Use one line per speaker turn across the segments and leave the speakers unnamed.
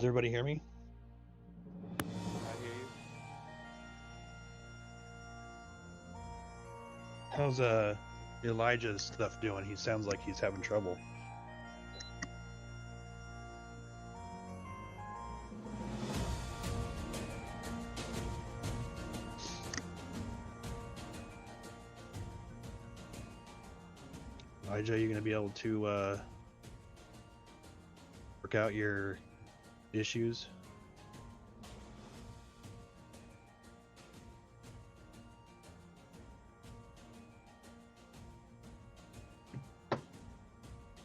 Does everybody hear me?
I hear you.
How's Elijah's stuff doing? He sounds like he's having trouble. Elijah, you gonna be able to work out your issues?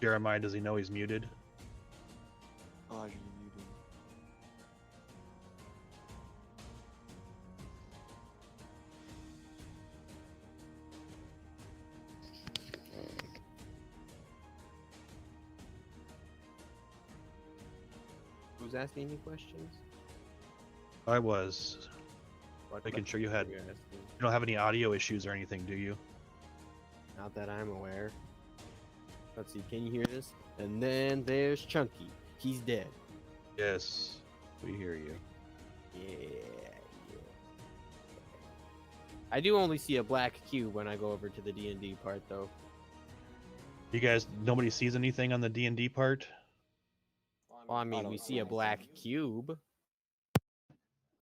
Jeremiah, does he know he's muted?
Elijah, you muted.
Who's asking me questions?
I was
What
making
questions
sure you
are
had.
you
You
asking?
don't have any audio issues or anything, do you?
Not that I'm aware. Let's see, can you hear this? And then there's Chunky. He's dead.
Yes, we hear you.
Yeah. I do only see a black cube when I go over to the D&D part, though.
You guys, nobody sees anything on the D&D part?
Well, I mean, we see a black cube.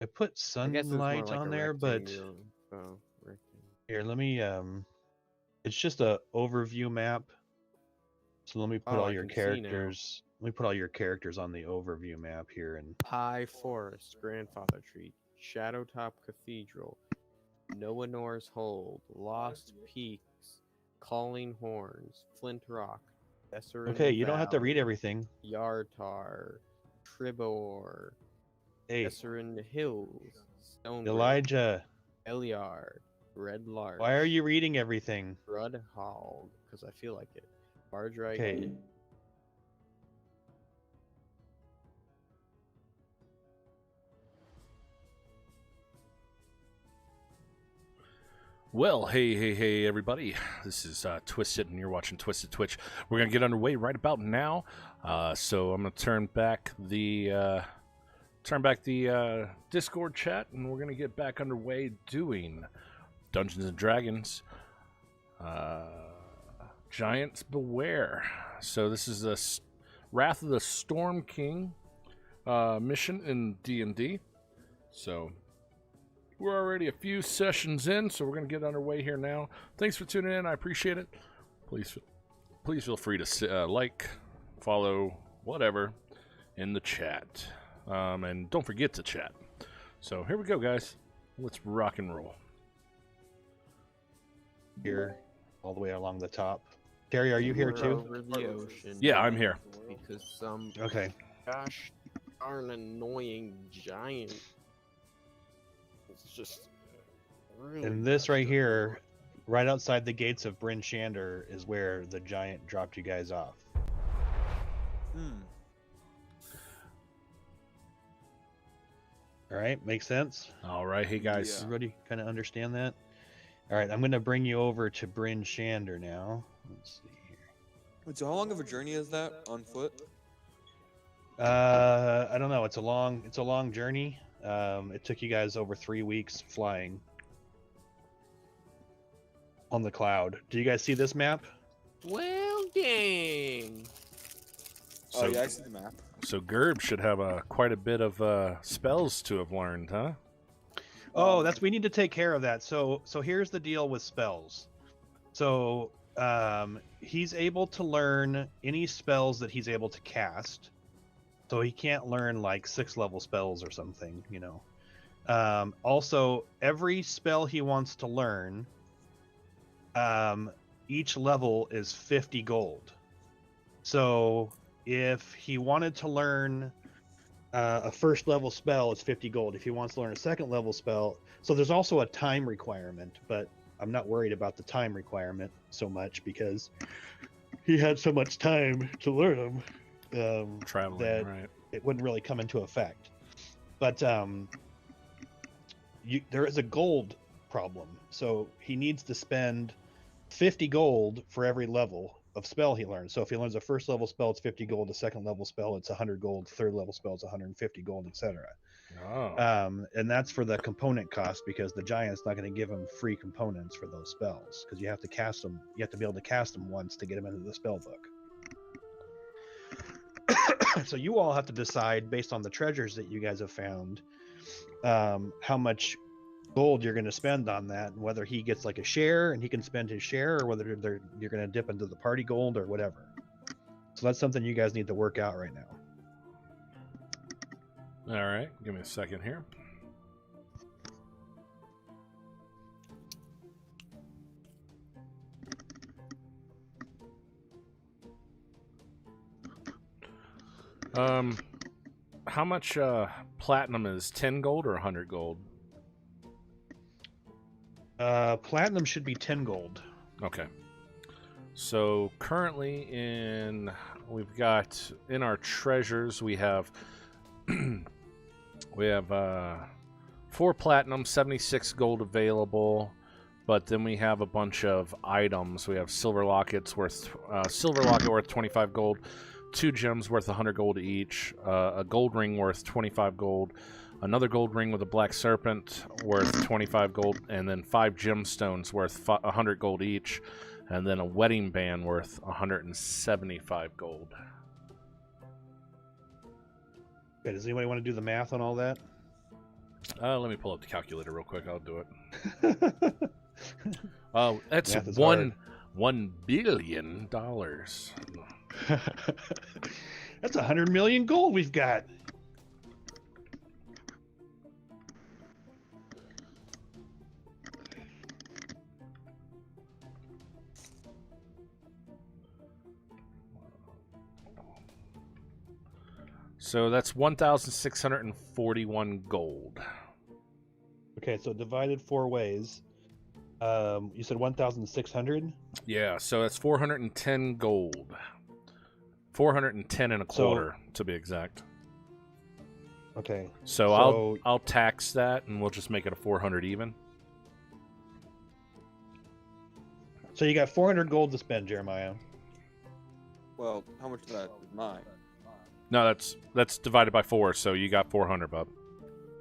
I put
I guess it's more
sunlight
like
on
a
there, but
rectangle. Oh, rectangle.
here, let me it's just a overview map. So let me put
Oh,
all
I
your
can see now.
characters. Let me put all your characters on the overview map here, and
High Forest, Grandfather Tree, Shadowtop Cathedral, Noah Nor's Hold, Lost Peaks, Calling Horns, Flint Rock, Esserin
okay, you don't have to
Valley,
read everything.
Yartar, Tribor,
Hey,
Esserin Hills, Stonebridge,
Elijah,
Eliard, Red Larch,
why are you reading everything?
Rudhog, because I feel like it, Bardrike,
Okay.
Well, hey, everybody. This is Twisted, and you're watching Twisted Twitch. We're going to get underway right about now. So I'm going to turn back the Discord chat, and we're going to get back underway doing Dungeons & Dragons. Giants Beware. So this is the Wrath of the Storm King mission in D&D. So we're already a few sessions in, so we're going to get underway here now. Thanks for tuning in. I appreciate it. Please feel free to like, follow, whatever, in the chat. And don't forget to chat. So here we go, guys. Let's rock and roll.
Here, all the way along the top. Terry, are you here
We're
too?
over the ocean.
Yeah, I'm here.
Because some
Okay.
gosh darn annoying giant. It's just really.
And this right here, right outside the gates of Bryn Shander, is where the giant dropped you guys off. All right, makes sense?
All right, hey guys.
Yeah.
Everybody kind of understand that? All right, I'm going to bring you over to Bryn Shander now. Let's see here.
Wait, so how long of a journey is that on foot?
I don't know. It's a long journey. It took you guys over 3 weeks flying on the cloud. Do you guys see this map?
Well, dang.
So,
Oh yeah, I see the map.
So Gerb should have quite a bit of spells to have learned, huh?
Oh, we need to take care of that. So here's the deal with spells. So he's able to learn any spells that he's able to cast. So he can't learn like 6th level spells or something, you know. Also, every spell he wants to learn, each level is 50 gold. So if he wanted to learn a 1st level spell, it's 50 gold. If he wants to learn a 2nd level spell, so there's also a time requirement, but I'm not worried about the time requirement so much because he had so much time to learn them.
Traveling,
that
right?
it wouldn't really come into effect. But there is a gold problem, so he needs to spend 50 gold for every level, of spell he learns. So if he learns a first level spell, it's 50 gold. A second level spell, it's 100 gold. Third level spell, it's 150 gold, etc.
Oh.
And that's for the component cost, because the giant's not going to give him free components for those spells, because you have to cast them. You have to be able to cast them once to get them into the spell book. So you all have to decide, based on the treasures that you guys have found, how much gold you're going to spend on that, and whether he gets like a share and he can spend his share, or whether you're going to dip into the party gold or whatever. So that's something you guys need to work out right now.
All right, give me a second here. How much platinum is 10 gold or 100 gold?
Platinum should be 10 gold.
Okay. So currently we've got in our treasures, we have 4 platinum, 76 gold available, but then we have a bunch of items. We have silver locket worth 25 gold, 2 gems worth 100 gold each, a gold ring worth 25 gold, another gold ring with a black serpent worth 25 gold, and then 5 gemstones worth 100 gold each, and then a wedding band worth 175 gold.
Okay, does anybody want to do the math on all that?
Let me pull up the calculator real quick. I'll do it. That's
Math is
$1 billion.
That's 100 million gold we've got.
So that's 1,641 gold.
Okay, so divided 4 ways. You said 1,600?
Yeah, so that's 410 gold. 410 and a quarter, to be exact.
Okay.
So I'll tax that, and we'll just make it a 400 even.
So you got 400 gold to spend, Jeremiah.
Well, how much of that is mine?
No, that's divided by 4, so you got 400, bub.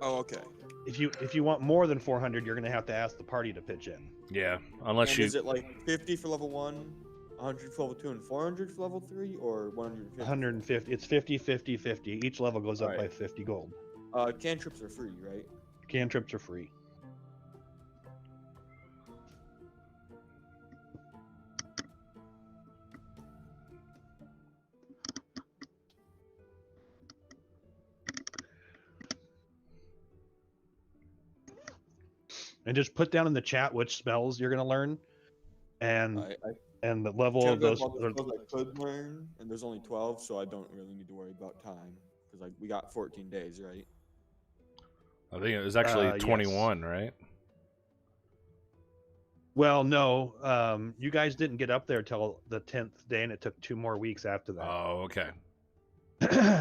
Oh, okay.
If you want more than 400, you're going to have to ask the party to pitch in.
Yeah, unless
And
you...
is it like 50 for level 1, 100 for level 2, and 400 for level 3, or 150?
150. It's 50, 50, 50. Each level goes up
Right.
by 50 gold.
Cantrips are free, right?
Cantrips are free. And just put down in the chat which spells you're going to learn, and the level of those.
Spells I could learn, and there's only 12, so I don't really need to worry about time, because we got 14 days, right?
I think it was actually 21,
yes.
right?
Well, no. You guys didn't get up there till the 10th day, and it took 2 more weeks after that.
Oh, okay.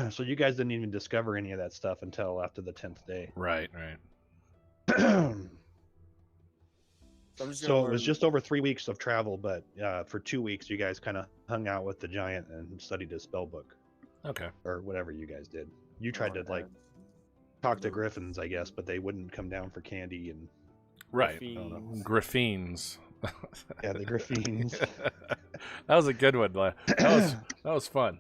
So you guys didn't even discover any of that stuff until after the 10th day.
Right.
So it was just over 3 weeks of travel, but for 2 weeks you guys kind of hung out with the giant and studied his spell book.
Okay.
Or whatever you guys did. You tried to talk to griffins, I guess, but they wouldn't come down for candy and.
Right.
Griffins.
Yeah, the griffins.
That was a good one. That was fun.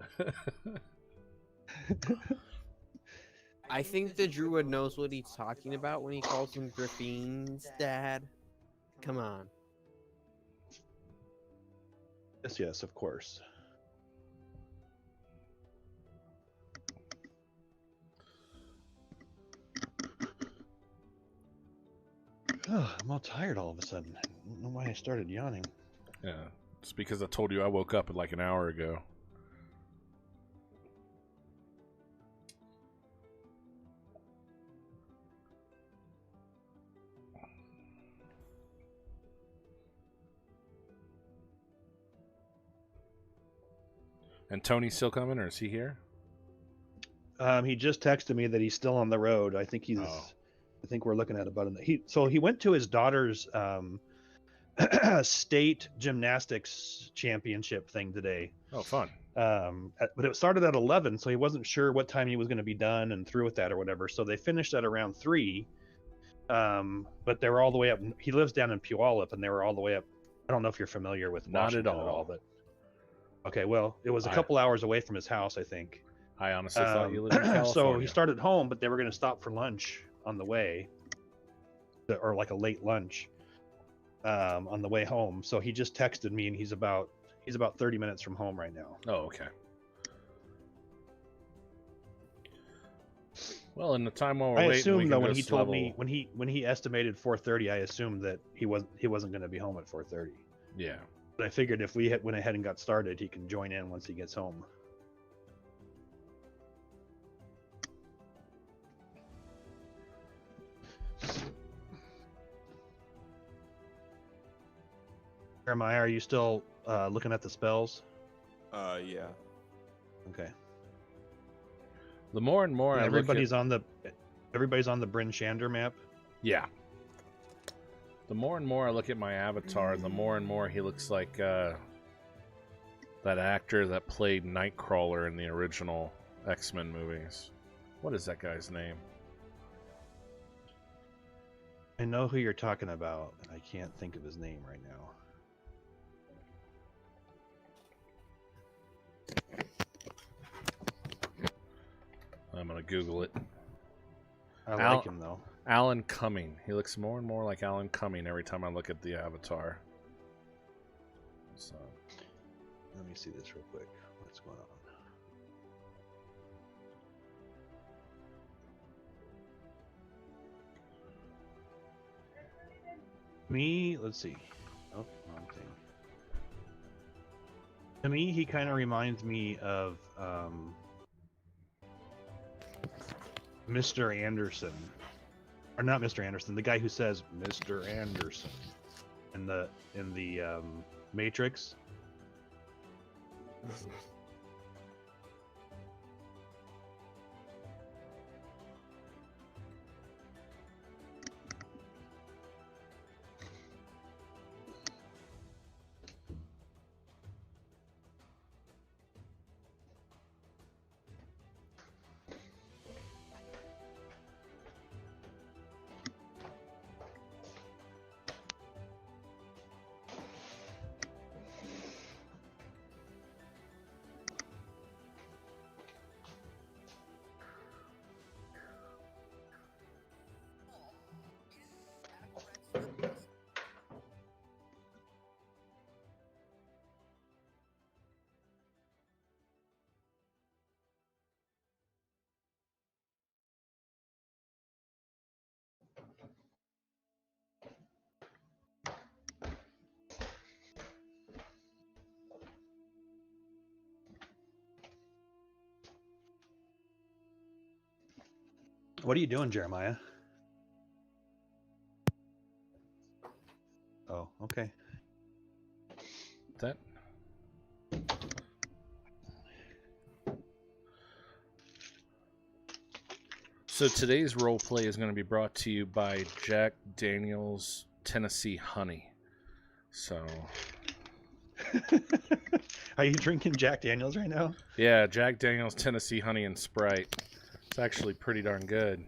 I think the druid knows what he's talking about when he calls them griffins, Dad. Come on.
Yes, of course. Oh, I'm all tired all of a sudden. I don't know why I started yawning.
Yeah, it's because I told you I woke up like an hour ago. And Tony's still coming, or is he here?
He just texted me that he's still on the road. I think he's.
Oh.
I think we're looking at about he went to his daughter's state gymnastics championship thing today.
Oh, fun.
But it started at 11, so he wasn't sure what time he was going to be done and through with that or whatever. So they finished at around 3. But they were all the way up. He lives down in Puyallup, and they were all the way up. I don't know if you're familiar with
Not
Washington
at all.
but okay, well, it was a couple hours away from his house, I think.
I honestly thought you lived in California.
So he started home, but they were going to stop for lunch on the way, or like a late lunch on the way home. So he just texted me, and he's about 30 minutes from home right now.
Oh, okay. Well, in the time while we're
I
waiting,
assumed though when he told
level...
me when he estimated 4:30, I assumed that he wasn't going to be home at 4:30.
Yeah.
But I figured if we went ahead and got started, he can join in once he gets home. Jeremiah, are you still looking at the spells?
Yeah.
Okay.
The more and more
everybody's on the Bryn Shander map.
Yeah. The more and more I look at my avatar, the more and more he looks like that actor that played Nightcrawler in the original X-Men movies. What is that guy's name?
I know who you're talking about, and I can't think of his name right now.
I'm gonna Google it.
I like him though.
Alan Cumming. He looks more and more like Alan Cumming every time I look at the avatar. So,
let me see this real quick. What's going on? Let's see. Oh, wrong thing. To me, he kind of reminds me of Mr. Anderson. Or not Mr. Anderson, the guy who says Mr. Anderson in the Matrix. What are you doing, Jeremiah? Oh, okay.
That. So today's roleplay is going to be brought to you by Jack Daniel's Tennessee Honey. So.
Are you drinking Jack Daniels right now?
Yeah, Jack Daniel's Tennessee Honey and Sprite. It's actually pretty darn good.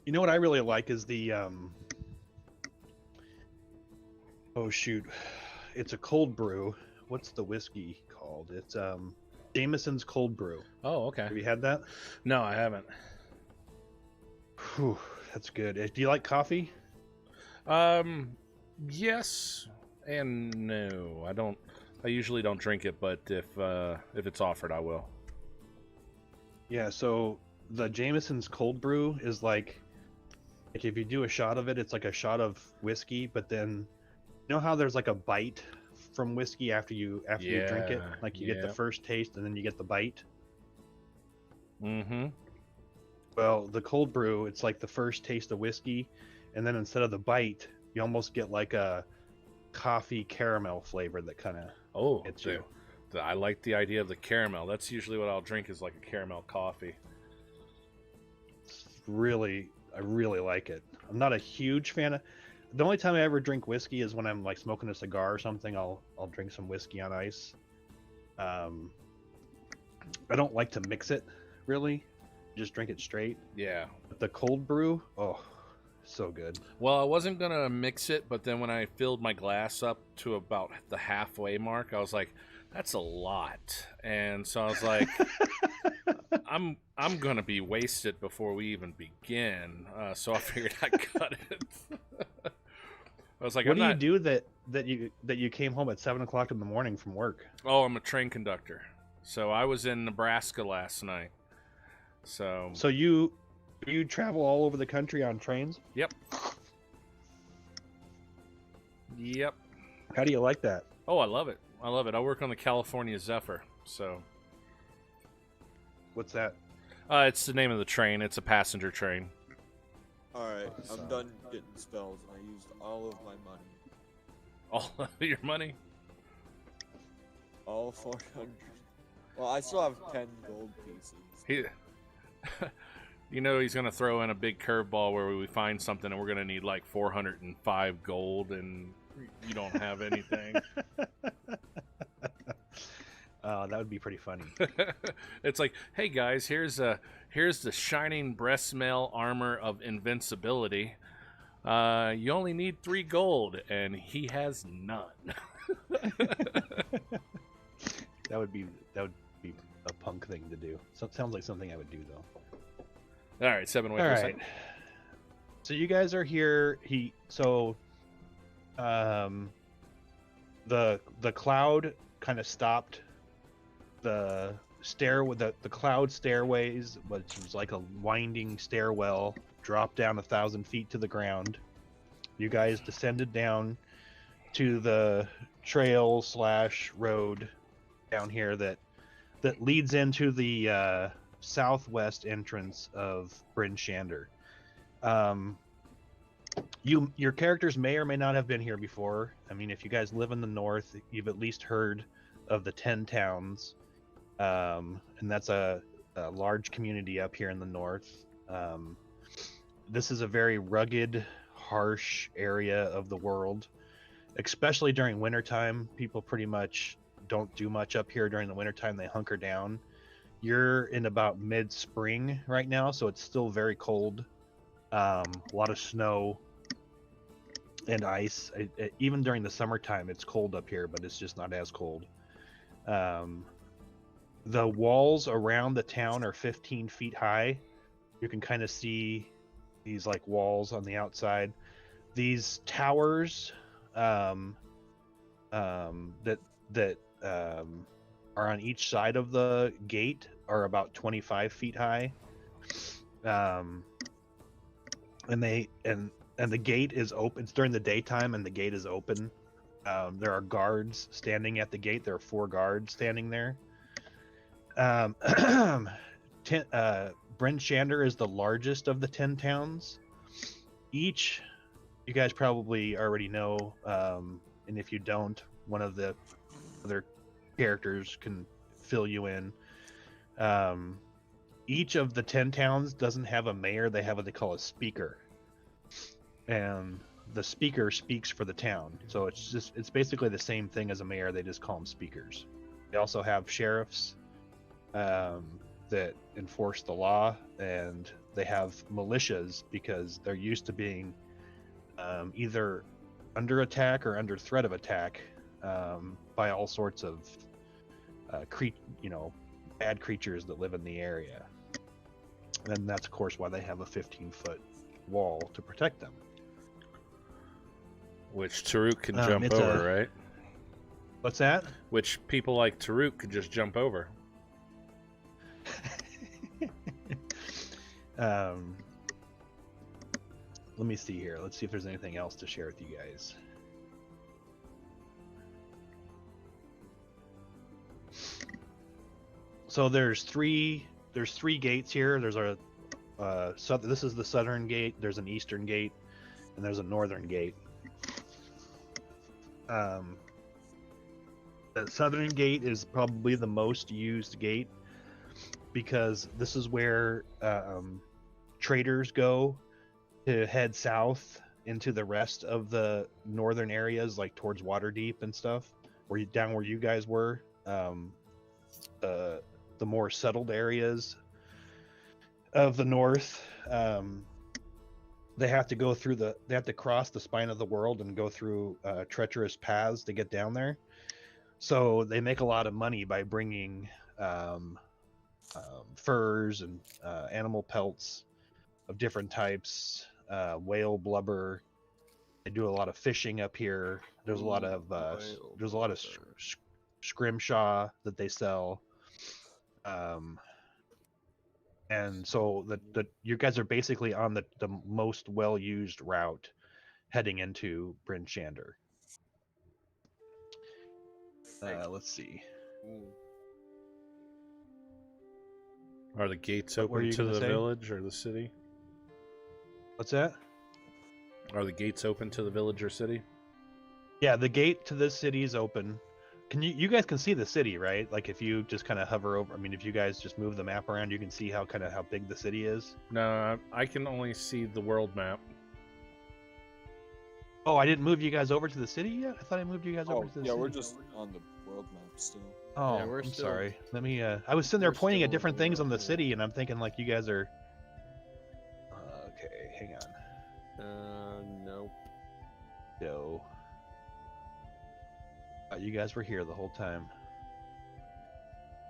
You know what I really like is the oh shoot, it's a cold brew. What's the whiskey called? It's Jameson's Cold Brew.
Oh, okay.
Have you had that?
No, I haven't.
Whew, that's good. Do you like coffee?
Yes and no. I don't. I usually don't drink it, but if it's offered, I will.
Yeah. So the Jameson's Cold Brew is like if you do a shot of it, it's like a shot of whiskey, but then you know how there's like a bite from whiskey after you drink it, like you get the first taste and then you get the bite.
Mm-hmm.
Well, the cold brew, it's like the first taste of whiskey, and then instead of the bite, you almost get like a coffee caramel flavor that kind of hits you.
I like the idea of the caramel. That's usually what I'll drink is like a caramel coffee.
It's really, I really like it. I'm not a huge fan of. The only time I ever drink whiskey is when I'm like smoking a cigar or something. I'll drink some whiskey on ice. I don't like to mix it, really. Just drink it straight.
Yeah.
But the cold brew, oh, so good.
Well, I wasn't going to mix it, but then when I filled my glass up to about the halfway mark, I was like, that's a lot. And so I was like, I'm going to be wasted before we even begin. So I figured I'd cut it. I was like,
what do you do that you came home at 7 o'clock in the morning from work?
Oh, I'm a train conductor. So I was in Nebraska last night. So
you travel all over the country on trains?
Yep.
How do you like that?
Oh, I love it. I work on the California Zephyr. So
what's that?
It's the name of the train. It's a passenger train.
Alright, I'm done getting spells. I used all of my money.
All of your money?
All 400. Well, I still have 10 gold pieces.
You know he's going to throw in a big curveball where we find something and we're going to need like 405 gold and you don't have anything.
That would be pretty funny.
It's like, hey guys, here's the shining breastmail armor of invincibility. You only need 3 gold, and he has none.
That would be a punk thing to do. So it sounds like something I would do though.
All right, 7 away.
All right. So you guys are here. The cloud kind of stopped the cloud stairways, which was like a winding stairwell, dropped down 1,000 feet to the ground. You guys descended down to the trail / road down here that leads into the southwest entrance of Bryn Shander. Your characters may or may not have been here before. I mean, if you guys live in the north, you've at least heard of the 10 towns, and that's a large community up here in the north. This is a very rugged, harsh area of the world, especially during wintertime. People pretty much don't do much up here during the wintertime. They hunker down. You're in about mid-spring right now, so it's still very cold. A lot of snow and ice. Even during the summertime, it's cold up here, but it's just not as cold. The walls around the town are 15 feet high. You can kind of see these like walls on the outside. These towers that are on each side of the gate are about 25 feet high. And the gate is open. It's during the daytime and the gate is open. There are guards standing at the gate. There are 4 guards standing there. Bryn Shander is the largest of the 10 towns. You guys probably already know, and if you don't, one of the other characters can fill you in. Each of the 10 towns doesn't have a mayor. They have what they call a speaker, and the speaker speaks for the town. So it's basically the same thing as a mayor. They just call them speakers. They also have sheriffs that enforce the law, and they have militias because they're used to being either under attack or under threat of attack by all sorts of bad creatures that live in the area. And that's of course why they have a 15-foot wall to protect them,
which Taruk can jump over, right?
What's that?
Which people like Taruk could just jump over.
Let me see here. Let's see if there's anything else to share with you guys. So there's three gates here. There's this is the southern gate. There's an eastern gate, and there's a northern gate. The southern gate is probably the most used gate because this is where traders go to head south into the rest of the northern areas, like towards Waterdeep and stuff, down where you guys were. The more settled areas of the north, they have to go through they have to cross the spine of the world and go through treacherous paths to get down there. So they make a lot of money by bringing furs and animal pelts of different types, whale blubber. They do a lot of fishing up here. There's a lot of scrimshaw that they sell. And so you guys are basically on the most well-used route heading into Bryn Shander. Let's see.
Are the gates
What were
open
you
to
gonna
the
say?
village or the city?
What's that?
Are the gates open to the village or city?
Yeah, the gate to this city is open. You guys can see the city, right? Like if you just kind of hover over, I mean, if you guys just move the map around, you can see how big the city is.
No, I can only see the world map.
Oh, I didn't move you guys over to the city yet? I thought I moved you guys over to the
yeah,
city.
we're just on the world map still.
Oh,
Yeah, we're
I'm
still-
sorry. Let me. I was sitting there
we're
pointing at
still
different things on the
over
city, and I'm thinking like you guys are. Okay, hang on.
No.
No. You guys were here the whole time.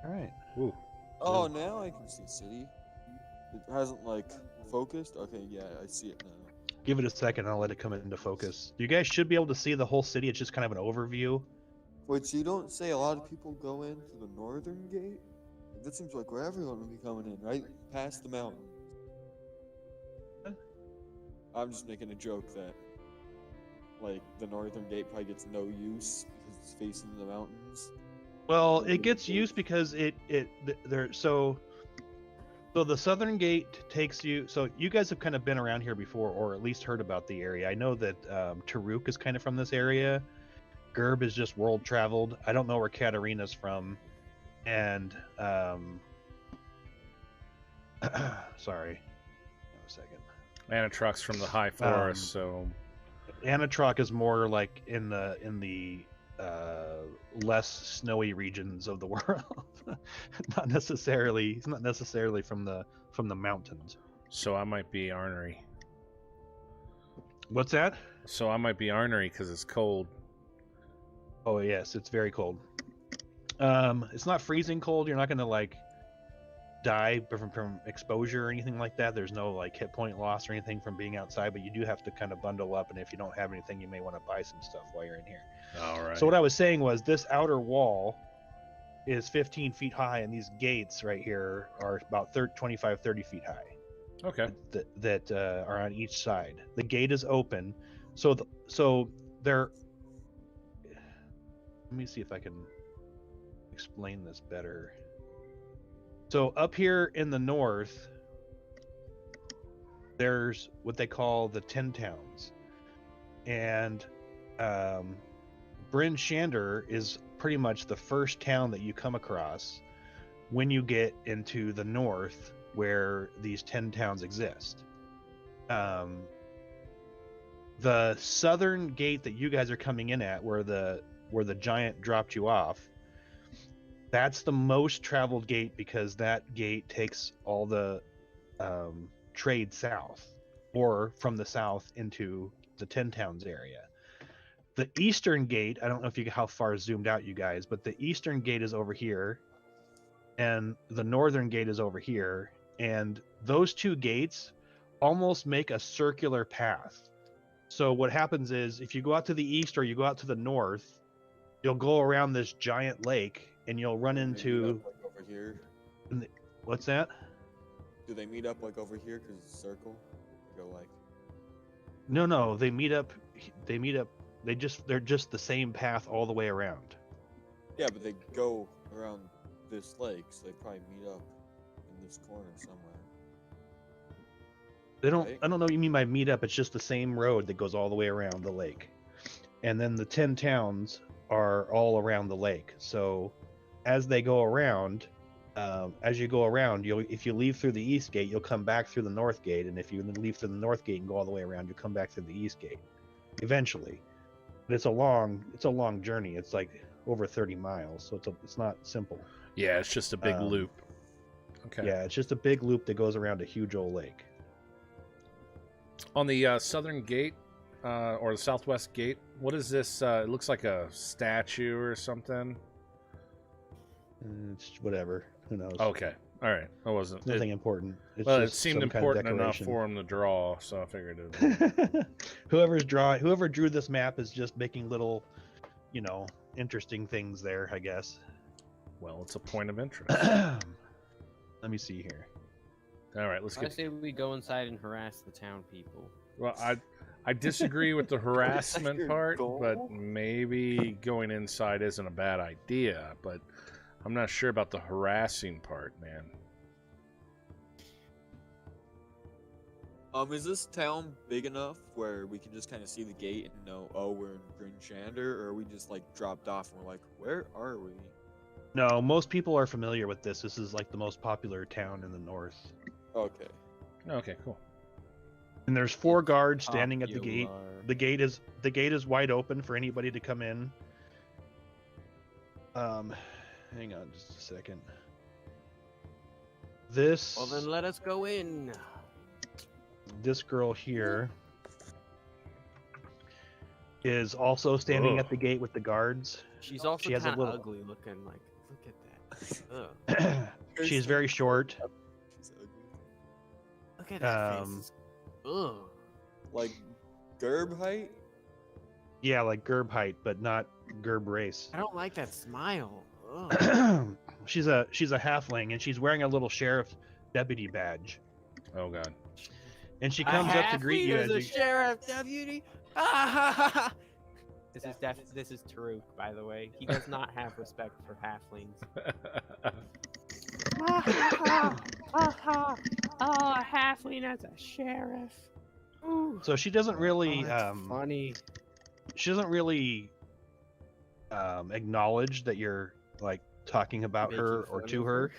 All right.
Ooh.
Oh, now I can see city. It hasn't like focused. Okay, yeah, I see it now.
Give it a second. I'll let it come into focus. You guys should be able to see the whole city. It's just kind of an overview.
Wait, so you don't say a lot of people go in through the northern gate? That seems like where everyone would be coming in, right? Past the mountain. I'm just making a joke that, like, the northern gate probably gets no use because it's facing the mountains.
Well, it gets used because so the southern gate takes you. So you guys have kind of been around here before, or at least heard about the area. I know that Taruk is kind of from this area. Gerb is just world traveled. I don't know where Katarina's from, and sorry, wait a second.
Anatrok's from the high forest, so
Anatrok is more like in the less snowy regions of the world. He's not necessarily from the mountains.
so I might be ornery.
What's that?
So I might be ornery because it's cold.
Oh yes, it's very cold. It's not freezing cold. You're not gonna like die from exposure or anything like that. There's no like hit point loss or anything from being outside, but you do have to kind of bundle up, and if you don't have anything, you may want to buy some stuff while you're in here.
All right.
So what I was saying was this outer wall is 15 feet high, and these gates right here are about 25, 30 feet high.
Okay.
That are on each side. The gate is open, so they're. Let me see if I can explain this better. So up here in the north, there's what they call the 10 towns, and Bryn Shander is pretty much the first town that you come across when you get into the north where these 10 towns exist. The southern gate that you guys are coming in at, where the giant dropped you off, that's the most traveled gate because that gate takes all the trade south or from the south into the 10 towns area. The eastern gate, I don't know how far zoomed out you guys, but the eastern gate is over here and the northern gate is over here, and those two gates almost make a circular path. So what happens is if you go out to the east or you go out to the north, you'll go around this giant lake and you'll run
Do they
into
meet up, like, over here.
what's that?
Do they meet up like over here because it's a circle? Go like.
No, they meet up. They're just the same path all the way around.
Yeah, but they go around this lake, so they probably meet up in this corner somewhere.
They don't.
Right.
I don't know what you mean by meet up. It's just the same road that goes all the way around the lake, and then the 10 towns are all around the lake. So as they go around, as you go around, if you leave through the east gate, you'll come back through the north gate, and if you leave through the north gate and go all the way around, you'll come back through the east gate eventually. But it's a long journey. It's like over 30 miles, so it's not simple.
Yeah, it's just a big loop. Okay.
Yeah, it's just a big loop that goes around a huge old lake.
On the southern gate, or the southwest gate, what is this? It looks like a statue or something.
It's whatever. Who knows?
Okay. All right. I wasn't.
Nothing important. It's
Well, it
just
seemed
some kind of
important enough
decoration.
for him to draw, so I figured it.
Whoever drew this map is just making little, interesting things there, I guess.
Well, it's a point of interest.
Let me see here.
All right, let's
I
get.
say we go inside and harass the town people.
Well, I disagree with the harassment
Your
part,
goal?
but maybe going inside isn't a bad idea. But I'm not sure about the harassing part, man.
Is this town big enough where we can just kind of see the gate and know, oh, we're in Bryn Shander, or are we just like dropped off and we're like, where are we?
No, most people are familiar with this. This is like the most popular town in the north.
Okay.
Okay, cool.
And there's 4 guards standing at the gate.
Popular.
The gate is wide open for anybody to come in. Hang on just a second. This
Well, then let us go in.
this girl here is also standing
Ugh.
at the gate with the guards.
She's also
She has a
kind of
little-
ugly looking. Like, look at that. Ugh.
She's very short.
She's ugly.
Look at that
Um,
face. Ugh.
Like Gerb height?
Yeah, like Gerb height, but not Gerb race.
I don't like that smile. Ugh.
she's a halfling, and she's wearing a little sheriff deputy badge.
Oh God.
And she comes up to greet you as
a
you.
sheriff deputy. Ah, ha, ha, ha. This is Taruk, by the way. He does not have respect for halflings. Ah, ha, ha. Ah, ha. Oh, a halfling as a sheriff. Ooh.
So she doesn't really.
Oh, that's funny.
She doesn't really acknowledge that you're like talking about her
Making
or
fun
to
of
her,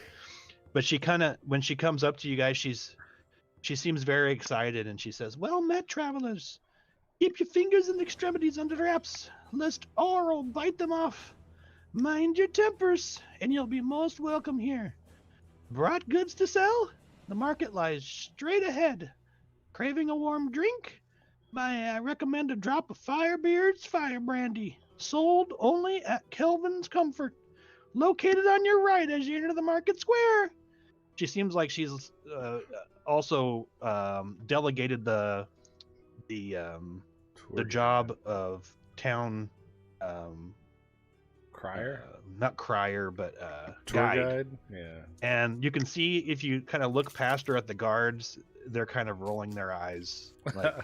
but she kind of, when she comes up to you guys, she seems very excited, and she says, "Well met, travelers. Keep your fingers and extremities under wraps, lest Oro bite them off. Mind your tempers, and you'll be most welcome here. Brought goods to sell? The market lies straight ahead. Craving a warm drink? I recommend a drop of Firebeard's Fire Brandy, sold only at Kelvin's Comfort, located on your right as you enter the market square." She seems like she's also delegated the job of town
Crier?
not crier, but
Tour
guide.
guide? Yeah.
And you can see, if you kind of look past her at the guards, they're kind of rolling their eyes, like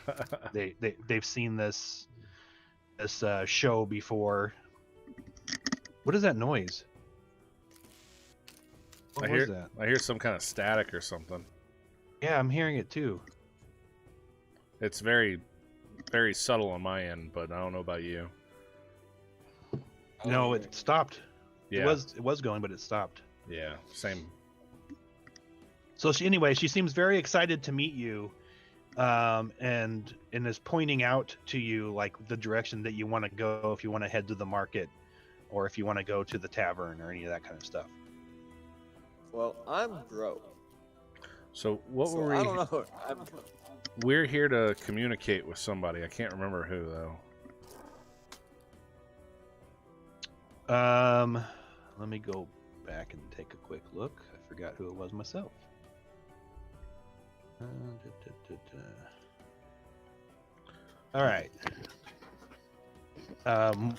they've seen this show before. What is that noise? What was that?
I hear some kind of static or something.
Yeah, I'm hearing it too.
It's very, very subtle on my end, but I don't know about you.
No, it stopped.
Yeah.
It was going, but it stopped.
Yeah. Same.
So she seems very excited to meet you, and is pointing out to you like the direction that you want to go, if you want to head to the market, or if you want to go to the tavern, or any of that kind of stuff.
Well, I'm broke.
So what
So
were
I
we?
don't know.
We're here to communicate with somebody. I can't remember who though.
Let me go back and take a quick look. I forgot who it was myself. All right. So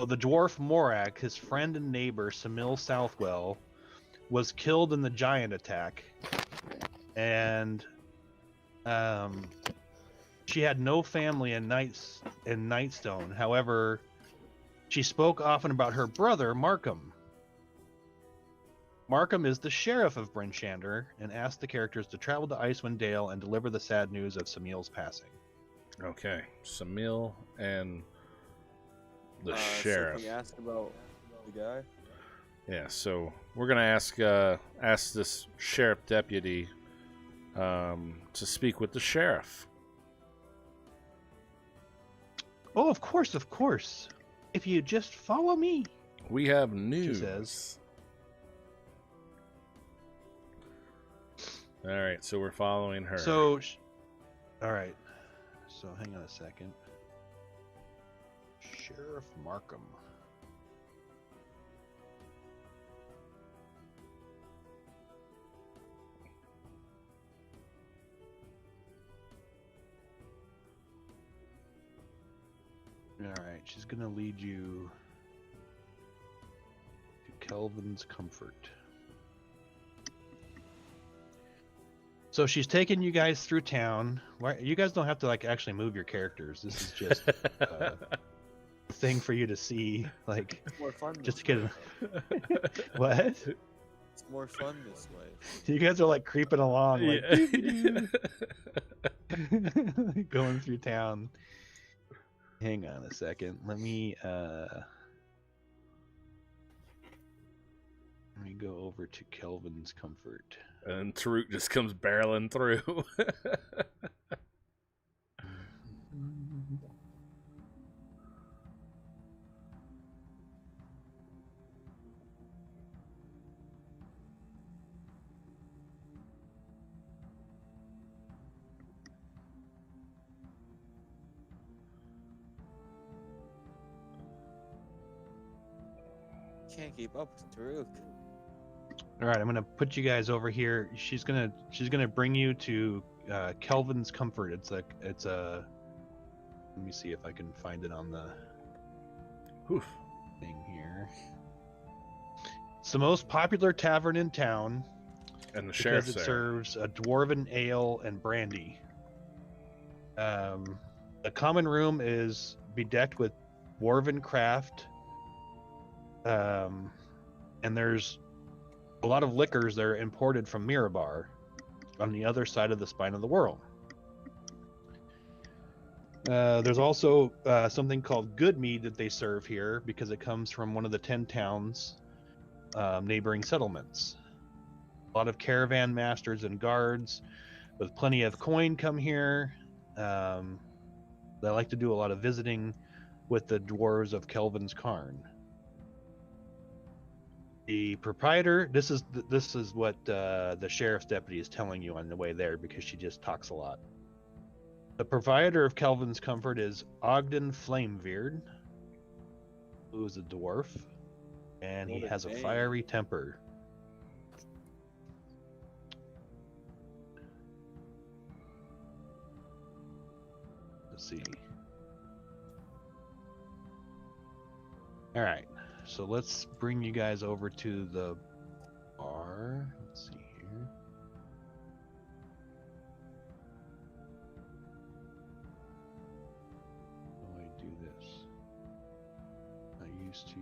the dwarf Morak, his friend and neighbor Samil Southwell, was killed in the giant attack, and she had no family in Nightstone. However, she spoke often about her brother Markham. Markham is the sheriff of Bryn Shander, and asked the characters to travel to Icewind Dale and deliver the sad news of Samil's passing.
Okay, Samil and the
So
sheriff.
can we ask about the guy?
Yeah, so we're gonna ask this sheriff deputy to speak with the sheriff.
Oh, of course, of course. If you just follow me.
We have news.
She says.
All right, so we're following her.
So, all right. So hang on a second. Sheriff Markham. All right, she's gonna lead you to Kelvin's Comfort. So she's taking you guys through town. Why, you guys don't have to like actually move your characters. This is just a thing for you to see, like
It's more fun.
just to
this
get
way.
what?
It's more fun this way.
You guys are like creeping along, like
Yeah.
going through town. Hang on a second. Let me go over to Kelvin's Comfort.
And Taruk just comes barreling through.
Can't keep up with Taruk.
All right, I'm gonna put you guys over here. She's gonna bring you to Kelvin's Comfort. It's a. Let me see if I can find it on the
Oof.
thing here. It's the most popular tavern in town
And the
because
sheriff's
it
there.
serves a dwarven ale and brandy. The common room is bedecked with dwarven craft, and there's a lot of liquors that are imported from Mirabar on the other side of the spine of the world. There's also something called good mead that they serve here because it comes from one of the 10 towns neighboring settlements. A lot of caravan masters and guards with plenty of coin come here. They like to do a lot of visiting with the dwarves of Kelvin's Cairn. The proprietor, this is what the sheriff's deputy is telling you on the way there because she just talks a lot. The proprietor of Kelvin's Comfort is Ogden Flamebeard, who is a dwarf, and he
What a
has a
name.
fiery temper. Let's see. All right, so let's bring you guys over to the bar. Let's see here. How do I do this? I used to.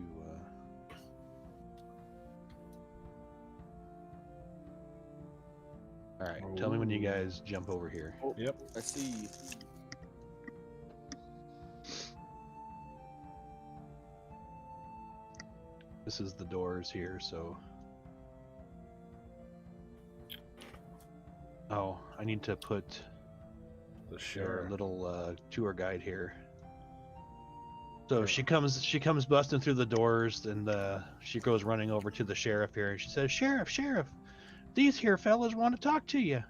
All right, tell me when you guys jump over here.
Oh,
Yep.
I see.
This is the doors here, so. Oh, I need to put
The
our
sheriff.
little tour guide here. So she comes busting through the doors, and she goes running over to the sheriff here, and she says, "Sheriff, these here fellas want to talk to you."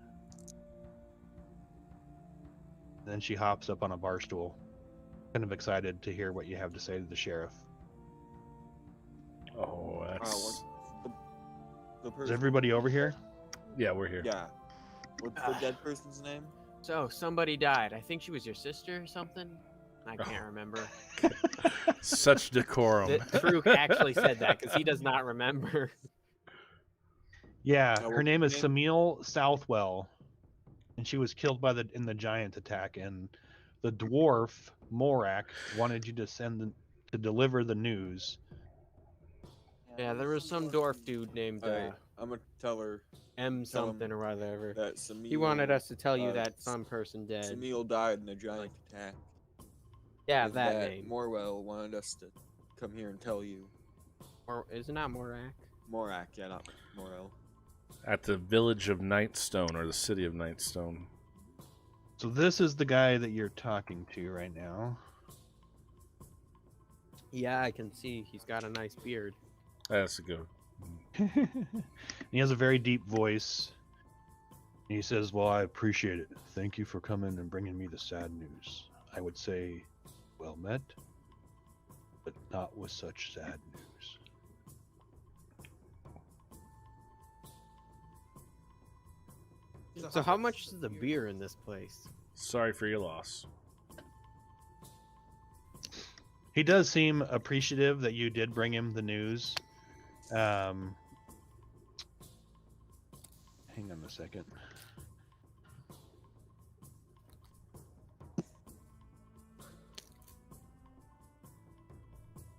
Then she hops up on a bar stool, kind of excited to hear what you have to say to the sheriff.
Oh, that's...
The
Is
person.
everybody over here?
Yeah, we're here.
Yeah. What's the dead person's name?
So somebody died. I think she was your sister or something. I can't remember.
Such decorum.
Truk actually said that because he does not remember.
Yeah,
What
her
was
name
her
is
name?
Samil Southwell, and she was killed in the giant attack. And the dwarf Morak wanted you to deliver the news.
Yeah, there was some dwarf dude named
Alright, I'm gonna tell her
M
tell him
something or whatever.
that Samil.
He wanted us to tell you
uh,
that some person dead.
Samil died in a giant attack.
Yeah,
and
that name.
Morwell wanted us to come here and tell you.
Or isn't that Morak?
Morak, yeah, not Morel.
At the village of Nightstone, or the city of Nightstone.
So this is the guy that you're talking to right now.
Yeah, I can see. He's got a nice beard.
That's a good.
He has a very deep voice. And he says, "Well, I appreciate it. Thank you for coming and bringing me the sad news. I would say, well met, but not with such sad news."
So how much is the beer in this place?
Sorry for your loss.
He does seem appreciative that you did bring him the news. Hang on a second.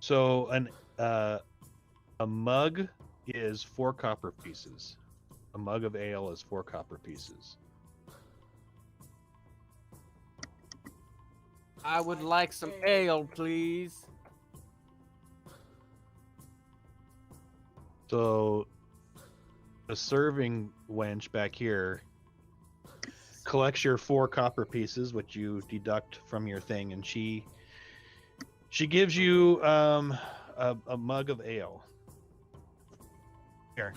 So a mug is 4 copper pieces. A mug of ale is 4 copper pieces.
I would like some ale, please.
So a serving wench back here collects your 4 copper pieces, which you deduct from your thing, and she gives you a mug of ale. Here,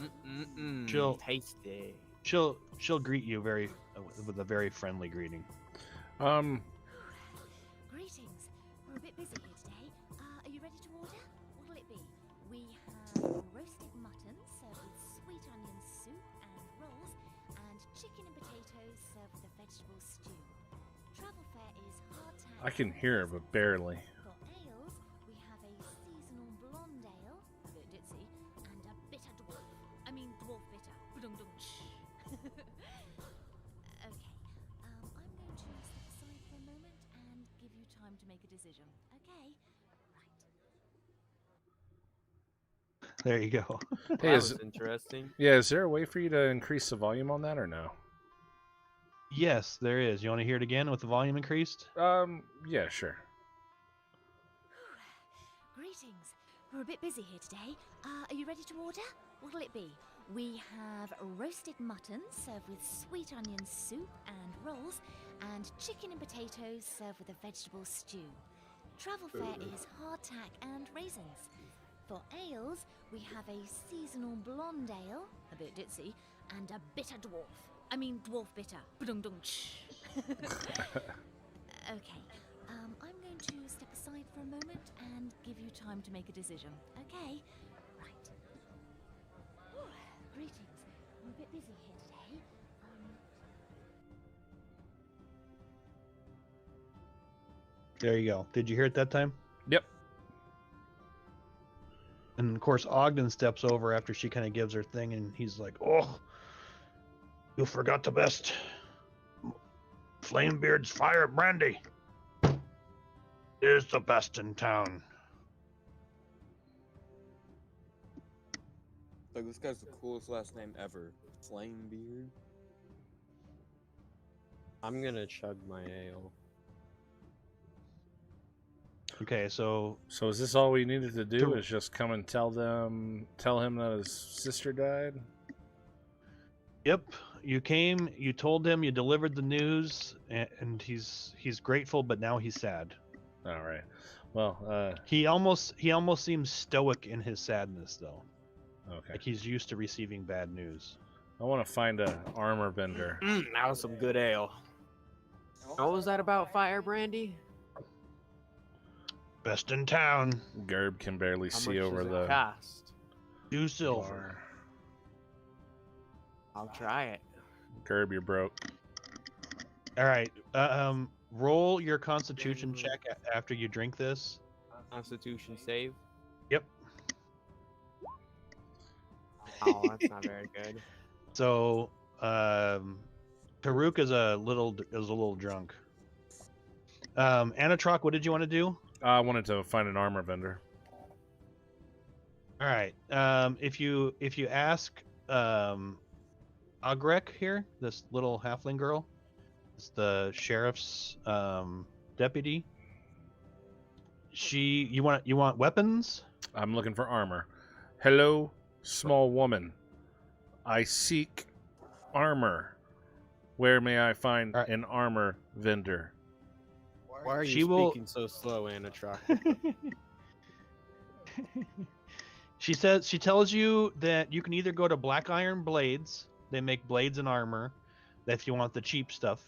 She'll-
Tasty.
she'll greet you with a very friendly greeting.
Greetings. We're a bit busy here today. Are you ready to order? What'll it be? We have roasted mutton served with sweet onion soup and rolls, and chicken and potatoes served with a vegetable stew. Travel fare is hardtack.
I can hear it, but barely.
For ales, we have a seasonal blonde ale, a bit ditzy, and a bitter dwarf. I mean dwarf bitter. Ba-dum-dum-sh. Okay. I'm going to step aside for a moment and give you time to make a decision. Okay? Right.
There you go.
Hey,
That
is
was interesting.
is there a way for you to increase the volume on that or no?
Yes, there is. You want to hear it again with the volume increased?
Yeah, sure.
Greetings. We're a bit busy here today. Are you ready to order? What'll it be? We have roasted mutton served with sweet onion soup and rolls, and chicken and potatoes served with a vegetable stew. Travel fare is hardtack and raisins. For ales, we have a seasonal blonde ale, a bit ditzy, and a bitter dwarf. I mean dwarf bitter. Ba-dum-dum-sh. Okay. I'm going to step aside for a moment and give you time to make a decision. Okay? Right. Greetings. I'm a bit busy here today.
There you go. Did you hear it that time?
Yep.
And of course, Ogden steps over after she kind of gives her thing, and he's like, "Oh, you forgot the best. Flamebeard's fire brandy is the best in town."
Like, this guy's the coolest last name ever. Flamebeard.
I'm gonna chug my ale.
Okay, so
So is this all we needed to do?
To-
Is just come and tell him that his sister died?
yep, you came, you told him, you delivered the news, and he's grateful, but now he's sad.
All right. Well,
He almost seems stoic in his sadness, though.
okay.
Like he's used to receiving bad news.
I want to find a armor vendor.
That was some good ale. What was that about fire brandy?
Best in town.
Gerb can barely
How
see
much
over
does
the
it cost?
2 silver.
bar.
I'll try it.
Gerb, you're broke.
All right. Roll your Constitution check after you drink this.
Constitution save.
Yep.
Oh, that's not very good.
So, Karuk is a little drunk. Anatrok, what did you want to do?
I wanted to find an armor vendor.
All right. If you ask Agrek here, this little halfling girl, it's the sheriff's deputy. You want weapons?
I'm looking for armor. Hello, small woman. I seek armor. Where may I find
Alright.
an armor vendor?
Why are you
She will-
speaking so slow, Anatrok?
She tells you that you can either go to Black Iron Blades. They make blades and armor. If you want the cheap stuff,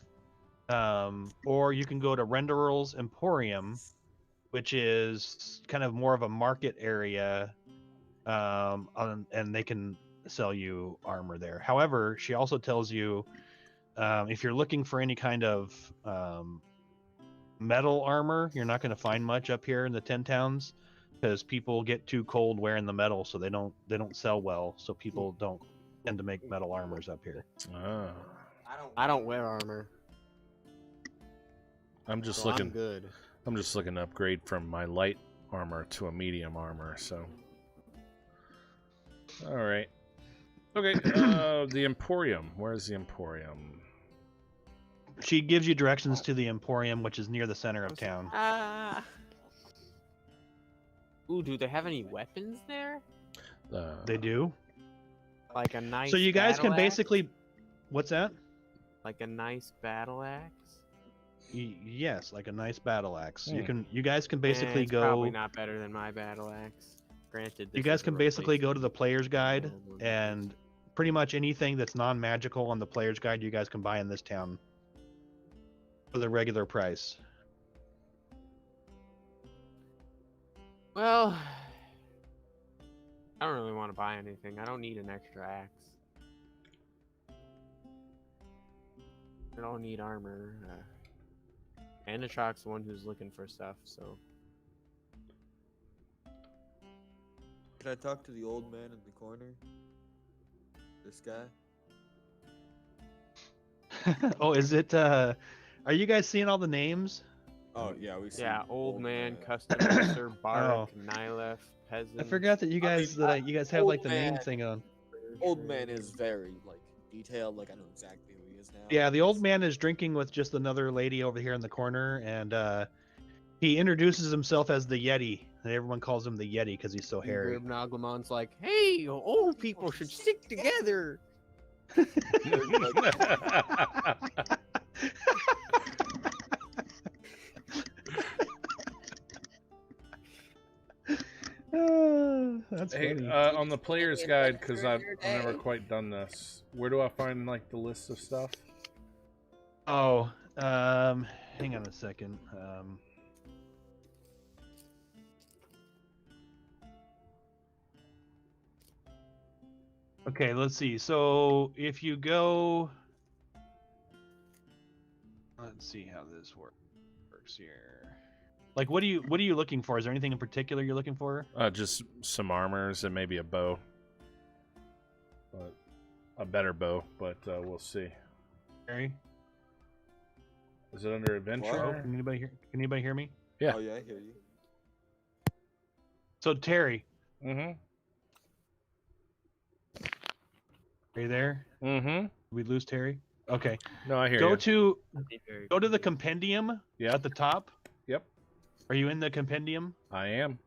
or you can go to Renderer's Emporium, which is kind of more of a market area, and they can sell you armor there. However, she also tells you if you're looking for any kind of metal armor, you're not going to find much up here in the 10 towns because people get too cold wearing the metal, so they don't sell well. So people don't tend to make metal armors up here.
Ah,
I don't wear armor.
I'm just
So
looking.
I'm good.
I'm just looking to upgrade from my light armor to a medium armor. So, all right. Okay. The Emporium. Where's the Emporium?
She gives you directions to the Emporium, which is near the center of town.
Ah. Ooh, do they have any weapons there?
They do.
Like a nice.
So you guys can
battle axe?
basically, what's that?
Like a nice battle axe.
Yes, like a nice battle axe.
Hmm.
You guys can basically
it's Probably
go.
not better than my battle axe. Granted,
You
this
guys
is a
can basically go to the
replacement.
player's guide,
Oh,
and pretty much anything that's non-magical on the player's guide, you guys can buy in this town for the regular price.
Well, I don't really want to buy anything. I don't need an extra axe. I don't need armor. Anatrok's the one who's looking for stuff, so.
Can I talk to the old man in the corner? This guy?
Oh, is it? Are you guys seeing all the names?
Oh yeah, we see.
Yeah, old man, customer, Sir Bark,
Oh.
Nylef, peasant.
I forgot that you guys you guys have like the name
old
thing on.
Old man is very like detailed. Like I know exactly who he is now.
Yeah, the old man is drinking with just another lady over here in the corner, and he introduces himself as the Yeti, and everyone calls him the Yeti because he's so hairy.
Naglamon's like, hey, old people should stick together.
That's
Hey,
funny.
on the player's guide, because I've never quite done this. Where do I find like the list of stuff?
Oh, hang on a second. Okay, let's see. So if you go, let's see how this works here. Like, what are you looking for? Is there anything in particular you're looking for?
Just some armors and maybe a bow. But a better bow, but we'll see.
Terry?
Is it under adventure?
Oh, can anybody hear me?
Yeah.
Oh yeah, I hear you.
So Terry,
Mm-hmm.
are you there?
Mm-hmm.
Did we lose Terry? Okay.
No, I hear
Go
you.
to the compendium
Yep.
at the top.
Yep.
Are you in the compendium?
I am.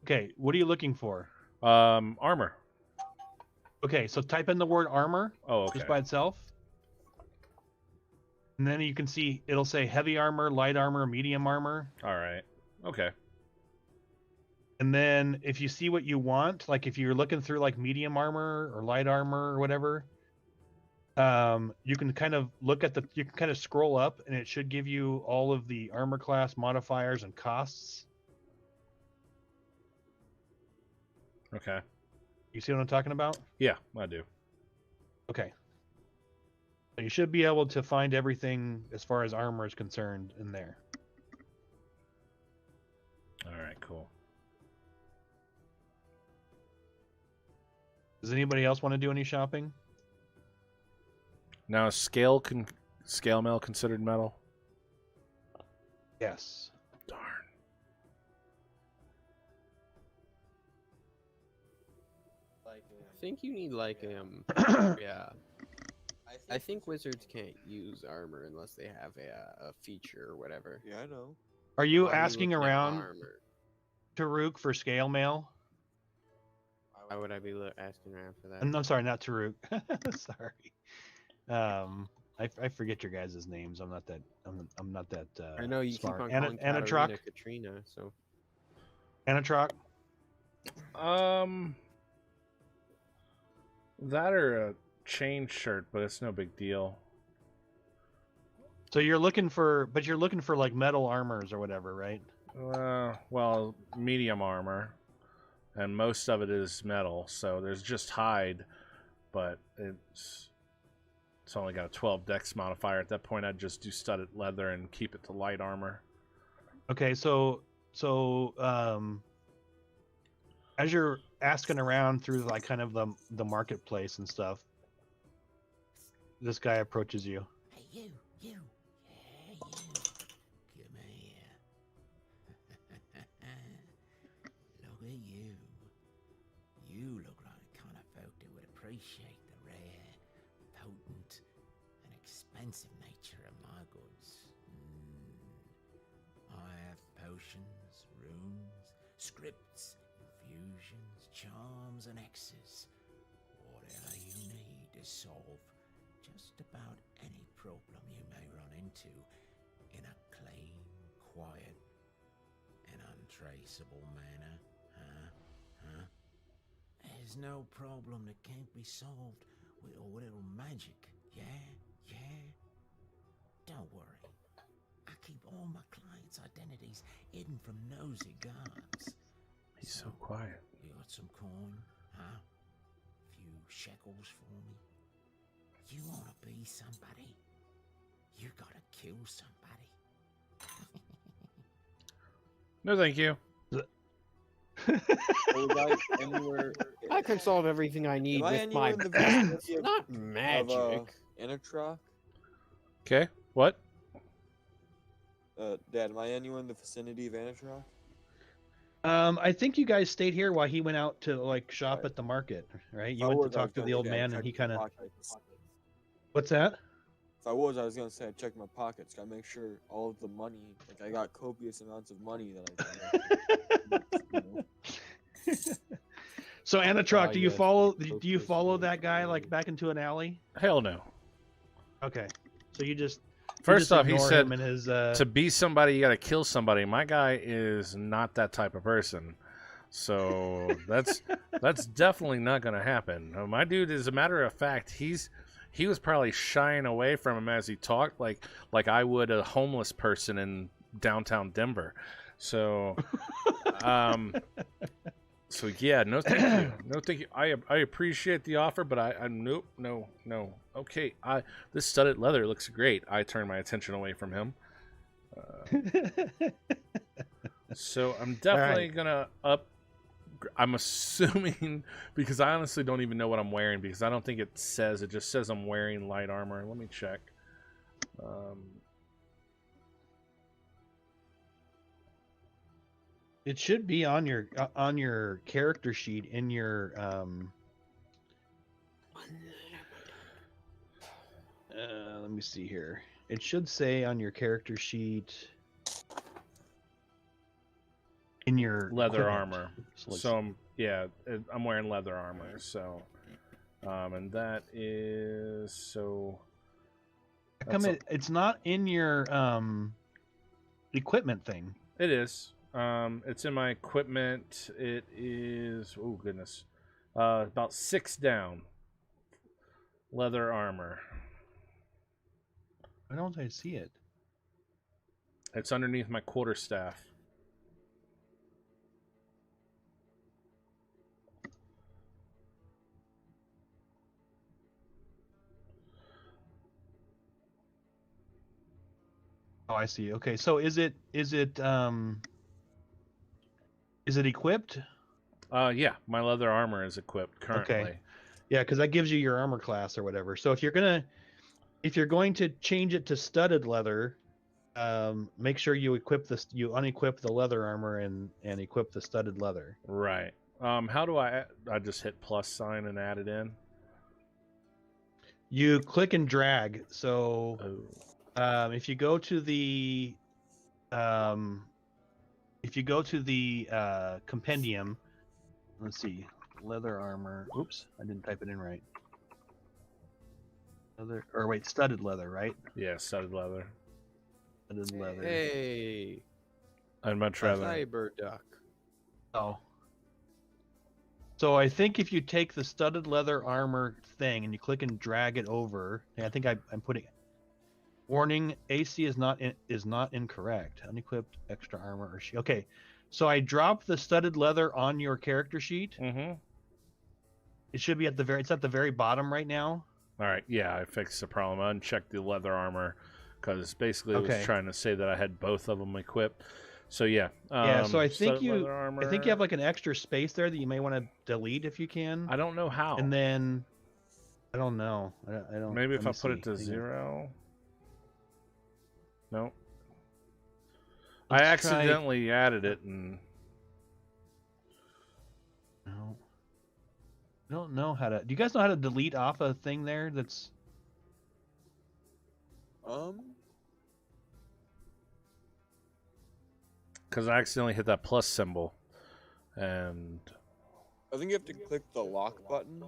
Okay, what are you looking for?
Armor.
Okay, so type in the word armor
Oh, okay.
just by itself. And then you can see it'll say heavy armor, light armor, medium armor.
All right. Okay.
And then if you see what you want, like if you're looking through like medium armor or light armor or whatever, you can kind of you can kind of scroll up and it should give you all of the armor class modifiers and costs.
Okay.
You see what I'm talking about?
Yeah, I do.
Okay. So you should be able to find everything as far as armor is concerned in there.
All right, cool.
Does anybody else want to do any shopping?
Now, is scale mail considered metal?
Yes.
Darn.
I think you need like yeah. I think wizards can't use armor unless they have a feature or whatever.
Yeah, I know.
Are you
Why
asking
looking at
around,
armor?
Taruk, for scale mail?
Why would I be asking around for that?
I'm sorry, not Taruk. Sorry. I forget your guys' names. I'm not that. I'm not that.
I know you
smart.
keep on calling
Anatrok.
Katarina Katrina, so
Anatrok.
That or a chain shirt, but it's no big deal.
So you're looking for like metal armors or whatever, right?
Well, medium armor, and most of it is metal. So there's just hide, but it's only got a 12 dex modifier. At that point, I'd just do studded leather and keep it to light armor.
Okay, so as you're asking around through like kind of the marketplace and stuff, this guy approaches you.
Hey, you. Yeah, you. Come here. Look at you. You look like the kind of folk that would appreciate the rare, potent, and expensive nature of my goods. I have potions, runes, scripts, infusions, charms, and X's. Whatever you need to solve just about any problem you may run into in a clean, quiet, and untraceable manner, huh? There's no problem that can't be solved with a little magic, yeah? Don't worry. I keep all my clients' identities hidden from nosy guards.
He's so quiet.
You got some coin, huh? Few shekels for me? You wanna be somebody? You gotta kill somebody.
No, thank you.
So guys, anywhere,
I can solve everything I need
am I
with my
anywhere in the vicinity of,
not magic.
Anatrok?
Okay, what?
Dad, am I anywhere in the vicinity of Anatrok?
I think you guys stayed here while he went out to like shop
Right.
at the market, right?
If
You
I
went to
was, I
talk
was
to
gonna
the old
look at it,
man, and he
check my
kind of.
pockets.
What's that?
If I was gonna say I checked my pockets. Gotta make sure all of the money, like I got copious amounts of money that I can.
So Anatrok, do you
yes,
follow?
the
Do you
focus
follow
is
that guy like
really-
back into an alley?
Hell no.
Okay, so you just
First off, he
ignore
said
him and his,
to be somebody, you got to kill somebody. My guy is not that type of person, so that's definitely not going to happen. My dude, as a matter of fact, he was probably shying away from him as he talked, like I would a homeless person in downtown Denver. So, so yeah, no thank you, no thank you. I appreciate the offer, but I nope, no. Okay, this studded leather looks great. I turn my attention away from him. So I'm definitely gonna up. I'm assuming, because I honestly don't even know what I'm wearing, because I don't think it says. It just says I'm wearing light armor. Let me check.
It should be on your character sheet in your let me see here. It should say on your character sheet in your
leather
equipment.
armor.
So let's-
So I'm wearing leather armor. So, and that is so.
How come it's not in your equipment thing?
It is. It's in my equipment. It is. Oh goodness, about 6 down. Leather armor.
Why don't I see it?
It's underneath my quarterstaff.
Oh, I see. Okay, so is it equipped?
Yeah, my leather armor is equipped currently.
Yeah, because that gives you your armor class or whatever. So if you're going to change it to studded leather, make sure you unequip the leather armor and equip the studded leather.
Right. How do I just hit +sign and add it in?
You click and drag. So
Oh.
if you go to the compendium, let's see. leather armor. Oops, I didn't type it in right. Leather, or wait, studded leather, right?
Yeah, studded leather.
Studded leather.
Hey,
I'd much rather.
cyber duck.
Oh. So I think if you take the studded leather armor thing and you click and drag it over, and I think I'm putting warning: AC is not incorrect. Unequipped extra armor or shield. Okay, so I dropped the studded leather on your character sheet.
Mm-hmm.
It should be at the it's at the very bottom right now.
All right, yeah, I fixed the problem. I unchecked the leather armor because basically it was
Okay.
trying to say that I had both of them equipped. So yeah.
Yeah, so I think
studded leather armor.
I think you have like an extra space there that you may want to delete if you can.
I don't know how.
And then I don't know. I don't.
Maybe if I
let me
put it
see.
to
Hang on.
0. No.
Let's
I
try-
accidentally added it and.
No. I don't know how to. Do you guys know how to delete off a thing there? That's
Because I accidentally hit that plus symbol, and
I think you have to click the lock button.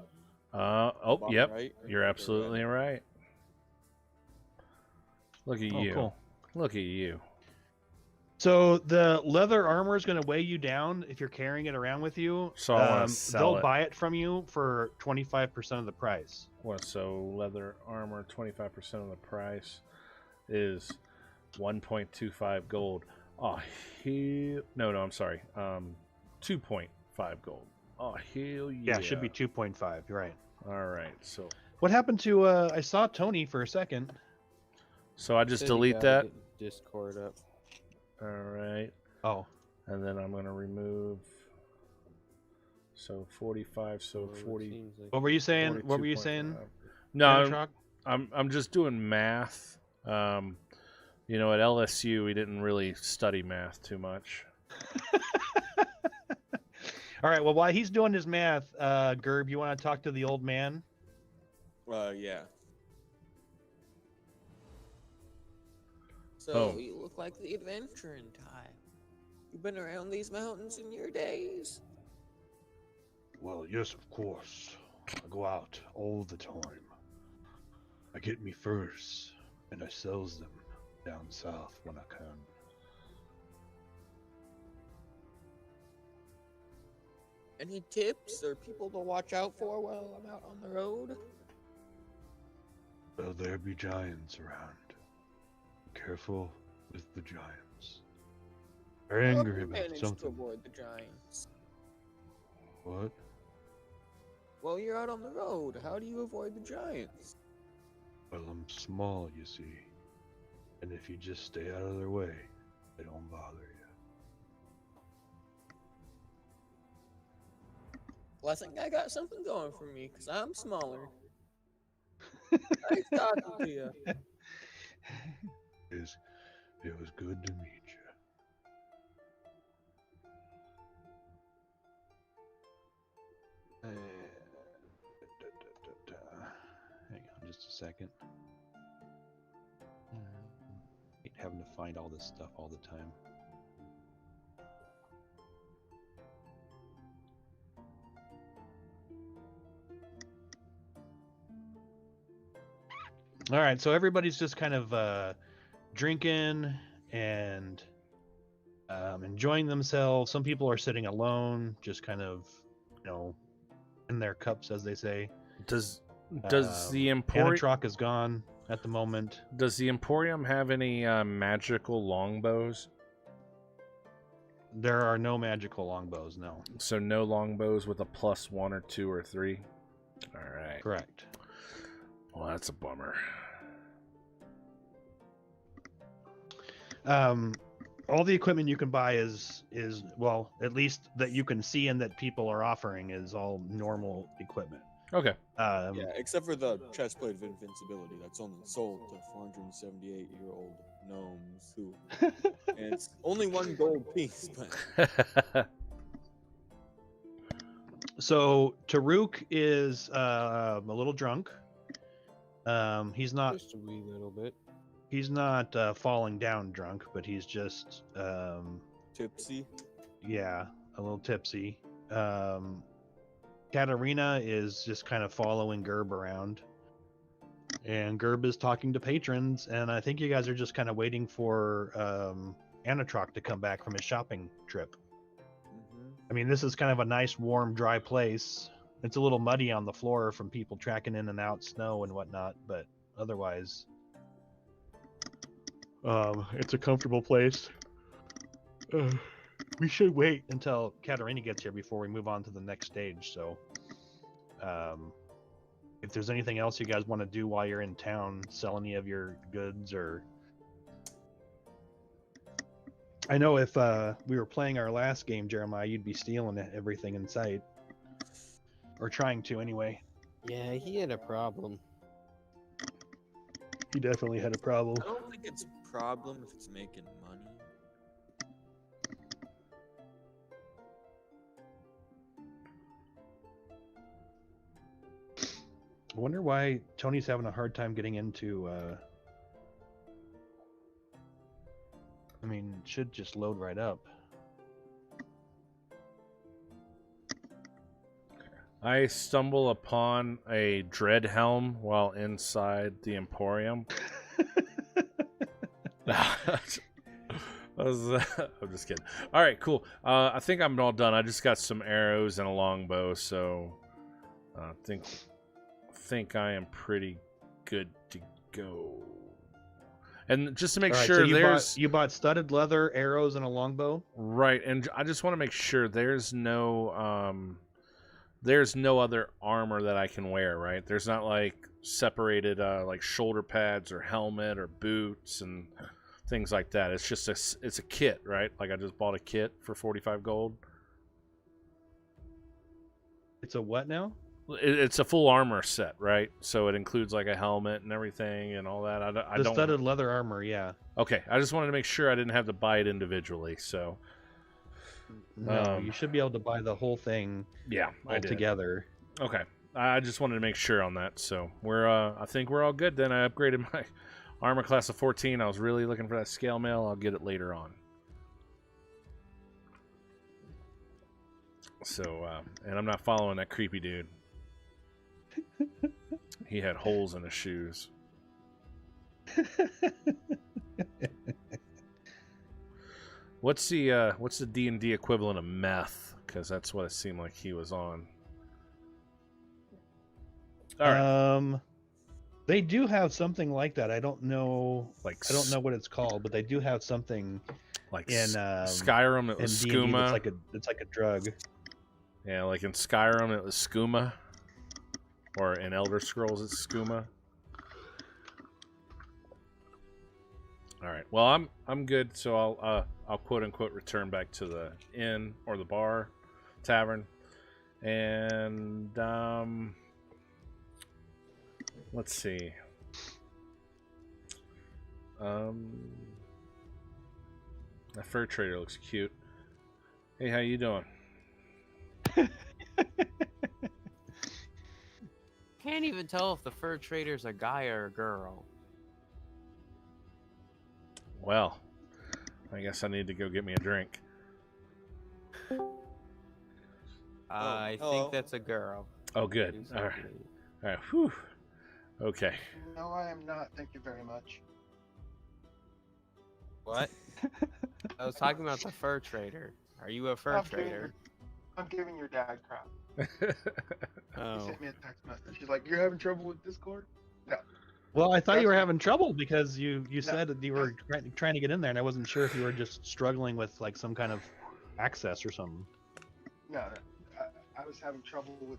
oh
bottom
yep,
right,
you're absolutely right. Look at you,
cool.
look at you.
So the leather armor is going to weigh you down if you're carrying it around with you.
So I wanna sell
they'll
it.
buy it from you for 25% of the price.
What? So leather armor, 25% of the price is 1.25 gold. Oh, no, I'm sorry. 2.5 gold. Oh, hell yeah.
Yeah, it should be 2.5. You're right.
All right, so
What happened to? I saw Tony for a second.
I just
Said he
delete
got
that.
it, Discord up.
All right,
Oh,
and then I'm gonna remove. So 45. So
Well, it
40.
seems like-
what were you saying? What were you
42.5.
saying?
No,
Anatrok?
I'm just doing math. You know, at LSU we didn't really study math too much.
All right. Well, while he's doing his math, Gerb, you want to talk to the old man?
Yeah.
So
Oh.
you look like the adventuring type. You've been around these mountains in your days.
Well, yes, of course. I go out all the time. I get me furs, and I sells them down south when I can.
Any tips or people to watch out for while I'm out on the road?
Well, there be giants around. Be careful with the giants. They're
How have
angry
you
about
managed
something.
to avoid the giants?
What?
While you're out on the road, how do you avoid the giants?
Well, I'm small, you see. And if you just stay out of their way, they don't bother you.
Well, I think I got something going for me, because I'm smaller. Nice talking to you.
It was good to meet you. Hang on just a second. Hate having to find all this stuff all the time. All right, so everybody's just kind of drinking and enjoying themselves. Some people are sitting alone, just kind of, in their cups, as they say.
Does the Emporium
Anatrok is gone at the moment.
does the Emporium have any magical longbows?
There are no magical longbows, no.
So no longbows with a +1 or 2 or 3. All right.
Correct.
Well, that's a bummer.
All the equipment you can buy is well, at least that you can see and that people are offering is all normal equipment.
Okay.
Yeah, except for the chestplate of invincibility that's only sold to 478-year-old gnomes who. And it's only 1 gold piece, but.
So Taruk is a little drunk. He's not
Just a wee little bit.
falling down drunk, but he's just
Tipsy.
yeah, a little tipsy. Katarina is just kind of following Gerb around. And Gerb is talking to patrons, and I think you guys are just kind of waiting for Anatrok to come back from his shopping trip. I mean, this is kind of a nice, warm, dry place. It's a little muddy on the floor from people tracking in and out, snow and whatnot, but otherwise, it's a comfortable place. We should wait until Katarina gets here before we move on to the next stage, so if there's anything else you guys want to do while you're in town, sell any of your goods, or... I know if we were playing our last game, Jeremiah, you'd be stealing everything in sight. Or trying to, anyway.
Yeah, he had a problem.
He definitely had a problem.
I don't think it's a problem if it's making money.
I wonder why Tony's having a hard time getting into... I mean, it should just load right up.
I stumble upon a dread helm while inside the Emporium. I'm just kidding. All right, cool. I think I'm all done. I just got some arrows and a longbow, so I think I am pretty good to go. And just to make sure,
so you bought studded leather, arrows, and a longbow,
right? And I just want to make sure there's no other armor that I can wear, right? There's not like separated like shoulder pads or helmet or boots and things like that. It's just it's a kit, right? Like I just bought a kit for 45 gold.
It's a what now?
It's a full armor set, right? So it includes like a helmet and everything and all that. I don't
studded leather armor, yeah.
Okay, I just wanted to make sure I didn't have to buy it individually. So
no, you should be able to buy the whole thing.
Yeah,
all together.
Okay, I just wanted to make sure on that. So we're I think we're all good. Then I upgraded my armor class of 14. I was really looking for that scale mail. I'll get it later on. So and I'm not following that creepy dude. He had holes in his shoes. What's the D&D equivalent of meth? Because that's what it seemed like he was on. All right.
They do have something like that. I don't know. I don't know what it's called, but they do have something
like
in
Skyrim. It was skooma.
It's like a drug.
Yeah, like in Skyrim it was skooma. Or in Elder Scrolls, it's skooma. All right. Well, I'm good. So I'll quote unquote return back to the inn or the bar, tavern, and let's see. That fur trader looks cute. Hey, how you doing?
Can't even tell if the fur trader's a guy or a girl.
Well, I guess I need to go get me a drink.
I think that's a girl.
Oh, good. All right. All right. Whew. Okay.
No, I am not. Thank you very much.
What? I was talking about the fur trader. Are you a fur trader?
I'm giving your dad crap.
Oh.
He sent me a text message. He's like, "You're having trouble with Discord?" No.
Well, I thought you were having trouble because you said that you were trying to get in there, and I wasn't sure if you were just struggling with like some kind of access or something.
No, I was having trouble with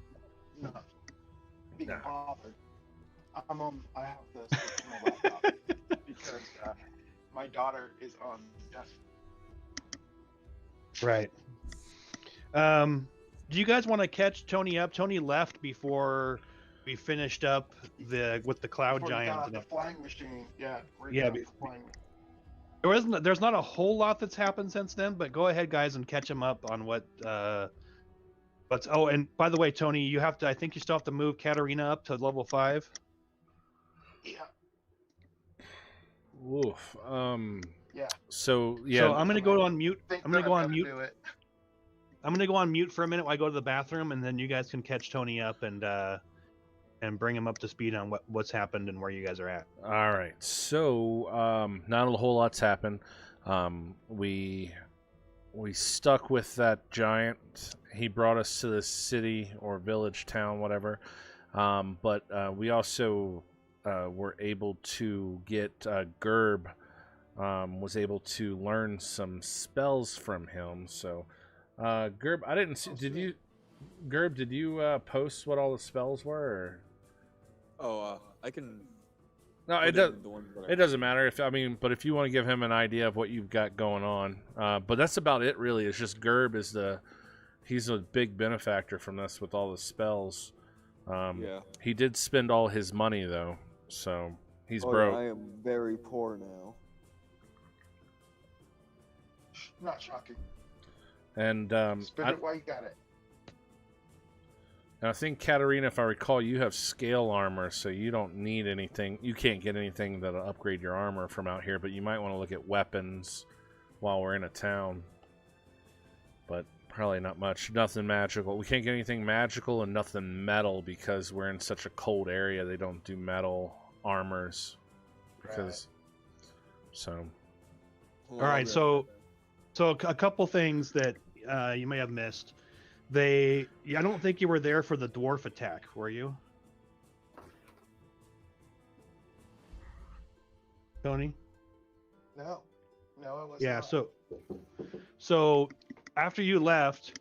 being bothered. I have to switch to my laptop because my daughter is on death.
Right. Do you guys want to catch Tony up? Tony left before we finished up with the cloud giant and
the flying machine. Yeah.
There's not a whole lot that's happened since then, but go ahead, guys, and catch him up on what. Oh, and by the way, Tony, you have to. I think you still have to move Katarina up to level 5.
Yeah.
Oof.
Yeah.
So
I'm gonna go on mute. I'm gonna go on mute. I'm gonna go on mute for a minute while I go to the bathroom, and then you guys can catch Tony up and bring him up to speed on what's happened and where you guys are at.
All right. So, not a whole lot's happened. We stuck with that giant. He brought us to this city or village, town, whatever. But we also were able to get Gerb. Was able to learn some spells from him. So, Gerb, I didn't see. Did you, Gerb? Did you post what all the spells were? Or?
I can.
No, it does. It doesn't matter but if you want to give him an idea of what you've got going on, but that's about it. Really, it's just Gerb is he's a big benefactor from this with all the spells.
Yeah.
He did spend all his money though, so he's broke.
I am very poor now.
Not shocking.
And
Spend it while you got it.
and I think Katarina, if I recall, you have scale armor, so you don't need anything. You can't get anything that'll upgrade your armor from out here, but you might want to look at weapons while we're in a town. But probably not much. Nothing magical. We can't get anything magical and nothing metal because we're in such a cold area. They don't do metal armors because. So.
All right, so a couple things that you may have missed. I don't think you were there for the dwarf attack, were you? Tony?
No, I was
Yeah,
not.
so after you left,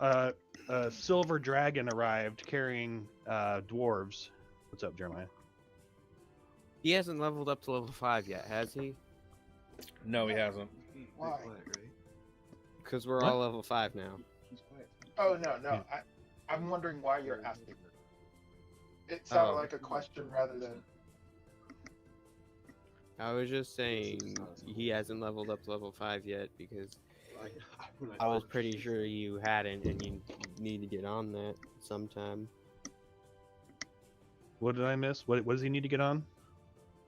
a silver dragon arrived carrying dwarves. What's up, Jeremiah?
He hasn't leveled up to level 5 yet, has he?
No, he hasn't.
Why?
Because we're
What?
all level 5 now.
Oh no. I'm wondering why you're asking. It sounded like a question rather than.
I was just saying he hasn't leveled up to level 5 yet because I was pretty sure you hadn't, and you need to get on that sometime.
What did I miss? What does he need to get on?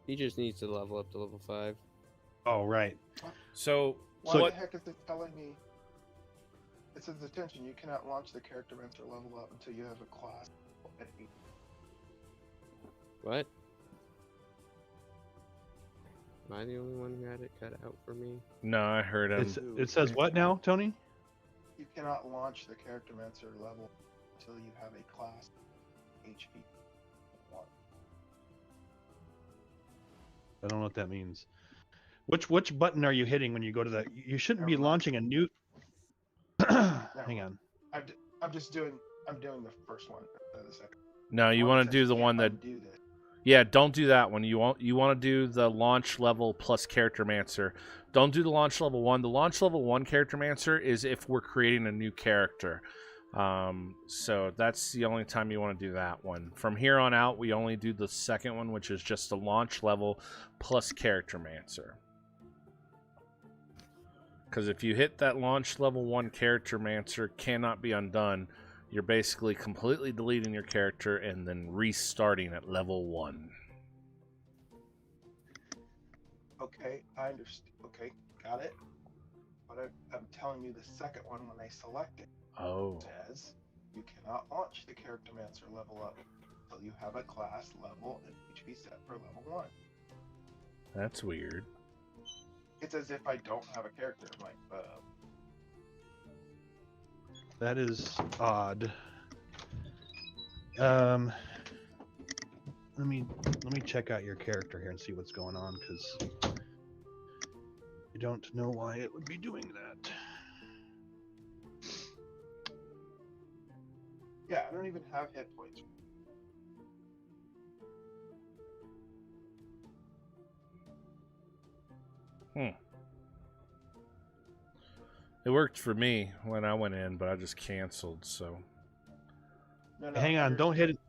He just needs to level up to level 5.
Oh, right.
So
Why
what-
the heck is it telling me? It says attention. You cannot launch the character mentor level up until you have a class.
What? Am I the only one who had it cut out for me?
No, I heard him.
It says what now, Tony?
You cannot launch the character mentor level until you have a class HP.
I don't know what that means. Which button are you hitting when you go to the? You shouldn't be launching a new. Hang on.
I'm doing the first one. The second.
No, you want to do the one that.
Do this.
Yeah, don't do that one. You want to do the launch level plus character mancer. Don't do the launch level 1. The launch level 1 character mancer is if we're creating a new character. So that's the only time you want to do that one. From here on out, we only do the second one, which is just the launch level plus character mancer. Because if you hit that launch level 1 character mancer, cannot be undone. You're basically completely deleting your character and then restarting at level 1.
Okay, I understand. Okay, got it. But I'm telling you the second one when I select it.
Oh.
Says you cannot launch the character mancer level up until you have a class level and HP set for level 1.
That's weird.
It's as if I don't have a character. I'm like,
That is odd. Let me check out your character here and see what's going on, because I don't know why it would be doing that.
yeah, I don't even have hit points.
It worked for me when I went in, but I just canceled, so.
No,
Hang on, don't hit it.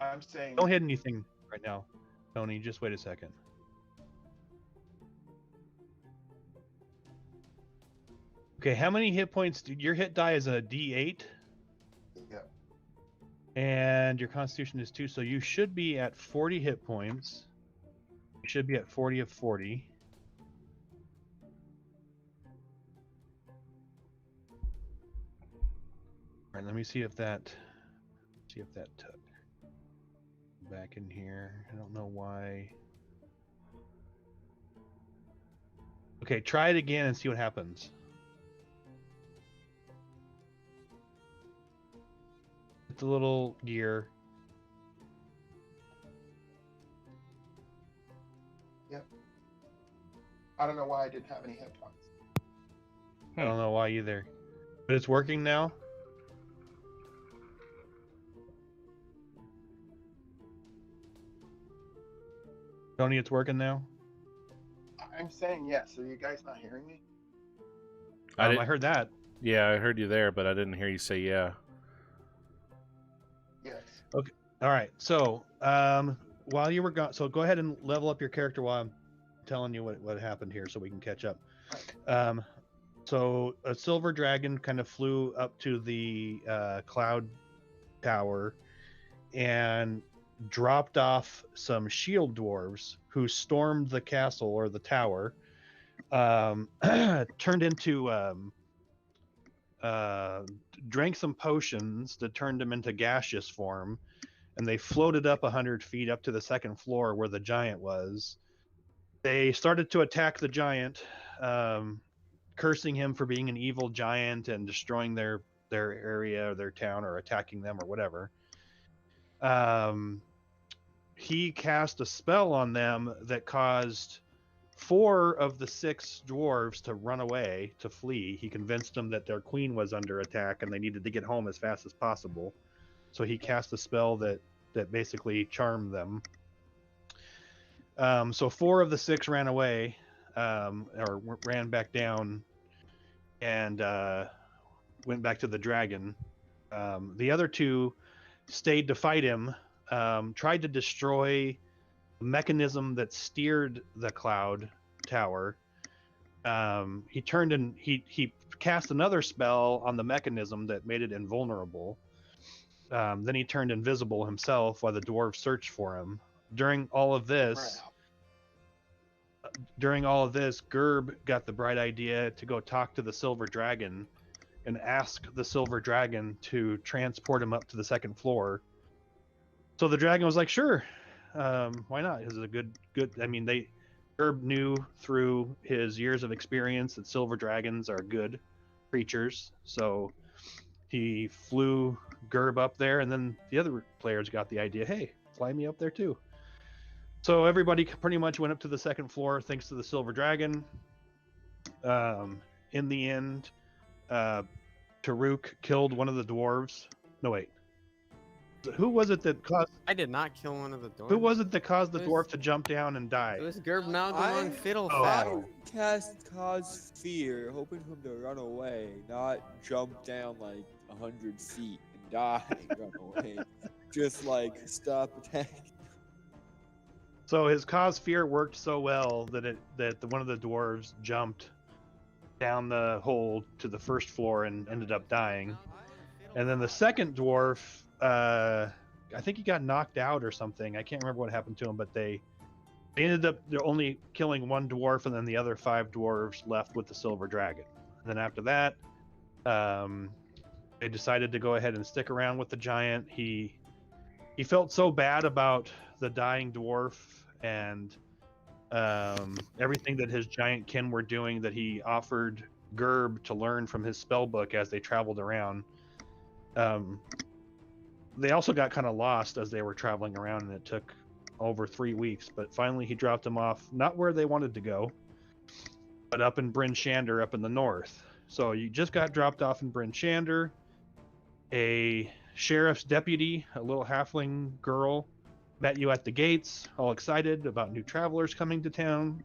I'm saying.
Don't hit anything right now, Tony. Just wait a second. Okay, how many hit points? Your hit die is a D8.
Yeah.
And your Constitution is 2, so you should be at 40 hit points. You should be at 40 of 40. All right, let me see if that took. Back in here. I don't know why. Okay, try it again and see what happens. Hit the little gear.
Yep. I don't know why I didn't have any hit points.
I don't know why either. But it's working now. Tony, it's working now.
I'm saying yes. Are you guys not hearing me?
I heard that.
Yeah, I heard you there, but I didn't hear you say yeah.
Yes.
Okay. All right. So, while you were gone, so go ahead and level up your character while I'm telling you what happened here, so we can catch up. So a silver dragon kind of flew up to the cloud tower and dropped off some shield dwarves who stormed the castle or the tower. Turned into drank some potions that turned them into gaseous form, and they floated up 100 feet up to the second floor where the giant was. They started to attack the giant, cursing him for being an evil giant and destroying their area or their town or attacking them or whatever. He cast a spell on them that caused 4 of the 6 dwarves to run away, to flee. He convinced them that their queen was under attack and they needed to get home as fast as possible. So he cast a spell that basically charmed them. So 4 of the 6 ran away, or ran back down, and went back to the dragon. The other 2 stayed to fight him, tried to destroy the mechanism that steered the cloud tower. He turned and he cast another spell on the mechanism that made it invulnerable. Then he turned invisible himself while the dwarves searched for him. During all of this, Gerb got the bright idea to go talk to the silver dragon and ask the silver dragon to transport him up to the second floor. So the dragon was like, sure, why not? This is a good, I mean, Gerb knew through his years of experience that silver dragons are good creatures. So he flew Gerb up there, and then the other players got the idea, hey, fly me up there too. So everybody pretty much went up to the second floor thanks to the silver dragon. In the end, Taruk killed one of the dwarves. No, wait. Who was it that caused...
I did not kill one of the dwarves.
Who was it that caused the
It was-
dwarf to jump down and die?
It was Gerb Nalgamon Fiddlefaddle.
I cast cause fear, hoping for him to run away, not jump down like 100 feet and die and run away. Just like stop attacking.
So his cause fear worked so well that one of the dwarves jumped down the hole to the first floor and ended up dying. And then the second dwarf, I think he got knocked out or something. I can't remember what happened to him, but they ended up only killing one dwarf, and then the other 5 dwarves left with the silver dragon. And then after that, they decided to go ahead and stick around with the giant. He felt so bad about the dying dwarf and everything that his giant kin were doing that he offered Gerb to learn from his spell book as they traveled around. They also got kind of lost as they were traveling around, and it took over 3 weeks, but finally he dropped them off, not where they wanted to go, but up in Bryn Shander up in the north. So you just got dropped off in Bryn Shander. A sheriff's deputy, a little halfling girl, met you at the gates, all excited about new travelers coming to town.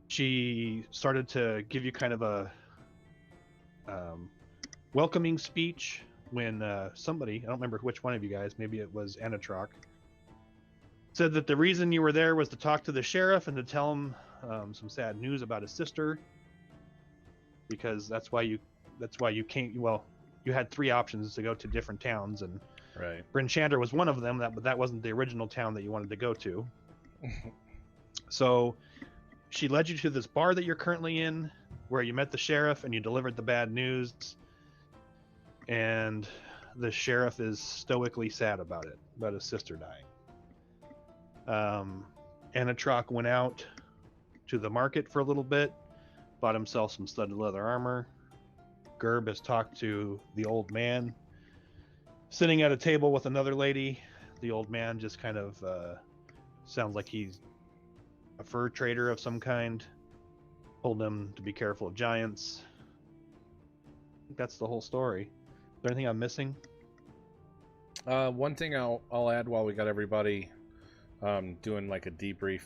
She started to give you kind of a welcoming speech when somebody, I don't remember which one of you guys, maybe it was Anatrok, said that the reason you were there was to talk to the sheriff and to tell him some sad news about his sister, because that's why you came. Well, you had 3 options to go to different towns, and
Right.
Bryn Shander was one of them. But that wasn't the original town that you wanted to go to. So she led you to this bar that you're currently in, where you met the sheriff and you delivered the bad news. and the sheriff is stoically sad about it, about his sister dying. Anatrok went out to the market for a little bit, bought himself some studded leather armor. Gerb has talked to the old man, sitting at a table with another lady. The old man just kind of sounds like he's a fur trader of some kind. Told him to be careful of giants. I think that's the whole story. Is there anything I'm missing?
One thing I'll add while we got everybody doing like a debrief.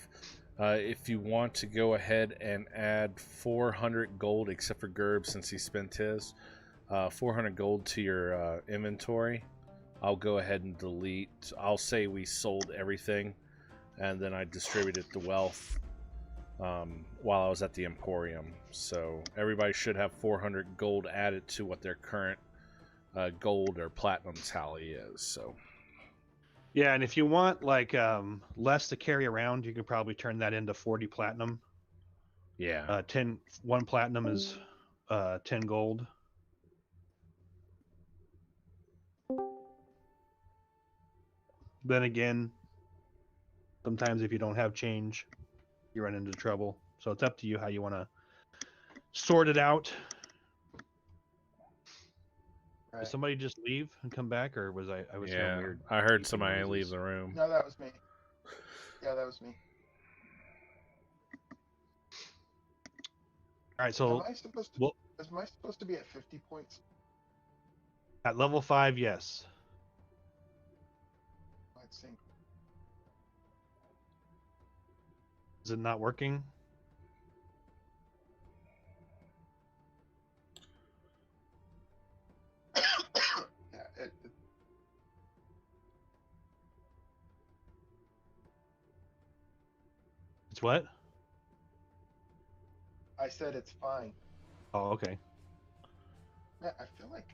If you want to go ahead and add 400 gold, except for Gerb since he spent his, 400 gold to your inventory, I'll go ahead and delete. I'll say we sold everything, and then I distributed the wealth while I was at the Emporium. So everybody should have 400 gold added to what their current gold or platinum tally is. So
Yeah, and if you want like less to carry around, you could probably turn that into 40 platinum.
yeah,
1 platinum is 10 gold. Then again, sometimes if you don't have change, you run into trouble. So it's up to you how you want to sort it out.
Right.
Did somebody just leave and come back, or was I was hearing
yeah.
weird?
I heard
beeping
somebody
noises?
leave the room.
No, that was me. Yeah, that was me.
All right, so
Am I supposed to?
well-
Am I supposed to be at 50 points?
at level 5, yes.
Let's see.
Is it not working?
Yeah,
It's what?
I said it's fine.
Oh, okay.
Man, I feel like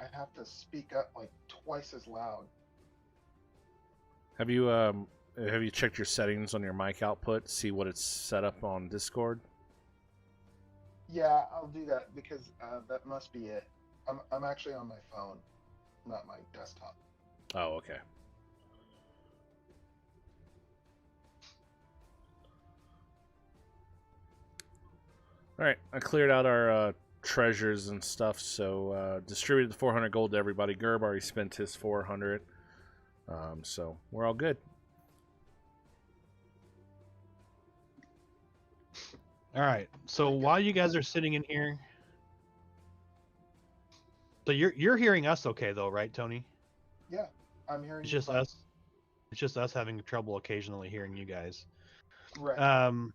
I have to speak up like twice as loud.
Have you checked your settings on your mic output? See what it's set up on Discord?
Yeah, I'll do that because that must be it. I'm actually on my phone, not my desktop.
Oh, okay. All right, I cleared out our treasures and stuff, so distributed the 400 gold to everybody. Gerb already spent his 400, so we're all good.
All right. So while you guys are sitting in here, so you're hearing us okay though, right, Tony?
Yeah, I'm hearing.
It's
you
just
fine.
us. It's just us having trouble occasionally hearing you guys.
Right.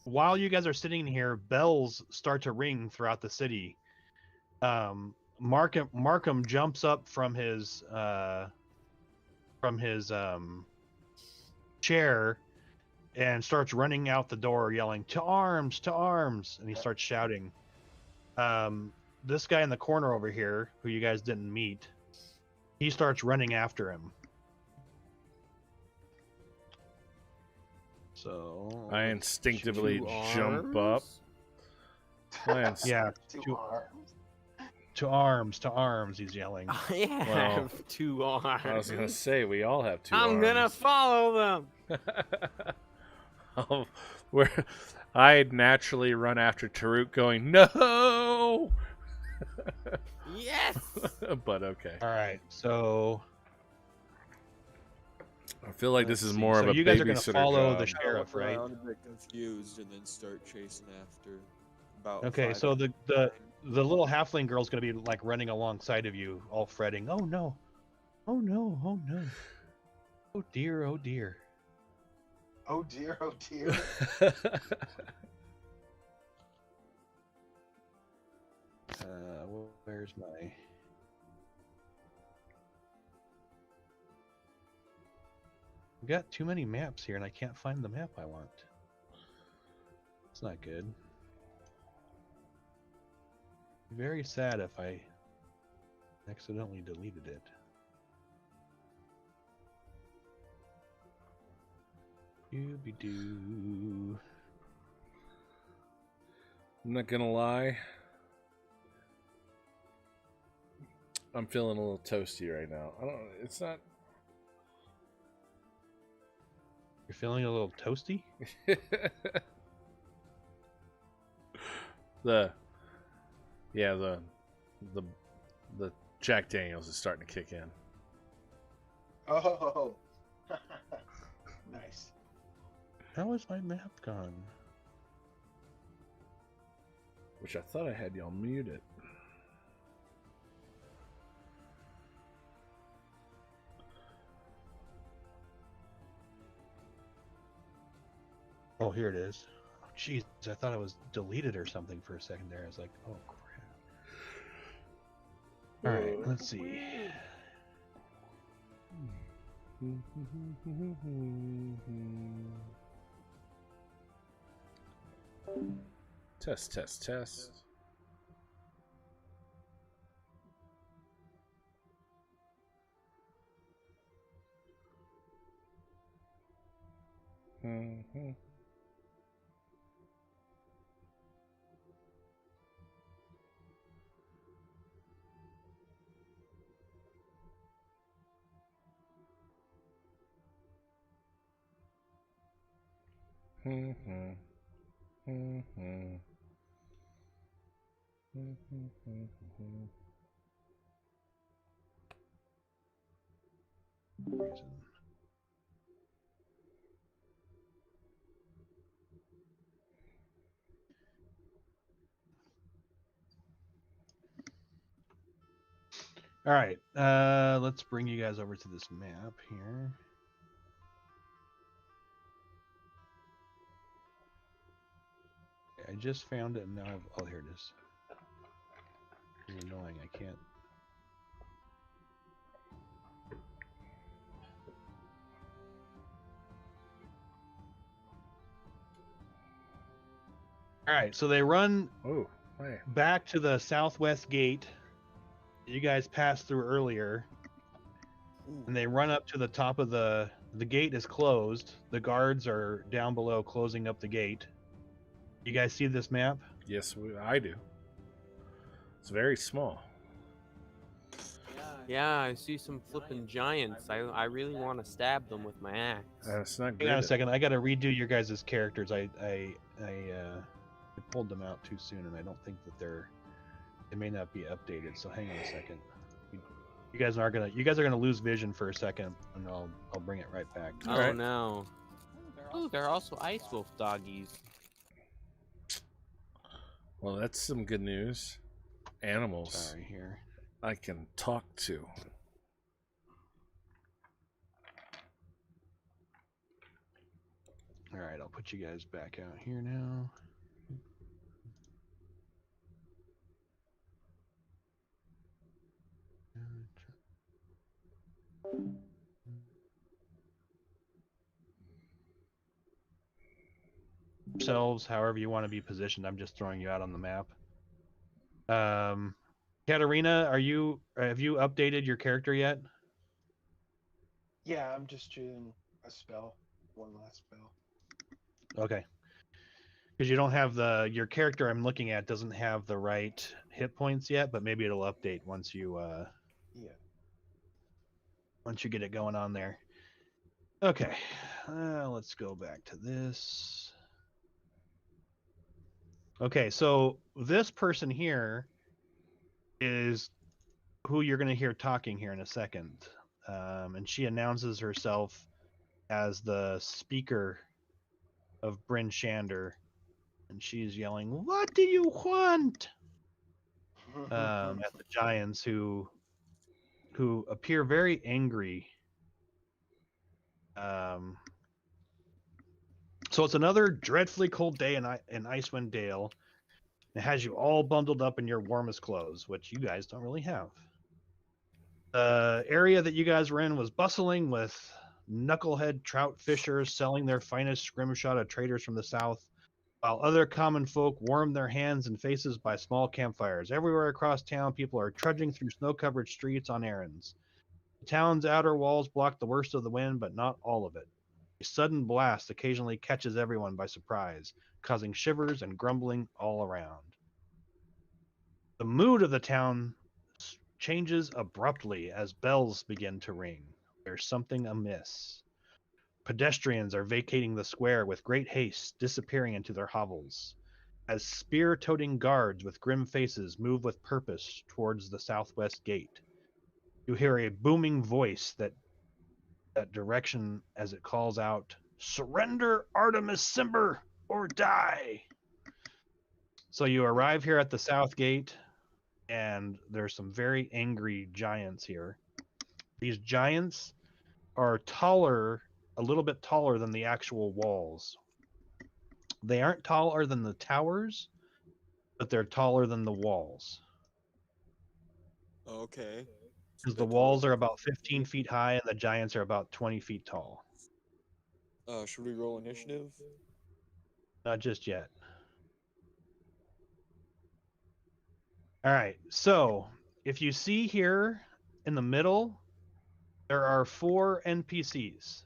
While you guys are sitting here, bells start to ring throughout the city. Markham jumps up from his chair and starts running out the door, yelling, "To arms! To arms!" And he starts shouting. This guy in the corner over here, who you guys didn't meet, he starts running after him. So
I instinctively
Two
jump up.
arms?
yeah,
Two arms.
to arms, to arms, he's yelling.
I have 2 arms.
I was gonna say we all have 2
I'm gonna
arms.
follow them.
Oh, I'd naturally run after Taruk, going no.
Yes.
But okay.
All right, so
I feel like this
let's
is
see.
more
So
of a
you guys are gonna
babysitter
follow
job.
the sheriff,
Look
right?
around a bit confused and then start chasing after. About
Okay,
5
so the
behind.
little halfling girl's gonna be like running alongside of you, all fretting. Oh no, oh no, oh no, oh dear, oh dear.
Oh dear, oh dear.
Where's my? I've got too many maps here, and I can't find the map I want. It's not good. Very sad if I accidentally deleted it. Doo-be-doo.
I'm not gonna lie. I'm feeling a little toasty right now. I don't. It's not.
You're feeling a little toasty?
the the Jack Daniels is starting to kick in.
Oh, nice.
How is my map gone?
Which I thought I had y'all muted.
Oh, here it is. Oh, jeez, I thought it was deleted or something for a second there. I was like, oh crap. All right, let's see.
Test.
All right, let's bring you guys over to this map here. I just found it and now oh, here it is. It's annoying, I can't. All right, so they run back to the southwest gate you guys passed through earlier, and they run up to the top of the gate is closed. The guards are down below closing up the gate. You guys see this map?
Yes, I do. It's very small.
Yeah, I see some flipping giants. I really want to stab them with my axe.
It's not
Hang on a
good.
second. I got to redo your guys' characters. I pulled them out too soon, and I don't think that they may not be updated. So hang on a second. You guys are gonna lose vision for a second, and I'll bring it right back.
Oh right. No! Oh, there are also ice wolf doggies.
Well, that's some good news. Animals.
Sorry here.
I can talk to.
All right, I'll put you guys back out here now. Yourselves, however you want to be positioned. I'm just throwing you out on the map. Katarina, have you updated your character yet?
Yeah, I'm just doing a spell. One last spell.
Okay. Because you don't have your character I'm looking at doesn't have the right hit points yet, but maybe it'll update once you once you get it going on there. Okay, let's go back to this. Okay, so this person here is who you're going to hear talking here in a second. And she announces herself as the speaker of Bryn Shander. And she's yelling, "What do you want?" At the giants who appear very angry. So it's another dreadfully cold day in Icewind Dale. It has you all bundled up in your warmest clothes, which you guys don't really have. The area that you guys were in was bustling with knucklehead trout fishers selling their finest scrimshot of traders from the south, while other common folk warmed their hands and faces by small campfires. Everywhere across town, people are trudging through snow-covered streets on errands. The town's outer walls block the worst of the wind, but not all of it. A sudden blast occasionally catches everyone by surprise, causing shivers and grumbling all around. The mood of the town changes abruptly as bells begin to ring. There's something amiss. Pedestrians are vacating the square with great haste, disappearing into their hovels. As spear-toting guards with grim faces move with purpose towards the southwest gate, you hear a booming voice that direction as it calls out, "Surrender Artemis Cimber or die!" So you arrive here at the south gate, and there's some very angry giants here. These giants are taller, a little bit taller than the actual walls. They aren't taller than the towers, but they're taller than the walls.
Okay.
Because the walls are about 15 feet high and the giants are about 20 feet tall.
Should we roll initiative?
Not just yet. All right. So if you see here in the middle, there are 4 NPCs.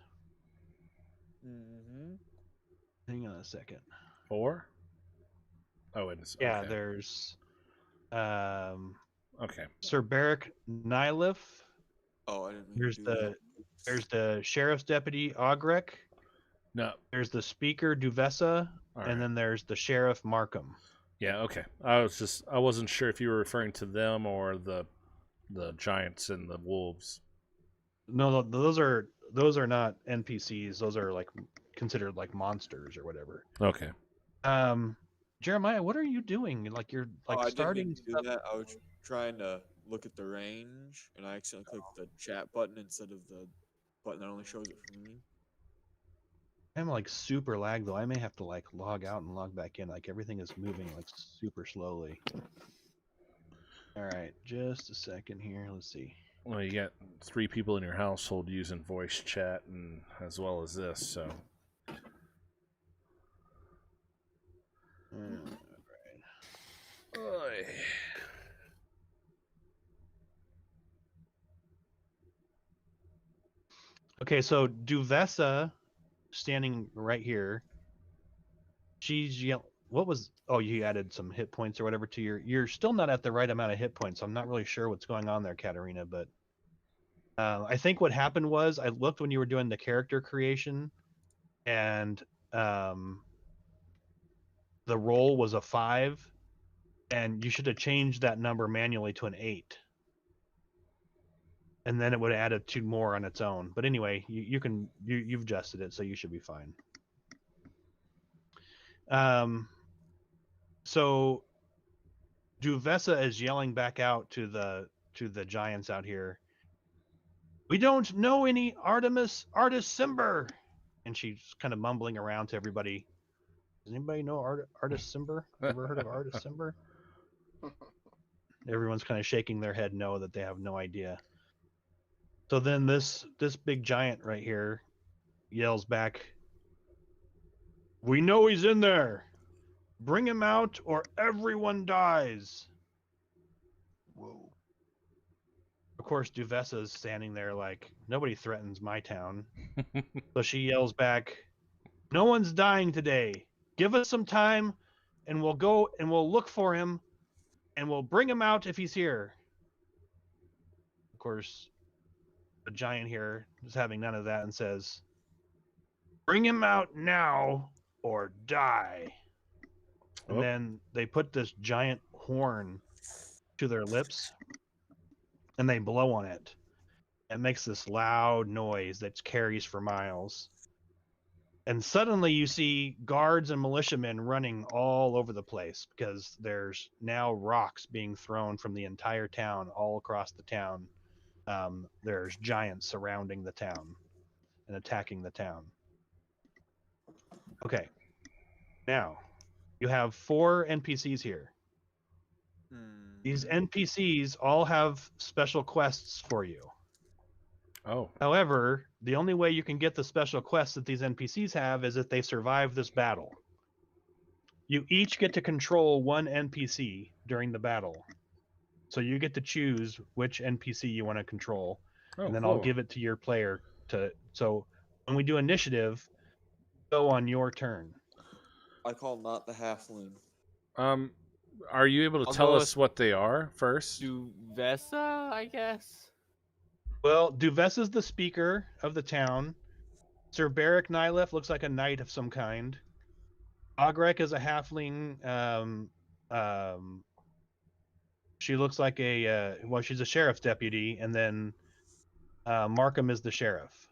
Mm-hmm.
Hang on a second.
4? Oh, it's
Yeah,
okay.
there's
Okay.
Sir Beric Nylif.
Oh, I didn't mean to do that.
There's the sheriff's deputy Ogrek.
No.
There's the speaker Duvessa,
All
and
right.
then there's the sheriff Markham.
Yeah, okay. I wasn't sure if you were referring to them or the giants and the wolves.
No, those are not NPCs. Those are like considered like monsters or whatever.
Okay.
Jeremiah, what are you doing? Like you're like
I
starting
didn't mean to do that. I was trying to look at the range, and I accidentally clicked the chat button instead of the button that only shows it for me.
I'm like super lag though. I may have to like log out and log back in. Like everything is moving like super slowly. All right, just a second here. Let's see.
Well, you got 3 people in your household using voice chat, and as well as this, so.
All right.
Oy.
Okay, so Duvessa, standing right here. She's yelling. What was? Oh, you added some hit points or whatever to your. You're still not at the right amount of hit points. So I'm not really sure what's going on there, Katarina. But I think what happened was I looked when you were doing the character creation, and the roll was a 5, and you should have changed that number manually to an 8, and then it would have added 2 more on its own. But anyway, you've adjusted it, so you should be fine. So Duvessa is yelling back out to the giants out here. "We don't know any Artemis Cimber," and she's kind of mumbling around to everybody. Does anybody know Artis Cimber? Ever heard of Artis Cimber? Everyone's kind of shaking their head no, that they have no idea. So then this big giant right here yells back, "We know he's in there. Bring him out or everyone dies."
Whoa.
Of course, Duvessa's standing there like, nobody threatens my town. So she yells back, "No one's dying today. Give us some time and we'll go and we'll look for him and we'll bring him out if he's here." Of course, the giant here is having none of that and says, "Bring him out now or die." And then they put this giant horn to their lips and they blow on it. It makes this loud noise that carries for miles. And suddenly you see guards and militiamen running all over the place because there's now rocks being thrown from the entire town all across the town. There's giants surrounding the town and attacking the town. Okay. Now, you have 4 NPCs here. These NPCs all have special quests for you.
Oh.
However, the only way you can get the special quests that these NPCs have is if they survive this battle. You each get to control 1 NPC during the battle. So you get to choose which NPC you want to control, and then I'll give it to your player to. So when we do initiative, go on your turn.
I call not the halfling.
Are you able to
I'll
tell
go
us what they are first?
Duvessa, I guess.
Well, Duvessa's the speaker of the town. Sir Beric Nyleth looks like a knight of some kind. Ogrek is a halfling. She looks like well, she's a sheriff's deputy, and then Markham is the sheriff.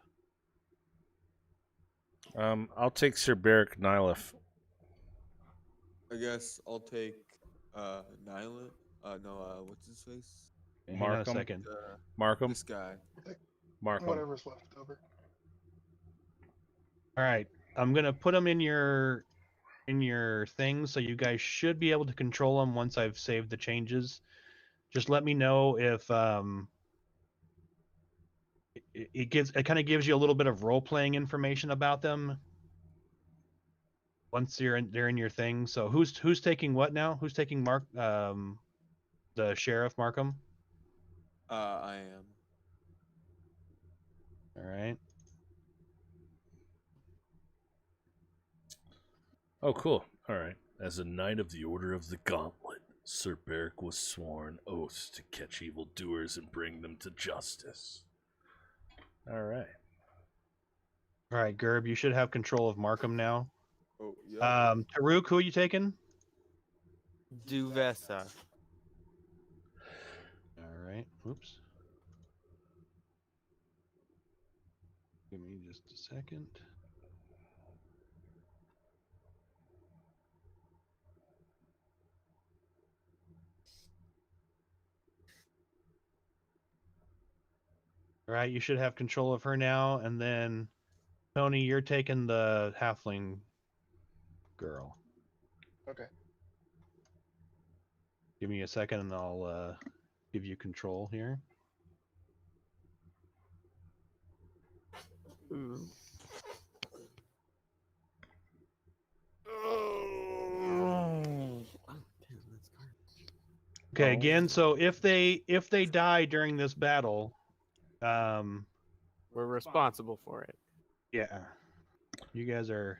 I'll take Sir Beric Nyleth.
I guess I'll take Nyla. What's his face?
Hang on a
Markham.
second.
Markham.
This guy.
Markham.
Whatever's left over.
All right, I'm gonna put them in your thing, so you guys should be able to control them once I've saved the changes. Just let me know if it kind of gives you a little bit of role playing information about them once they're in your thing. So who's taking what now? Who's taking the sheriff Markham?
I am.
All right.
Oh, cool. All right. As a knight of the Order of the Gauntlet, Sir Beric was sworn oaths to catch evildoers and bring them to justice. All right.
All right, Gerb, you should have control of Markham now.
Oh, yeah.
Taruk, who are you taking?
Duvessa.
All right. Oops. Give me just a second. All right, you should have control of her now, and then Tony, you're taking the halfling girl.
Okay.
Give me a second, and I'll give you control here. Okay, again, so if they die during this battle,
We're responsible for it.
yeah, you guys are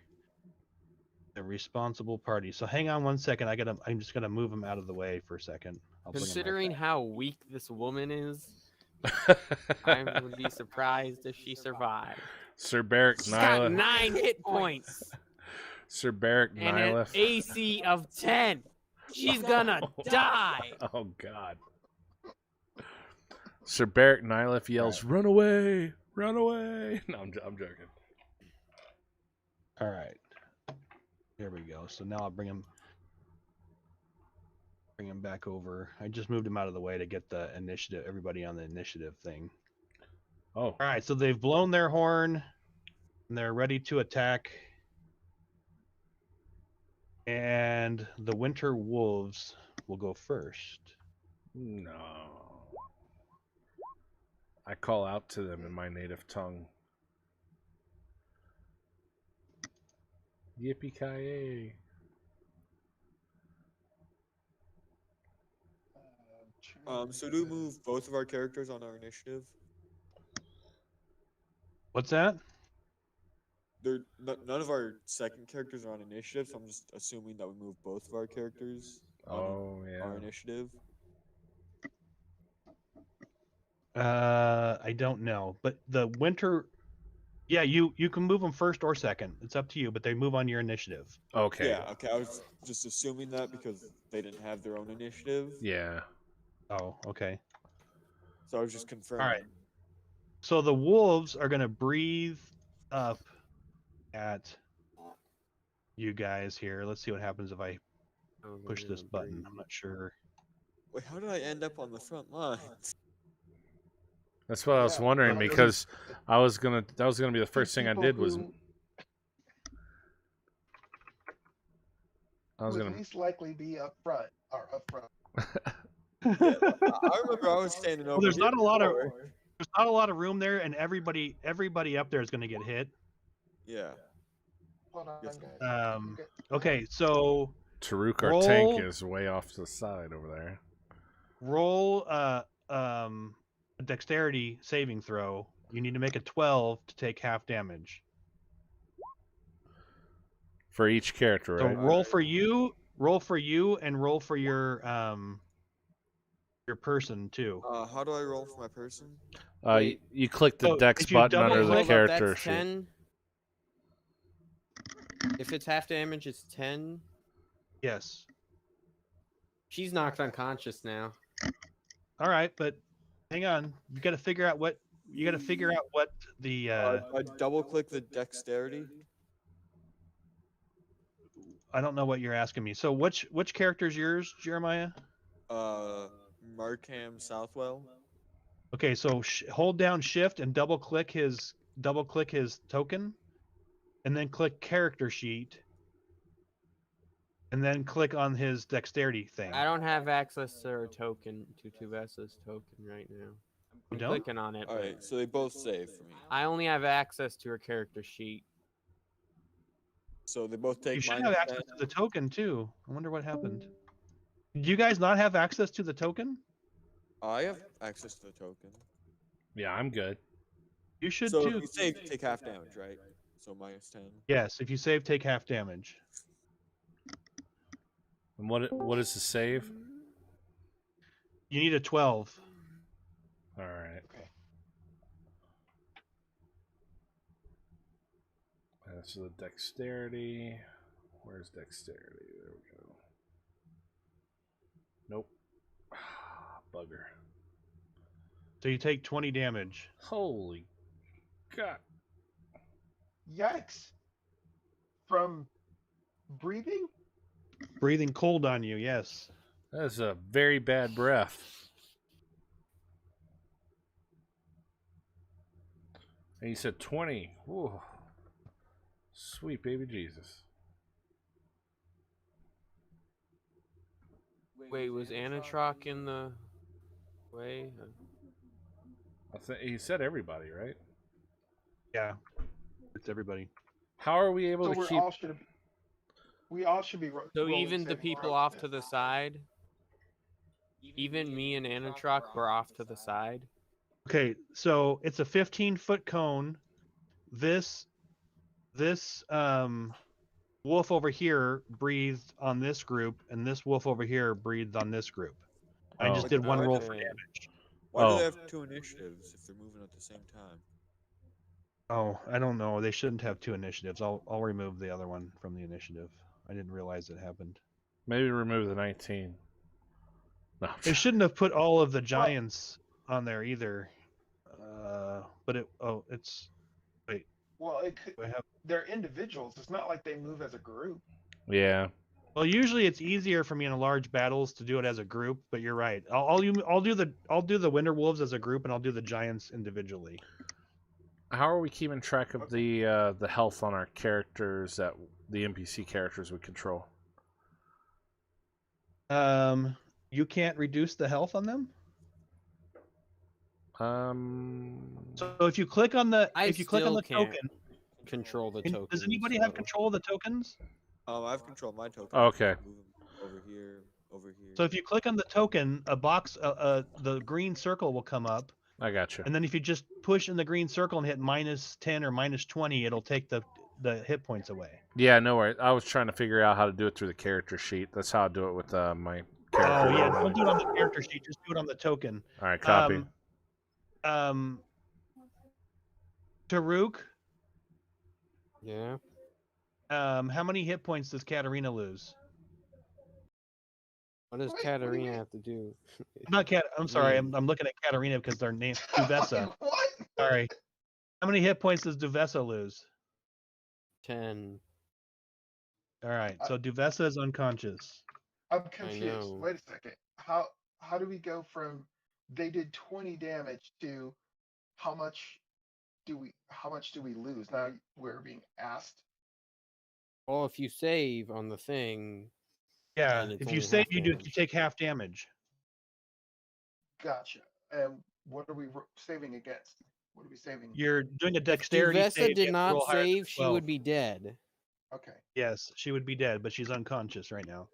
the responsible party. So hang on one second. I'm just gonna move them out of the way for a second. I'll bring 'em right
Considering
back.
how weak this woman is, I would be surprised if she survived.
Sir Beric
She's got
Nyleth.
9 hit points
Sir Beric
and an
Nyleth.
AC of 10. She's gonna die.
Oh, God. Sir Beric Nyleth yells, "Run away! Run away!" No, I'm joking.
All right, there we go. So now I'll bring him back over. I just moved him out of the way to get the initiative, everybody on the initiative thing.
Oh,
All right, so they've blown their horn, and they're ready to attack. And the Winter Wolves will go first.
no. I call out to them in my native tongue. Yippee-ki-yay.
So do we move both of our characters on our initiative?
What's that?
None of our second characters are on initiative, so I'm just assuming that we move both of our characters on
Oh, yeah.
our initiative.
I don't know, but the Winter, yeah, you can move them first or second. It's up to you, but they move on your initiative.
Okay.
Yeah, okay. I was just assuming that because they didn't have their own initiative.
Yeah.
Oh, okay.
So I was just confirming.
All right. So the wolves are gonna breathe up at you guys here. Let's see what happens if I push this button. I'm not sure.
Wait, how did I end up on the front lines?
That's what I was wondering,
but
because that was gonna be the first thing I
People
did was
who
I was
would
gonna
least likely be up front are up front.
Yeah, I remember I was standing over.
Well, there's
here
not a lot of
before.
there's not a lot of room there, and everybody up there is gonna get hit.
Yeah.
Hold on,
Yes.
guys.
Um, Okay, so
Taruk, our
roll-
tank, is way off to the side over there.
roll a dexterity saving throw. You need to make a 12 to take half damage.
For each character,
So
right?
roll for you, Roll for you and roll for your person too.
How do I roll for my person?
Wait.
You click the
So,
dex
if you
button
double
under the
click-
hold up,
character
that's
sheet.
10. If it's half damage, it's 10.
Yes.
She's knocked unconscious now.
All right, but hang on. You got to figure out what the.
I double click the dexterity.
I don't know what you're asking me. So which character's yours, Jeremiah?
Markham Southwell.
Okay, so hold down Shift and double click his token, and then click character sheet, and then click on his dexterity thing.
I don't have access to her token, to Tuvessa's token right now. I'm
don't?
clicking on it.
All
but
right, so they both save for me.
I only have access to her character sheet.
So they both take
You should
minus
have access
10.
to the token too. I wonder what happened. Do you guys not have access to the token?
I have access to the token.
Yeah, I'm good.
You should
So
too.
if you save, take half damage, right? So minus 10.
Yes, if you save, take half damage.
And what is the save?
You need a 12.
All right.
Okay.
So the dexterity. Where's dexterity? There we go. Nope. Bugger.
So you take 20 damage.
Holy God.
Yikes! From breathing?
Breathing cold on you, yes.
That's a very bad breath. And you said 20. Whoa. Sweet baby Jesus.
Wait, was Anatrok in the way?
I think he said everybody, right?
Yeah. It's everybody.
How are we able
So
to
we're
keep?
all should we all should be.
So
rolling
even the
saving
people
throws
off
then.
to the side, even me and Anatrok were off to the side.
Okay, so it's a 15-foot cone. This wolf over here breathed on this group, and this wolf over here breathed on this group. I just
Oh.
did one roll for
Okay.
damage.
Why do
Oh.
they have 2 initiatives if they're moving at the same time?
Oh, I don't know. They shouldn't have 2 initiatives. I'll remove the other one from the initiative. I didn't realize it happened.
Maybe remove the 19. No.
They shouldn't have put all of the giants on there either. But it's wait.
Well, it could,
Do I have?
they're individuals. It's not like they move as a group.
Yeah.
Well, usually it's easier for me in large battles to do it as a group. But you're right. I'll do the Winter Wolves as a group, and I'll do the giants individually.
How are we keeping track of the health on our characters that the NPC characters we control?
You can't reduce the health on them. So if you click on the
can't
token,
control the token.
does anybody have control of the tokens?
I have control of my token.
Oh, okay.
Move 'em over here, over here.
So if you click on the token, a box, the green circle will come up,
I got you.
and then if you just push in the green circle and hit -10 or -20, it'll take the hit points away.
Yeah, no worries. I was trying to figure out how to do it through the character sheet. That's how I do it with my character.
Oh yeah, don't do it on the character sheet. Just do it on the token.
All right, copy.
Taruk,
Yeah.
how many hit points does Katarina lose?
What does
Wait, what do you
Katarina
mean?
have to do?
I'm sorry. I'm looking at Katarina because their name Duvessa.
What?
Sorry. How many hit points does Duvessa lose?
10.
All right. So Duvessa is unconscious.
I'm confused.
know.
Wait a second. How do we go from they did 20 damage to how much do we lose? Now we're being asked.
Well, if you save on the thing,
Yeah.
And it's
If you
only
save,
half
you
damage.
take half damage.
Gotcha. And what are we saving against? What are we saving?
You're doing a
if
dexterity
Duvessa
save. you
did
have to
not
roll higher than
save, she
12.
would be dead.
Okay.
Yes, she would be dead, but she's unconscious right now.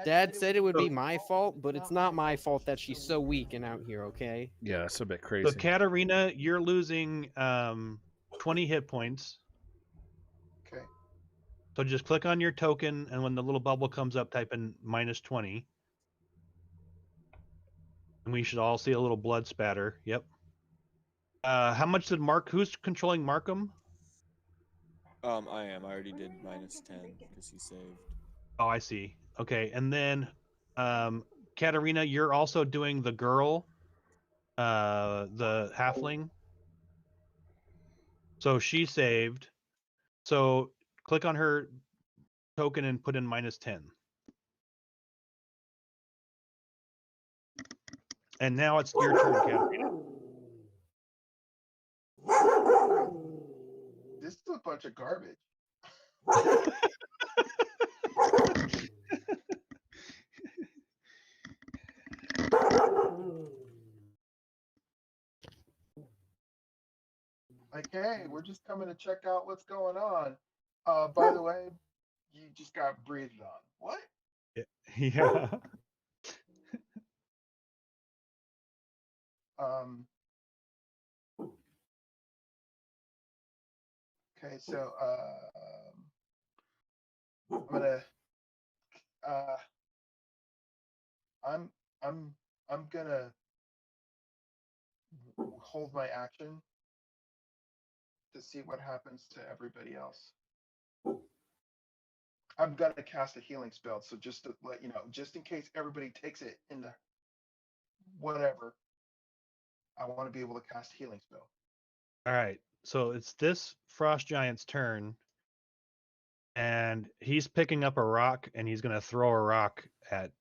Dad said it would be my fault, but it's not my fault that she's so weak and out here, okay?
Yeah, that's a bit
So
crazy.
Katarina, you're losing 20 hit points.
Okay.
So just click on your token, and when the little bubble comes up, type in -20. And we should all see a little blood spatter. Yep. How much did Who's controlling Markham?
I am. I already did -10 because he saved.
Oh, I see. Okay, and then Katarina, you're also doing the girl, the halfling. So she saved. So click on her token and put in -10. And now it's your turn, Katarina.
This is a bunch of garbage. Like, hey, we're just coming to check out what's going on. By the way, you just got breathed on. What?
Yeah.
Okay, so I'm gonna I'm gonna hold my action to see what happens to everybody else. I'm gonna cast a healing spell, so just to let you know, just in case everybody takes it in the whatever, I want to be able to cast a healing spell.
All right. So it's this frost giant's turn, and he's picking up a rock, and he's going to throw a rock at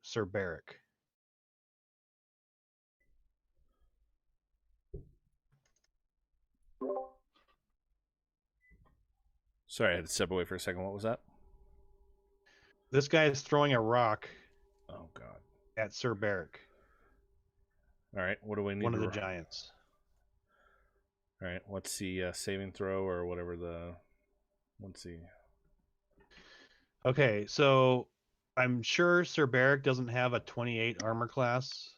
Sir Barrick.
Sorry, I had to step away for a second. What was that?
This guy is throwing a rock.
Oh God!
At Sir Barrick.
All right. What do we need?
One of the giants.
All right. What's the saving throw or whatever the? Let's see.
Okay, so I'm sure Sir Barrick doesn't have a 28 armor class,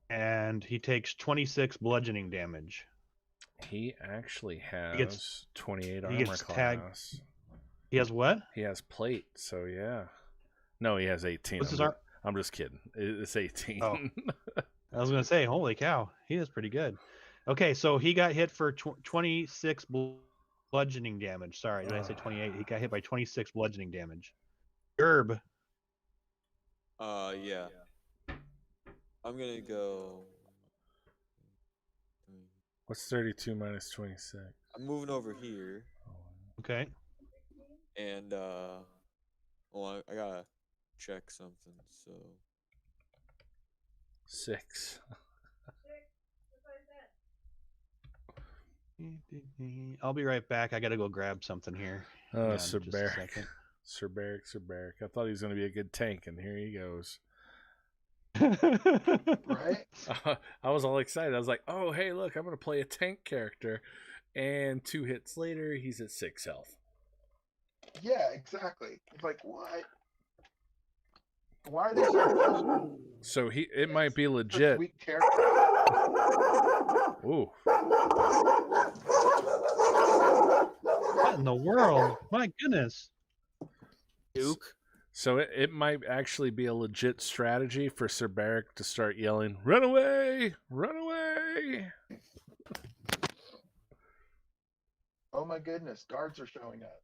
and he takes 26 bludgeoning damage.
He actually has 28 armor class.
Tagged. He has what?
He has plate, so yeah. No, he has 18.
What's
I'm just kidding. It's 18.
Oh. I was going to say, holy cow, he is pretty good. Okay, so he got hit for 26 bludgeoning damage. Sorry, did I say 28? He got hit by 26 bludgeoning damage. Gerb.
Yeah. I'm gonna go.
What's 32 minus 26?
I'm moving over here.
Okay.
And well, I gotta check something. So
6.
I'll be right back. I gotta go grab something here.
Oh, Sir Barrick. Sir Barrick. I thought he was gonna be a good tank, and here he goes.
Right?
I was all excited. I was like, "Oh, hey, look! I'm gonna play a tank character," and 2 hits later, he's at 6 health.
Yeah, exactly. It's like, what? Why are they so?
So it might be legit.
Weak character.
Ooh.
What in the world? My goodness.
Duke.
So it might actually be a legit strategy for Sir Barrick to start yelling, "Run away! Run away!"
Oh my goodness, guards are showing up.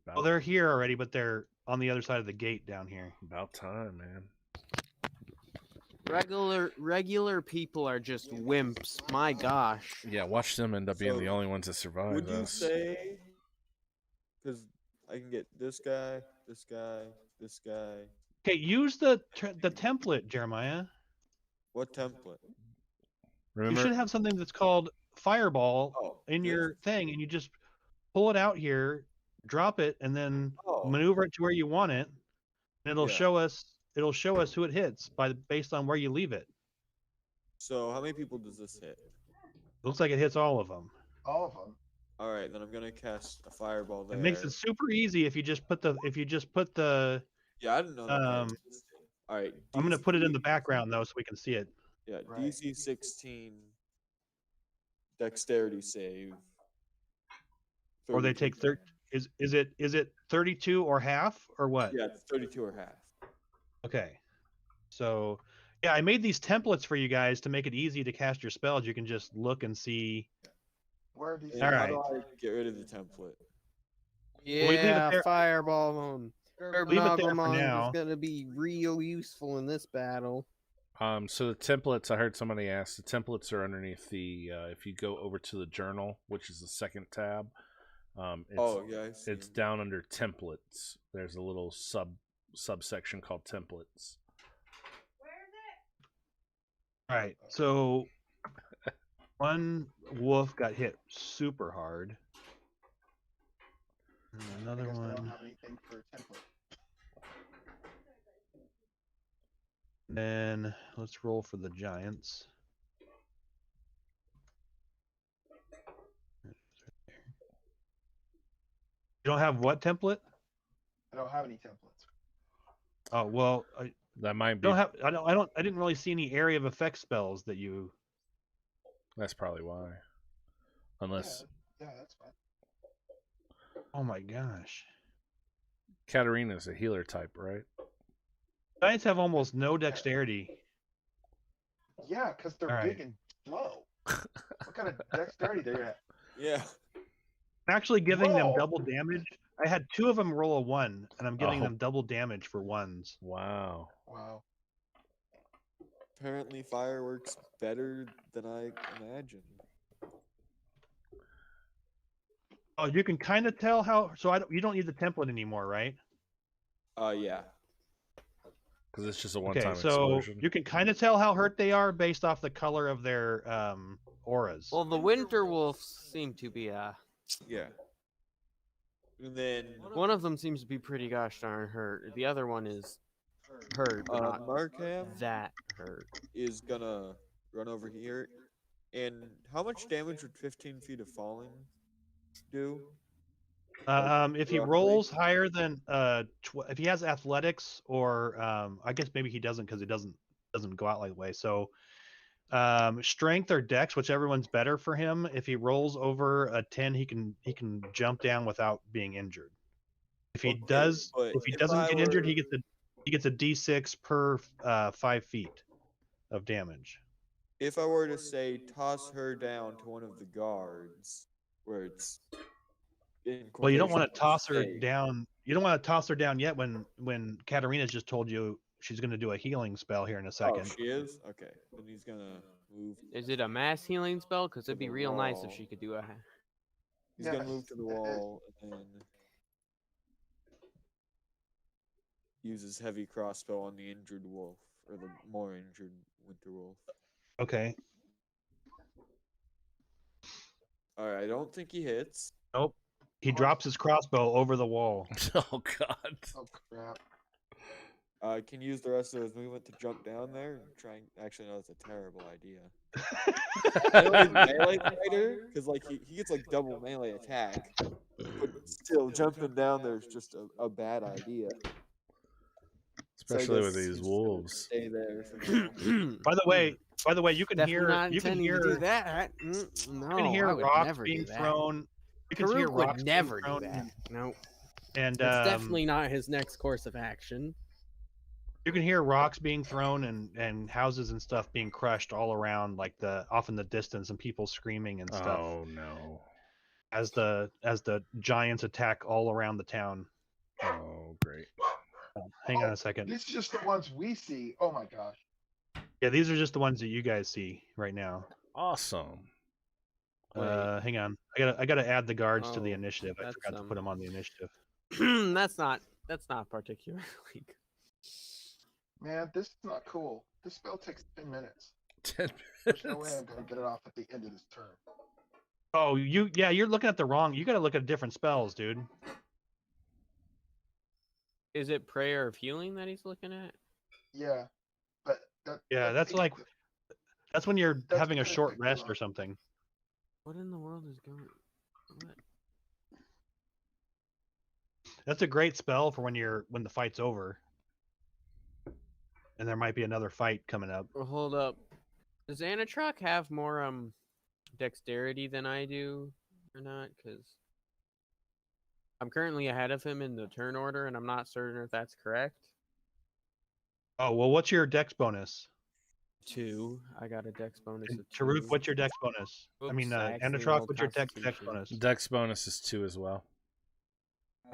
Well, they're here already, but they're on the other side of the gate down here.
About time, man.
Regular people are just wimps. My gosh.
Yeah, watch them end up being the only ones that survive.
Would you say? Because I can get this guy, this guy, this guy.
Okay, use the template, Jeremiah.
What template?
Remember?
You should have something that's called Fireball in your thing, and you just pull it out here, drop it, and then maneuver it to where you want it. And it'll show us. It'll show us who it hits based on where you leave it.
So how many people does this hit?
Looks like it hits all of them.
All of them.
All right, then I'm gonna cast a fireball there.
It makes it super easy if you just put the.
Yeah, I didn't know that. All right.
I'm gonna put it in the background though, so we can see it.
Yeah, DC 16 dexterity save.
Or they
32.
take is it 32 or half or what?
Yeah, it's 32 or half.
Okay. So yeah, I made these templates for you guys to make it easy to cast your spells. You can just look and see.
Where are these?
And
All
how
right.
do I get rid of the template?
Well, we leave it
Yeah,
there.
fireball him.
Leave it there for
Urbanaglemon is
now.
gonna be real useful in this battle.
So the templates, I heard somebody ask, the templates are underneath the, if you go over to the journal, which is the second tab,
I see.
it's down under templates. There's a little subsection called templates.
All right. So one wolf got hit super hard. And another
I guess I don't
one.
have anything for a template.
Then let's roll for the giants. You don't have what template?
I don't have any templates.
Oh well, I
That might be.
don't have. I didn't really see any area of effect spells that you.
That's probably why. Unless
Yeah, that's fine.
Oh my gosh.
Katarina's a healer type, right?
Giants have almost no dexterity.
Yeah, because they're
All right.
big and slow. What kind of dexterity they at?
Yeah.
I'm actually giving them
Whoa.
double damage. I had 2 of them roll a 1, and I'm giving
Oh.
them double damage for 1s.
Wow.
Wow.
Apparently, fire works better than I imagined.
Oh, you can kind of tell how. So you don't need the template anymore, right?
Yeah.
Because it's just a one-time
Okay, so
explosion.
you can kind of tell how hurt they are based off the color of their auras.
Well, the winter wolves seem to be
Yeah. And then
one of them seems to be pretty gosh darn hurt. The other one is hurt, but not
Markham
that hurt.
is gonna run over here. And how much damage would 15 feet of falling do?
If he
roughly?
rolls higher than if he has athletics, or I guess maybe he doesn't because he doesn't go out like way. So strength or dex, whichever one's better for him. If he rolls over a 10, he can jump down without being injured. If he
Okay,
does,
but
if he
if
doesn't
I
get injured,
were-
he gets a d6 per 5 feet of damage.
If I were to say toss her down to one of the guards, where it's in
Well, you don't want
quotation
to toss her
safe.
down. You don't want to toss her down yet when Katarina's just told you she's going to do a healing spell here in a
Oh,
second.
she is? Okay. Then he's gonna move.
Is it a mass healing spell? Because it'd be
the
real nice if
wall.
she could do a.
He's gonna
Yes,
move to the
it is.
wall and then use his heavy crossbow on the injured wolf, or the more injured winter wolf.
Okay.
Alright, I don't think he hits.
Nope. He drops his crossbow over the wall.
Oh god.
Oh crap.
I can use the rest of his movement to jump down there and try and... Actually, no, that's a terrible idea. I know he's a melee fighter, because like he gets like double melee attack. But still, jumping down there is just a bad idea. So I
Especially with
guess
these
he's just gonna
wolves.
Stay there for now.
By the way, you can
Definitely
hear
not
you can
intending to do
hear
that. No,
you can hear
I would
rocks
never
being
do that.
thrown. You can hear
Karuk
rocks
would never
being
do
thrown,
that. No,
and
it's definitely not his next course of action.
you can hear rocks being thrown and houses and stuff being crushed all around, like off in the distance, and people screaming and stuff
Oh no.
as the giants attack all around the town.
Oh great.
Hang on a second.
These are just the ones we see. Oh my gosh.
Yeah, these are just the ones that you guys see right now.
Awesome.
Wait.
Hang on. I gotta add the guards to the
Oh,
initiative. I
that's,
forgot to put them on the initiative.
that's not particularly good.
Man, this is not cool. This spell takes 10 minutes.
10
There's no way
minutes.
I'm gonna get it off at the end of this turn.
Oh, you're looking at the wrong. You got to look at different spells, dude.
Is it prayer of healing that he's looking at?
Yeah. But
Yeah, that's
takes-
like that's when you're
That's
having a
gonna
short
take too
rest
long.
or something.
What in the world is going? What?
That's a great spell for when the fight's over, and there might be another fight coming up.
Well, hold up. Does Anatrok have more dexterity than I do, or not? Because I'm currently ahead of him in the turn order, and I'm not certain if that's correct.
Oh well, what's your dex bonus?
2. I got a dex bonus
And
of 2.
Taruk, what's your dex bonus? I mean,
Oops, I accidentally
Anatrok,
rolled
what's your dex
Constitution.
bonus?
Dex bonus is 2 as well.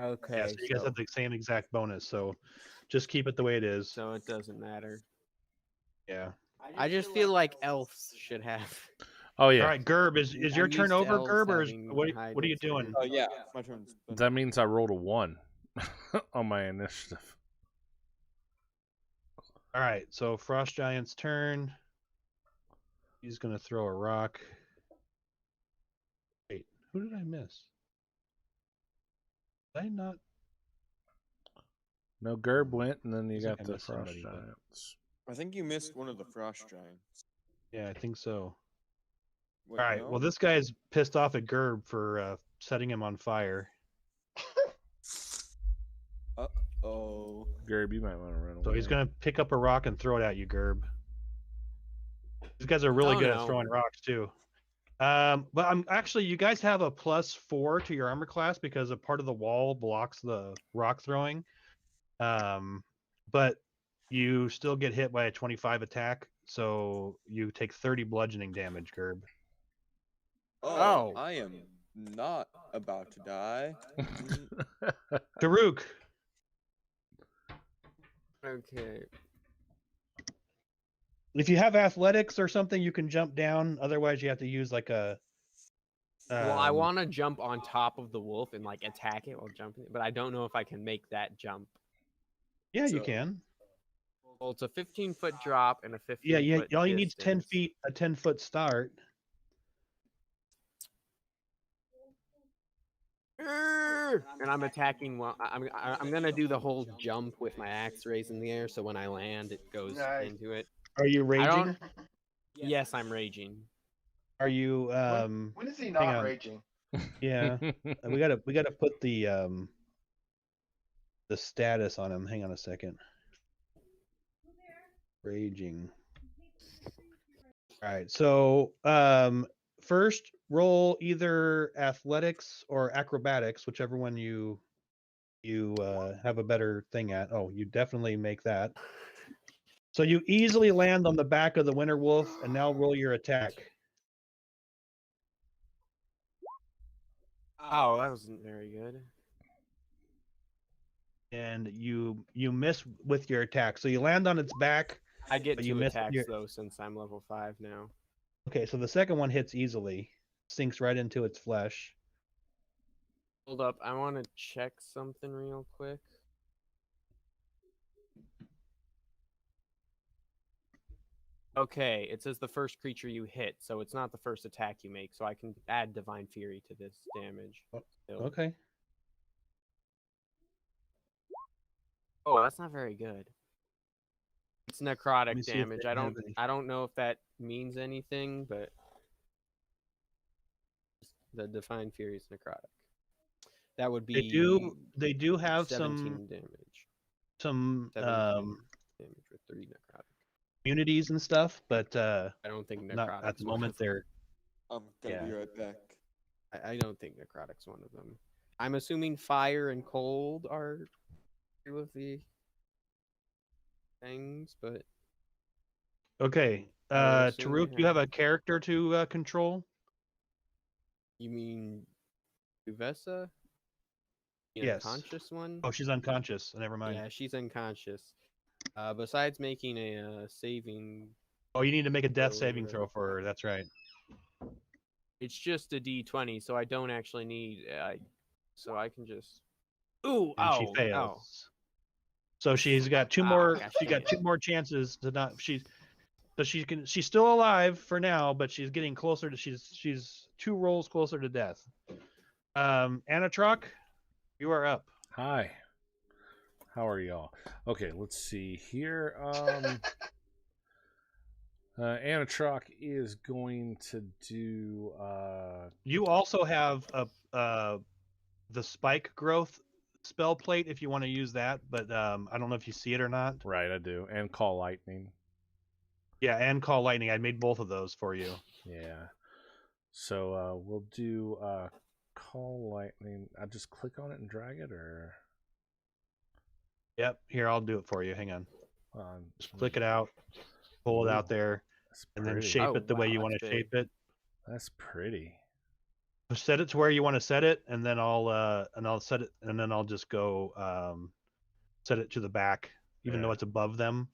Okay,
Yeah, so you guys have the same exact bonus, so just keep it the way it is.
so it doesn't matter.
Yeah.
I just feel like elves should have.
Oh yeah,
All right, Gerb, is
I'm
your turn
used to
over,
elves
Gerb, or
having
what
high
are you doing?
dexterity.
Oh yeah, my turn's been...
that means I rolled a 1 on my initiative.
All right, so Frost Giant's turn. He's gonna throw a rock. Wait, who did I miss? Did I not?
No, Gerb went, and then you
Looks like
got
I
the
missed
Frost
somebody, but-
Giants.
I think you missed one of the frost giants.
Yeah, I think so.
Wait,
All right,
no?
well, this guy's pissed off at Gerb for setting him on fire.
Oh.
Gerb, you might want to run away.
So he's gonna pick up a rock and throw it at you, Gerb. These guys are really
Oh,
good at
no.
throwing rocks too. But I'm actually, you guys have a +4 to your armor class because a part of the wall blocks the rock throwing. But you still get hit by a 25 attack, so you take 30 bludgeoning damage, Gerb.
Oh.
I am not about to die.
Daruk,
Okay.
if you have athletics or something, you can jump down. Otherwise, you have to use like a.
Well, I want to jump on top of the wolf and like attack it while jumping, but I don't know if I can make that jump.
Yeah, you
So-
can.
Well, it's a 15-foot drop and a 15-foot
Yeah. All you need is 10
distance.
feet, a 10-foot start.
And I'm attacking. Well, I'm gonna do the whole jump with my axe raised in the air, so when I land, it goes
Nice.
into it.
Are you
I
raging?
don't. Yes, I'm raging.
Are you
When is he
hang
not
on.
raging?
Yeah. we gotta put the status on him. Hang on a second. Raging. All right. So first roll either athletics or acrobatics, whichever one you have a better thing at. Oh, you definitely make that. So you easily land on the back of the winter wolf, and now roll your attack.
Oh, that wasn't very good.
And you miss with your attack. So you land on its back.
I get
But you
2
missed
attacks
your-
though, since I'm level 5 now.
Okay, so the second one hits easily, sinks right into its flesh.
Hold up, I want to check something real quick. Okay, it says the first creature you hit, so it's not the first attack you make, so I can add Divine Fury to this damage. still.
Okay.
Oh, that's not very good. It's
me
necrotic
see if
damage.
they have any.
I don't know if that means anything, but the Divine Fury is necrotic. That would be
They do have
17 damage.
some
17 damage with 3 necrotic.
immunities and stuff, but
I don't think necrotic.
not at the moment. They're
I'm gonna be right back.
I don't think necrotic's one of them. I'm assuming fire and cold are two of the things, but
okay.
I would assume they
Taruk, you have a character to control.
you mean Uvesa? The
Yes.
unconscious one?
Oh, she's unconscious. Never mind.
Yeah, she's unconscious. Besides making a saving,
Oh, you need to make a death
Throw
saving
her.
throw for her. That's right.
it's just a D20, so I don't actually need. So I can just. Ooh!
And she
Ow!
fails.
Ow.
So she's got two
Ah,
more.
gosh
She
dang
got
it.
2 more chances to not. So she can. She's still alive for now, but she's getting closer to. She's 2 rolls closer to death. Anatrok, you are up.
Hi. How are y'all? Okay, let's see here. Anatrok is going to do.
You also have the spike growth spell plate if you want to use that, but I don't know if you see it or not.
Right, I do, and call lightning.
Yeah, and call lightning. I made both of those for you.
Yeah. So we'll do call lightning. I just click on it and drag it, or
Yep. Here, I'll do it for you. Hang on. Just click it
out.
out, pull it
Ooh,
out there,
That's
and then
pretty.
shape
Oh,
it the way
wow,
you want
that's
to
big.
shape it.
That's pretty.
Set it to where you want to set it, and then I'll set it, and then I'll just go set it to the back, even though
Yeah.
it's above them.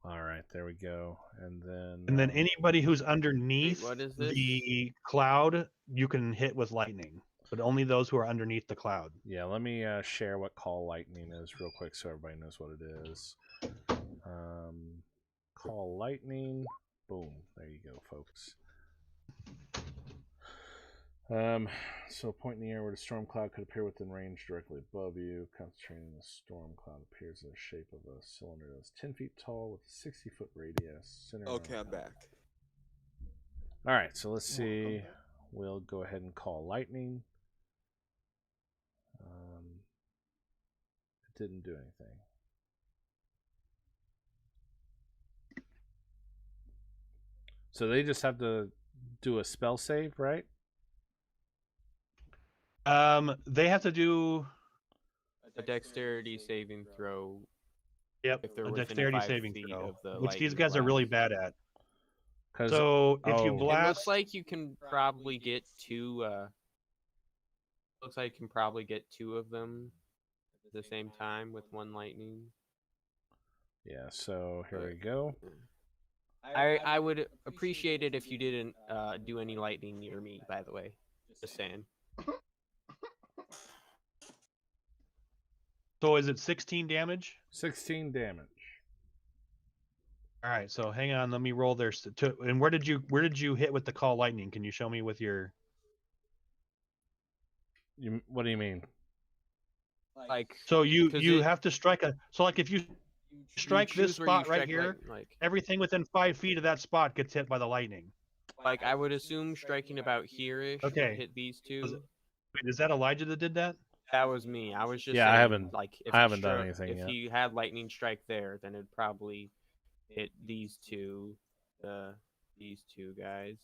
All right, there we go. And
And then
then
anybody who's underneath
what is this?
the cloud, you can hit with lightning, but only those who are underneath the cloud.
yeah, let me share what call lightning is real quick so everybody knows what it is. Call lightning. Boom. There you go, folks. So a point in the air where the storm cloud could appear within range directly above you. Concentrating the storm cloud appears in the shape of a cylinder that's 10 feet tall with a 60-foot radius.
Okay, I'm back.
All right, so let's see. We'll go ahead and call lightning. It didn't do anything. So they just have to do a spell save, right?
They have to do
A dexterity saving throw.
Yep,
If they're
a
within
dexterity
5
saving
feet
throw,
of the
which these
lightning
guys are really
blast.
bad at.
'Cause-
So if you
oh.
It
blast,
looks like you can probably get two. Looks like you can probably get two of them at the same time with one lightning.
Yeah, so here we go.
I would appreciate it if you didn't do any lightning near me. By the way, just saying.
so is it 16 damage?
16 damage.
All right, so hang on, let me roll their and where did you hit with the call lightning? Can you show me with your
What do you mean?
Like
So you
'cause
you
it-
have to strike so like if you strike this
choose where you
spot right
strike
here,
like
everything within 5 feet of that spot gets hit by the lightning.
I would assume striking about here-ish
Okay.
would hit these two.
Wait, is that Elijah that did that?
That was me. I was just
Yeah, I
saying,
haven't-
like if
I
you
haven't done
struck-
anything
if
yet.
you had lightning strike there, then it'd probably hit these two guys.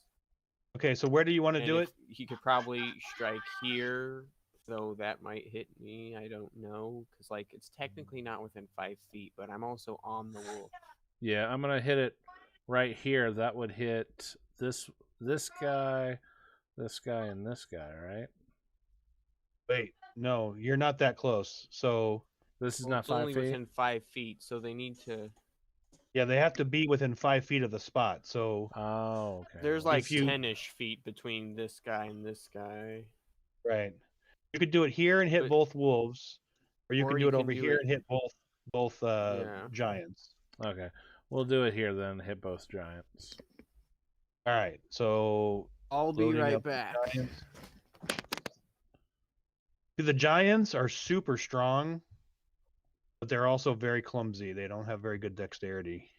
Okay, so where do you want to
And
do
if
it?
he could probably strike here, so that might hit me. I don't know, because like it's technically not within 5 feet, but I'm also on the wolf.
Yeah, I'm gonna hit it right here. That would hit this guy, and this guy, right?
Wait, no, you're not that close. So
This is
Well,
not
it's only
5 feet.
within 5 feet, so they need to.
yeah, they have to be within 5 feet of the spot. So
Oh, okay.
There's like
If you-
10-ish feet between this guy and this guy.
right, you could do it here and hit
But-
both wolves, or you
or
can do
you
it
can
over
do
here
it-
and hit both
Yeah.
giants.
Okay, we'll do it here then. Hit both giants.
All right, so
I'll be
loading
right
up the
back.
giants. See, the giants are super strong, but they're also very clumsy. They don't have very good dexterity.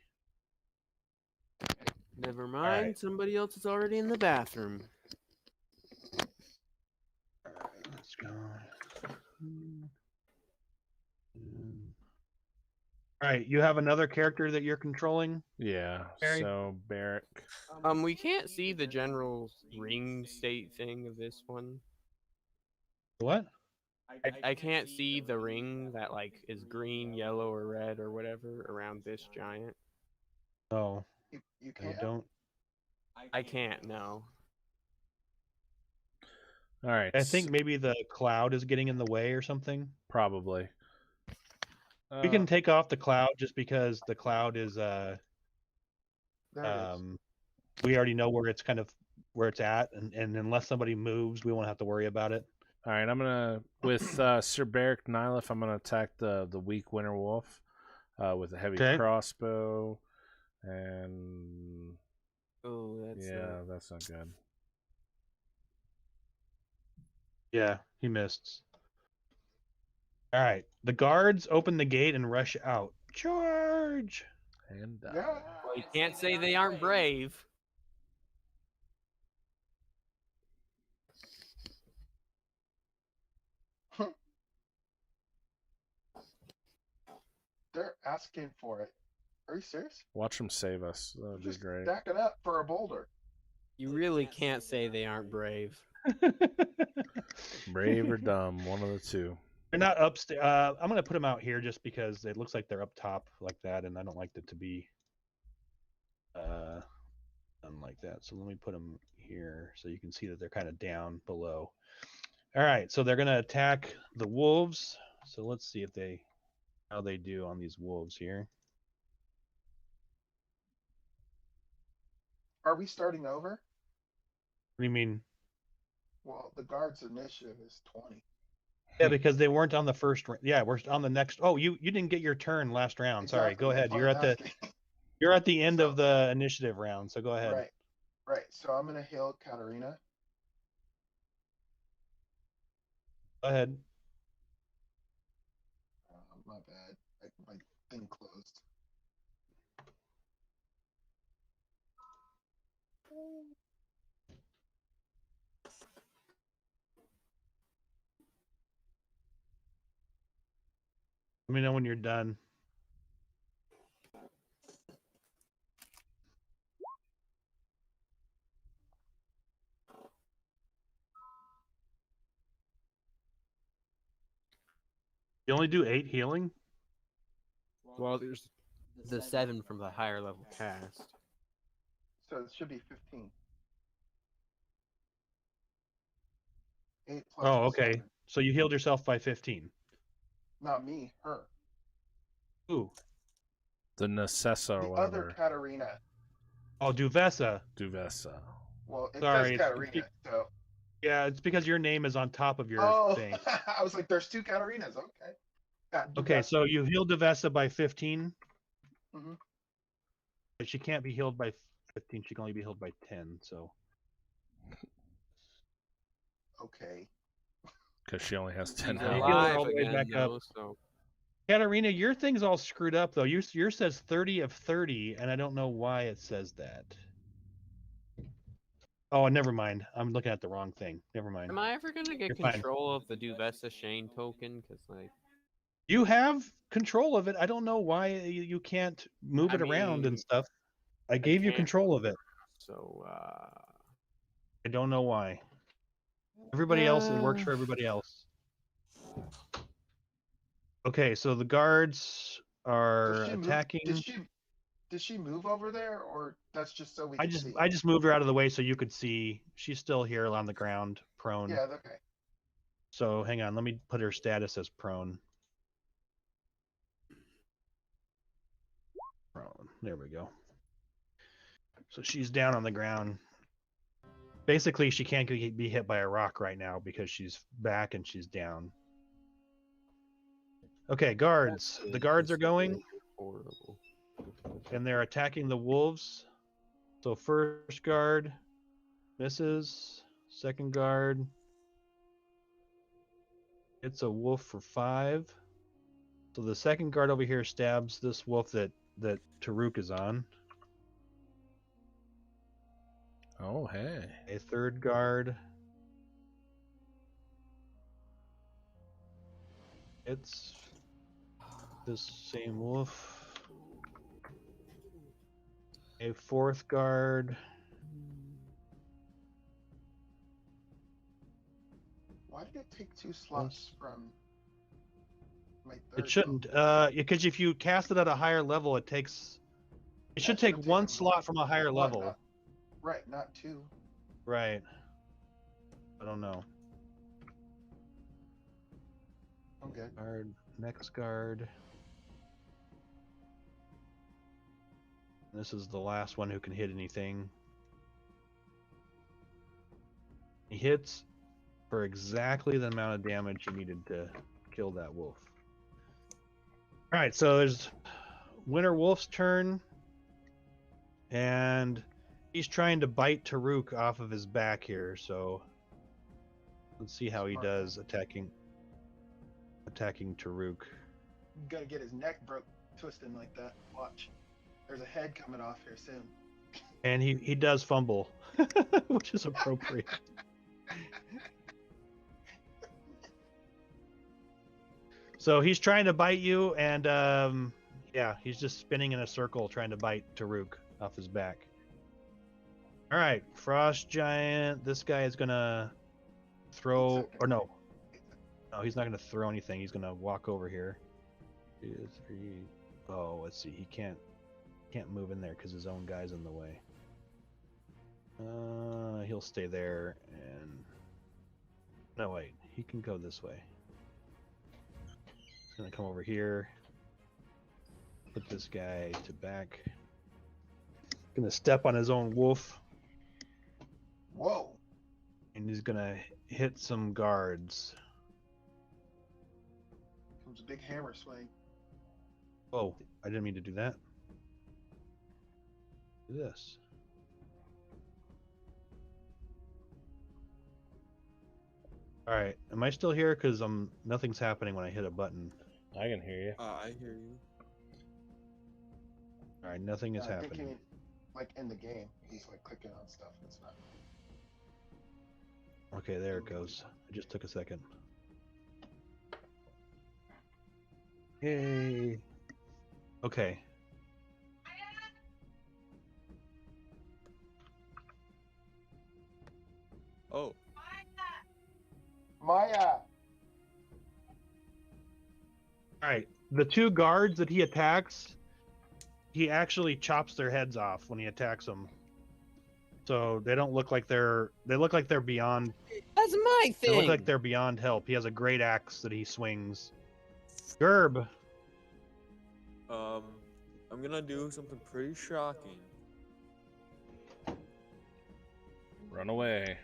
Never mind,
right.
somebody else is already in the bathroom.
Let's go. All right, you have another character that you're controlling.
Yeah.
Barry?
So Barrick.
We can't see the general ring state thing of this one.
What?
I can't see the ring that like is green, yellow, or red or whatever around this giant.
No,
You
I
can't.
don't.
I can't, no.
All right.
I think maybe the cloud is getting in the way or something.
probably.
We can take off the cloud just because the cloud is we already know where it's where it's at, and unless somebody moves, we won't have to worry about it.
All right, I'm gonna with Sir Barrick Nyleth. I'm gonna attack the weak winter wolf with a heavy
Okay.
crossbow, and
Oh, that's
yeah, that's not good.
Yeah, he missed. All right, the guards open the gate and rush out. Charge!
And
Yeah.
Well, you can't say they aren't brave.
They're asking for it. Are you serious?
watch them save us. That would be
Just
great.
stacking up for a boulder.
You really can't say they aren't brave.
Brave or dumb, one of the two.
They're not upstairs. I'm gonna put them out here just because it looks like they're up top like that, and I don't like it to be done like that. So let me put them here so you can see that they're kind of down below. All right, so they're gonna attack the wolves. So let's see if how they do on these wolves here.
Are we starting over?
What do you mean?
Well, the guard's initiative is 20.
Yeah, because they weren't on the first. Yeah, we're on the next. Oh, you didn't get your turn last round. Sorry.
Exactly,
Go
that's
ahead.
why
You're
I'm
at the
asking.
you're at the end
So-
of the initiative round. So go ahead.
Right, right. So I'm gonna heal Katarina.
Go ahead.
My bad. My thing closed.
Let me know when you're done. You only do 8 healing?
Well, there's the 7 from the higher level cast.
So it should be 15. 8 plus
Oh,
the
okay.
7.
So you healed yourself by 15.
Not me, her.
Ooh.
The Necessa or
The
whatever.
other Katarina.
Oh, Duvessa.
Duvessa.
Well, it
Sorry,
says Katarina, so.
Yeah, it's because your name is on top of your
Oh,
thing.
I was like, there's 2 Katarinas. Okay. Yeah,
Okay,
Duvessa.
so you healed Duvessa by 15.
Mhm.
But she can't be healed by 15. She can only be healed by 10. So
Okay.
Because she only has 10
She's
heal her
health.
alive
all the way
again,
back up.
though, so
Katarina, your thing's all screwed up though. Yours says 30 of 30, and I don't know why it says that. Oh, never mind. I'm looking at the wrong thing. Never mind.
am I ever gonna get
You're fine.
control of the Duvessa Shane token? Because like,
You have control of it. I don't know why you can't move
I
it around and
mean,
stuff. I gave you
can't-
control of it.
so
I don't know why. Everybody else, it works for everybody else. Okay, so the guards are attacking.
Did she move over there, or that's just so we
I
can
just
see?
I just moved her out of the way so you could see. She's still here on the ground, prone.
Yeah, okay.
So hang on, let me put her status as prone. Prone. There we go. So she's down on the ground. Basically, she can't be hit by a rock right now because she's back and she's down. Okay, guards. The guards are going,
horrible.
and they're attacking the wolves. So first guard misses. Second guard. It's a wolf for 5. So the second guard over here stabs this wolf that Taruk is on.
Oh, hey.
A third guard. It's this same wolf. A fourth guard.
Why did it take 2 slots from my third?
It shouldn't, because if you cast it at a higher level, it should take
should've
one
taken
slot from a higher
one,
level.
Right, not 2.
Right. I don't know.
Okay.
Guard, next guard. This is the last one who can hit anything. He hits for exactly the amount of damage you needed to kill that wolf. All right, so there's Winter Wolf's turn, and he's trying to bite Taruk off of his back here. So let's see how he
Smart
does attacking Taruk.
Gonna get his neck twisting like that. Watch. There's a head coming off here soon.
And he does fumble, which is appropriate. So he's trying to bite you, and yeah, he's just spinning in a circle trying to bite Taruk off his back. All right, frost giant. This guy is gonna throw, or no, he's not gonna throw anything. He's gonna walk over here. 2, 3. Oh, let's see. He can't move in there because his own guy's in the way. He'll stay there and. No, wait. He can go this way. He's gonna come over here. Put this guy to back. Gonna step on his own wolf.
Whoa.
And he's gonna hit some guards.
Comes a big hammer swing.
Oh, I didn't mean to do that. Do this. All right, am I still here? Because nothing's happening when I hit a button.
I can hear you.
I hear you.
All right, nothing is
I think
happening.
like in the game, he's like clicking on stuff. It's not.
Okay, there it goes. It just took a second. Yay. Okay.
Oh,
Maya.
All right, the 2 guards that he attacks, he actually chops their heads off when he attacks them. So they don't look like they look like they're beyond.
That's my
They
thing.
look like they're beyond help. He has a great axe that he swings. Gerb.
I'm gonna do something pretty shocking
Run away.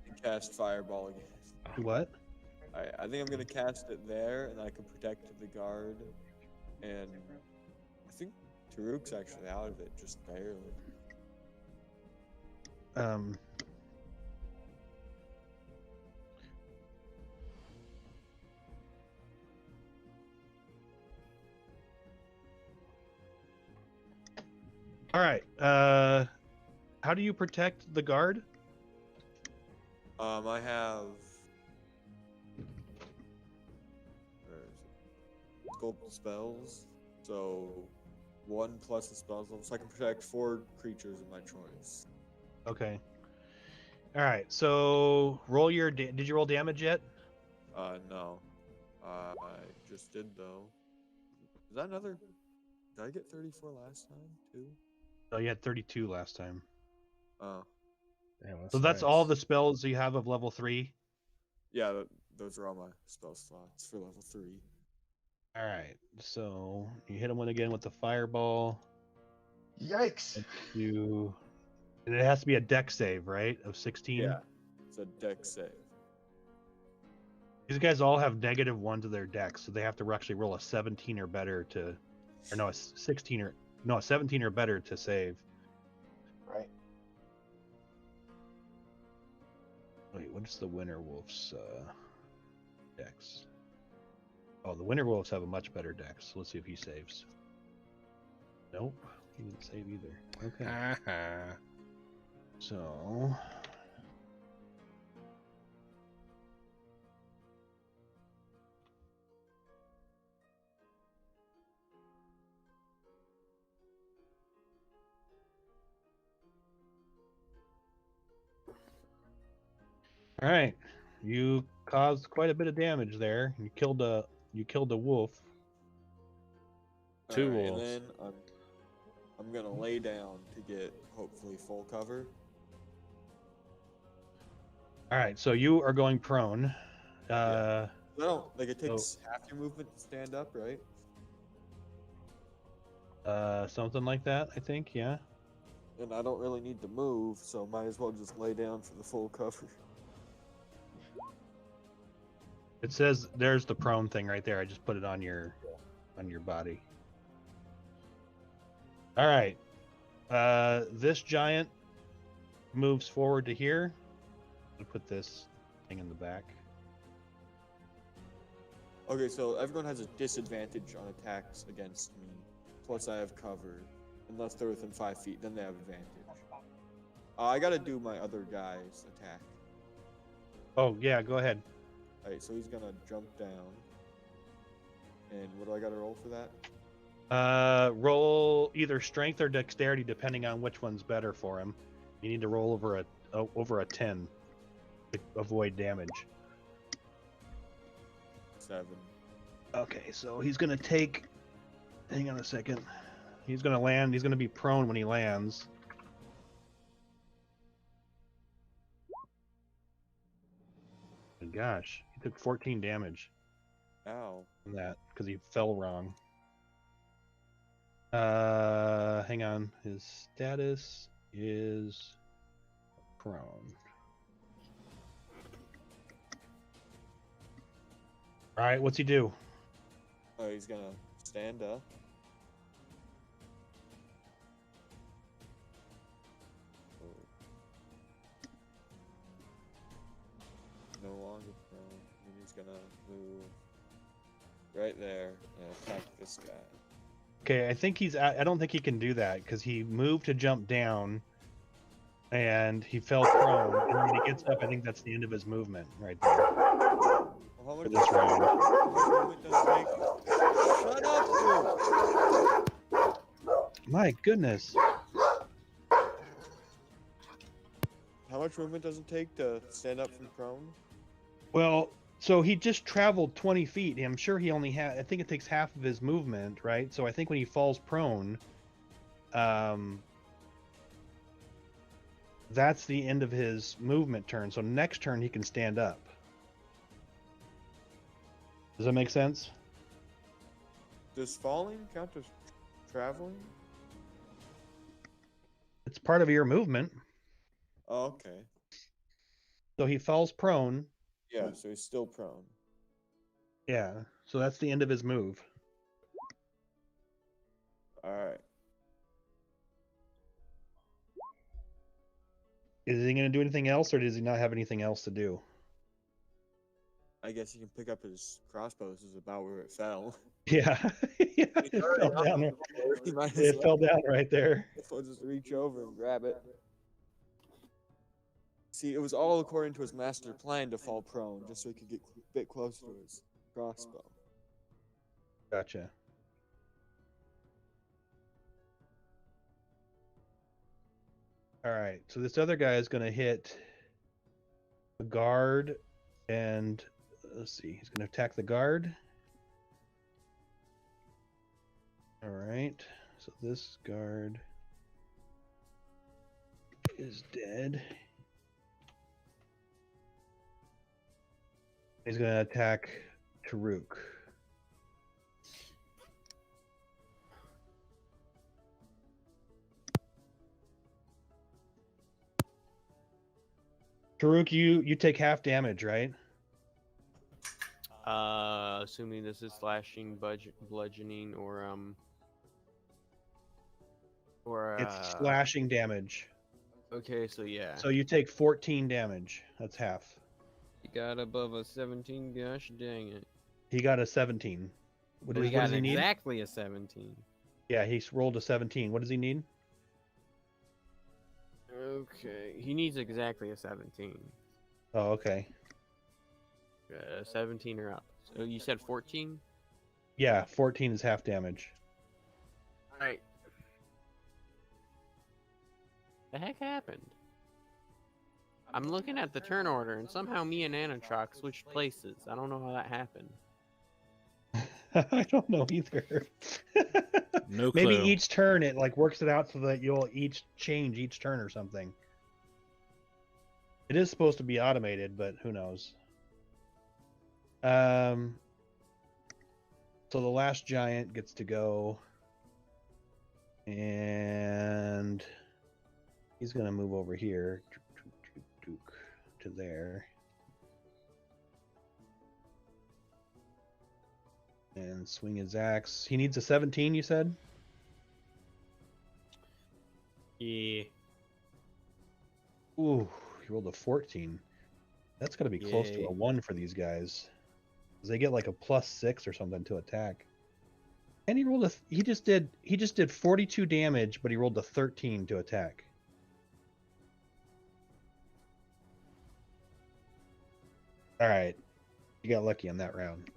and cast Fireball again.
What?
I think I'm gonna cast it there, and I can protect the guard. And I think Taruk's actually out of it, just barely.
All right. How do you protect the guard?
I have. Where is it? Scope spells. So 1 plus the spells level, so I can protect 4 creatures of my choice.
Okay. All right. So roll your. Did you roll damage yet?
No. I just did though. Is that another? Did I get 34 last time too?
Oh, you had 32 last time.
Oh.
Damn,
So that's all
nice.
the spells you have of level 3.
Yeah, those are all my spell slots for level 3.
All right. So you hit him again with the fireball.
Yikes.
And it has to be a deck save, right? Of 16.
Yeah, it's a deck save.
These guys all have -1 to their decks, so they have to actually roll a 17 or better to, or no, a 16 or no, a 17 or better to save.
Right.
Wait, what's the Winter Wolf's dex? Oh, the Winter Wolves have a much better dex. Let's see if he saves. Nope, he didn't save either. Okay. So. All right, you caused quite a bit of damage there. You killed a wolf.
2
Alright,
wolves.
And then I'm gonna lay down to get hopefully full cover.
All right, so you are going prone.
I don't like it takes half your movement to stand up, right?
Something like that, I think. Yeah.
And I don't really need to move, so might as well just lay down for the full cover.
It says there's the prone thing right there. I just put it on your body. All right. This giant moves forward to here. I'll put this thing in the back.
Okay, so everyone has a disadvantage on attacks against me. Plus I have cover. Unless they're within 5 feet, then they have advantage. I gotta do my other guy's attack.
Oh yeah, go ahead.
Alright, so he's gonna jump down. And what do I gotta roll for that?
Roll either strength or dexterity, depending on which one's better for him. You need to roll over a 10 to avoid damage.
7.
Okay, so he's gonna take. Hang on a second. He's gonna land. He's gonna be prone when he lands. Oh, gosh, he took 14 damage
Ow.
from that because he fell wrong. Hang on. His status is prone. All right, what's he do?
Oh, he's gonna stand up. No longer prone. And he's gonna move right there and attack this guy.
Okay, I think I don't think he can do that because he moved to jump down, and he fell prone. And when he gets up, I think that's the end of his movement right there
Well, how
for
much
this round.
movement does it take? Shut up, dude!
My goodness.
How much movement does it take to stand up from prone?
Well, so he just traveled 20 feet. I'm sure he only had. I think it takes half of his movement, right? So I think when he falls prone, that's the end of his movement turn. So next turn he can stand up. Does that make sense?
Does falling count as traveling?
It's part of your movement.
Oh, okay.
So he falls prone.
Yeah, so he's still prone.
Yeah. So that's the end of his move.
Alright.
Is he going to do anything else, or does he not have anything else to do?
I guess he can pick up his crossbow. This is about where it fell.
Yeah. Yeah, it fell down.
He might as
It
well.
fell down right there.
I'll just reach over and grab it. See, it was all according to his master plan to fall prone, just so he could get a bit closer to his crossbow.
Gotcha. All right. So this other guy is going to hit the guard, and let's see. He's going to attack the guard. All right. So this guard is dead. He's going to attack Taruk. Taruk, you take half damage, right?
Assuming this is slashing, bludgeoning, or
It's slashing damage.
Okay, so yeah.
So you take 14 damage. That's half.
You got above a 17. Gosh dang it.
He got a 17. What
He
does
got
he need?
exactly a 17.
Yeah, he rolled a 17. What does he need?
Okay, he needs exactly a 17.
Oh, okay.
17 or up. So you said 14?
Yeah, 14 is half damage.
Alright. The heck happened? I'm looking at the turn order, and somehow me and Anatrok switched places. I don't know how that happened.
I don't know either.
No
Maybe
clue.
each turn it like works it out so that you'll each change each turn or something. It is supposed to be automated, but who knows? So the last giant gets to go, and he's gonna move over here to there. And swing his axe. He needs a 17, you said?
Yeah.
Ooh, he rolled a 14. That's got to be close to
Yay.
a 1 for these guys. 'Cause they get like a +6 or something to attack. And he just did 42 damage, but he rolled a 13 to attack. All right. You got lucky on that round.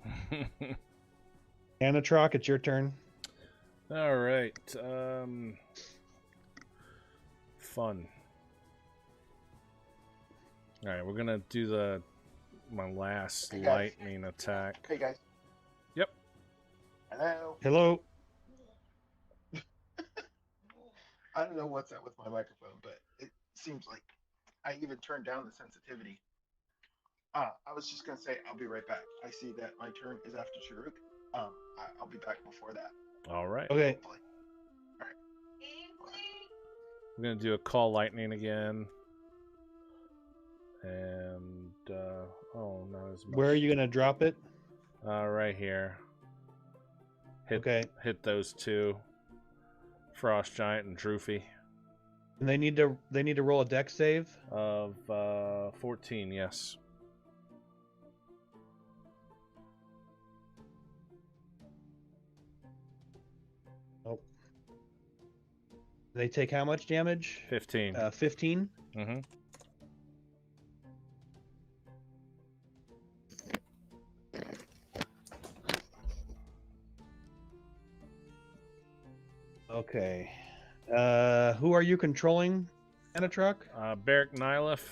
Anatrok, it's your turn.
All right. Fun. All right, we're gonna do my last
Hey, guys.
lightning attack.
Hey guys.
Yep.
Hello.
Hello.
I don't know what's up with my microphone, but it seems like I even turned down the sensitivity. I was just gonna say I'll be right back. I see that my turn is after Sharuk. I'll be back before that.
All right.
Okay.
Hopefully. All right.
We're gonna do a call lightning again. And oh, not as much.
Where are you gonna drop it?
Right here.
Okay.
Hit those two. Frost Giant and Droofy.
And they need to roll a dex save.
Of 14, yes.
Oh. They take how much damage?
15.
15.
Mm-hmm.
Okay. Who are you controlling, Anatrok?
Beric Nyleth.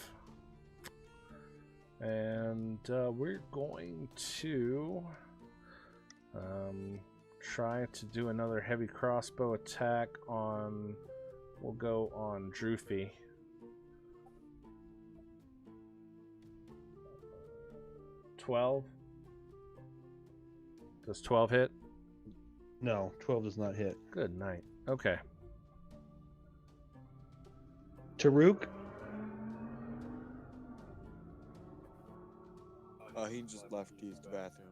And we're going to try to do another heavy crossbow attack on... We'll go on Droofy. $12. Does 12 hit?
No, 12 does not hit.
Good night. Okay.
Taruk?
He just left to use the bathroom.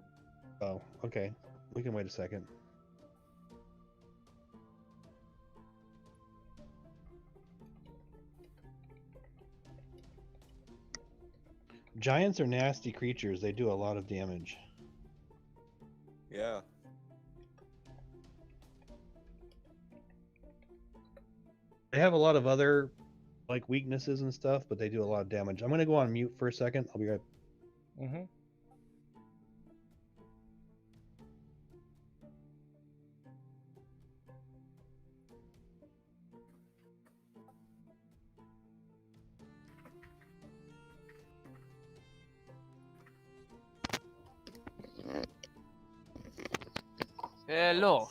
Oh, okay. We can wait a second. Giants are nasty creatures. They do a lot of damage.
Yeah.
They have a lot of other like weaknesses and stuff, but they do a lot of damage. I'm gonna go on mute for a second. I'll be right.
Mm-hmm.
Hello.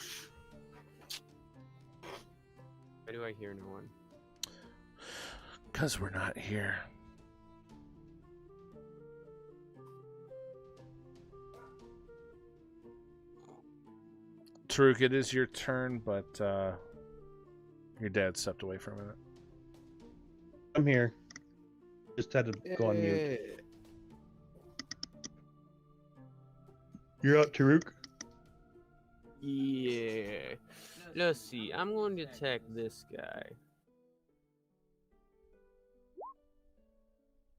Why do I hear no one?
Because we're not here. Taruk, it is your turn, but your dad stepped away for a minute.
I'm here. Just had to go on mute. You're up, Taruk.
Yeah. Let's see. I'm going to attack this guy.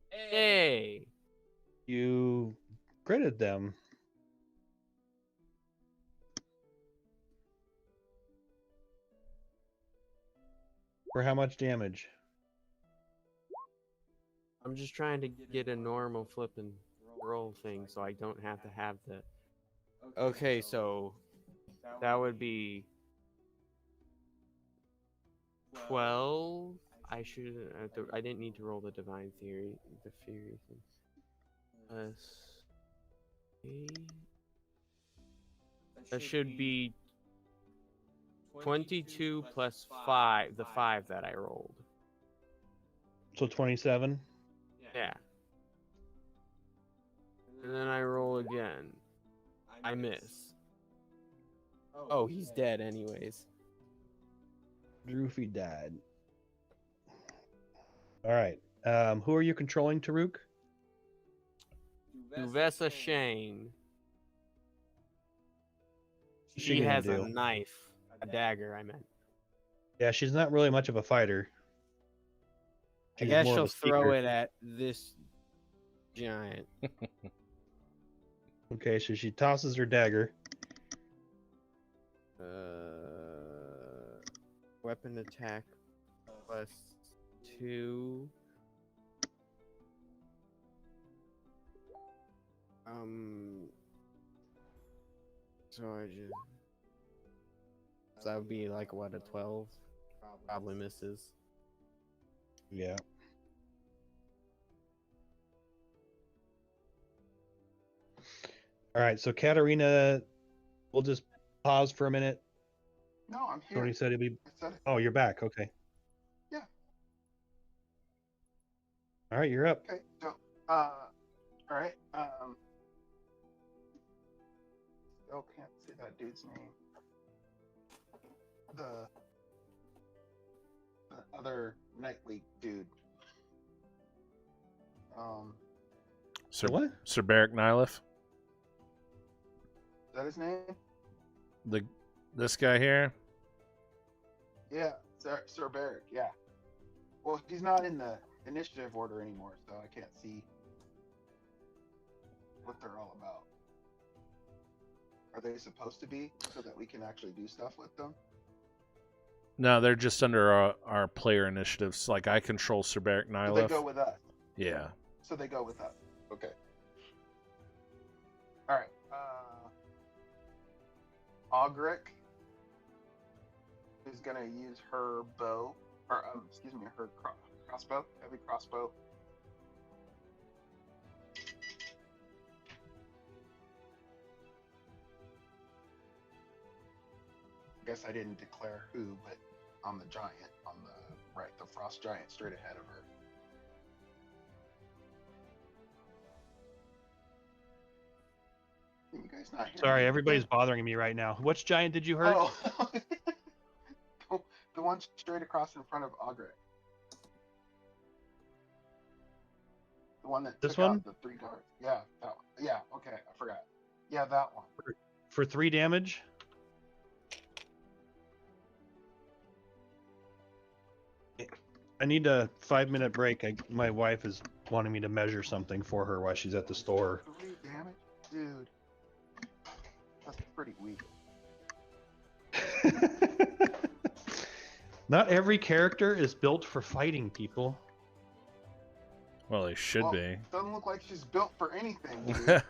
Hey.
You critted them. For how much damage?
I'm just trying to get a normal flipping roll thing so I don't have to have the... Okay, so that would be 12. I didn't need to roll the divine theory, the fury thing. Plus 8. That should be 22 plus 5, the 5 that I rolled.
So 27.
Yeah. And then I roll again. I miss. Oh, he's dead anyways.
Droofy died. All right. Who are you controlling, Taruk?
Uvessa Shane.
What's
She
gonna
has a
do?
knife. A dagger, I meant.
Yeah, she's not really much of a fighter.
I
She's
guess
more of
she'll
a
throw
seeker.
it at this giant.
Okay, so she tosses her dagger.
Weapon attack plus 2. So I just... So that would be like, what, a 12? Probably misses.
Yeah. All right, so Katarina, we'll just pause for a minute.
No, I'm here.
Tony said he'll be.
I said it.
Oh, you're back. Okay.
Yeah.
All right, you're up.
Okay. So, all right. Still can't see that dude's name. The other Night League dude.
Sir,
What?
Sir Beric Nylith?
Is that his name?
This guy here?
Yeah, Sir Barrick. Yeah. Well, he's not in the initiative order anymore, so I can't see what they're all about. Are they supposed to be so that we can actually do stuff with them?
No, they're just under our player initiatives. Like, I control Sir Beric
So they
Nylith.
go with us.
Yeah.
So they go with us. Okay. All right. Ogric is gonna use her bow, or excuse me, her crossbow, heavy crossbow. I guess I didn't declare who, but on the giant, on the right, the frost giant straight ahead of her. Can you guys not hear
Sorry,
me?
everybody's bothering me right now. Which giant did you hurt?
Oh, the one straight across in front of Ogric. The one that
This
took
one?
out the 3 guards. Yeah, that one. Yeah, okay, I forgot. Yeah, that one.
For 3 damage? I need a 5-minute break. My wife is wanting me to measure something for her while she's at the store.
3 damage? Dude. That's pretty weak.
Not every character is built for fighting people.
Well, they should
Well,
be.
Doesn't look like she's built for anything, dude.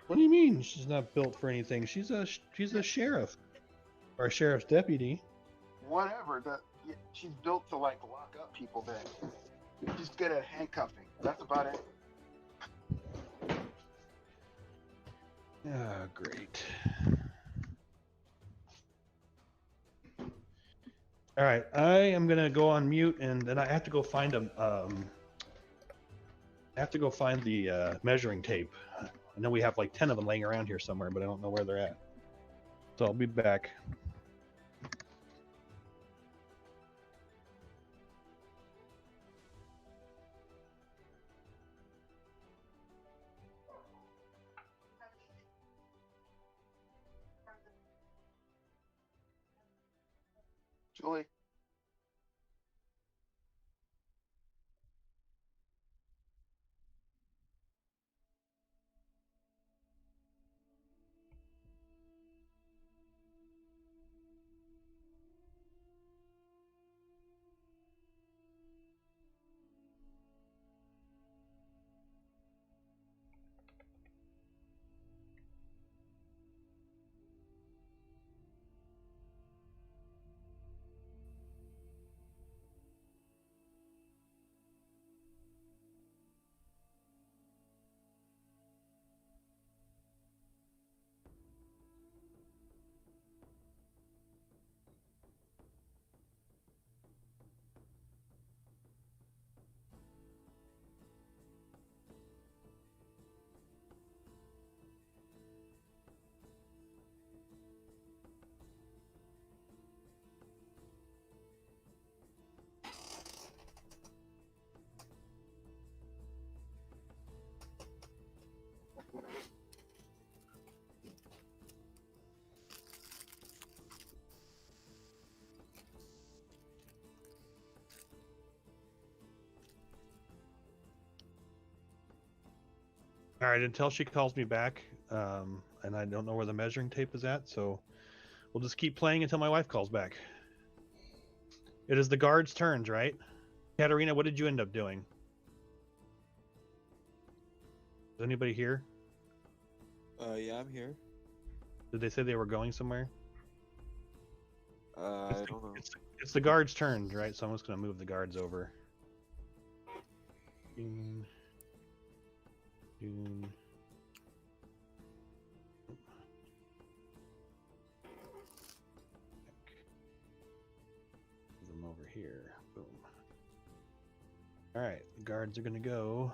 What do you mean she's not built for anything? She's a sheriff or a sheriff's deputy.
Whatever. She's built to, like, lock up people then. She's good at handcuffing. That's about it.
Ah, great. All right, I am gonna go on mute, and then I have to go find I have to go find the measuring tape. I know we have like 10 of them laying around here somewhere, but I don't know where they're at. So I'll be back.
Julie.
All right, until she calls me back, and I don't know where the measuring tape is at, so we'll just keep playing until my wife calls back. It is the guards' turns, right? Katarina, what did you end up doing? Is anybody here?
Yeah, I'm here.
Did they say they were going somewhere?
I don't know.
It's the guards' turns, right? So I'm just gonna move the guards over. Dune. All right, the guards are gonna go.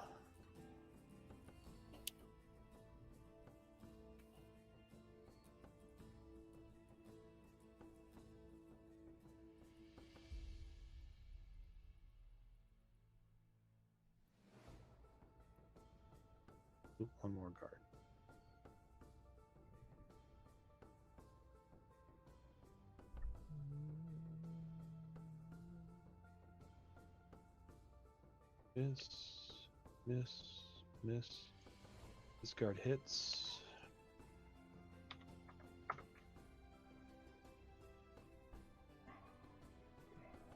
Oop, one more guard. Miss, miss, miss. This guard hits.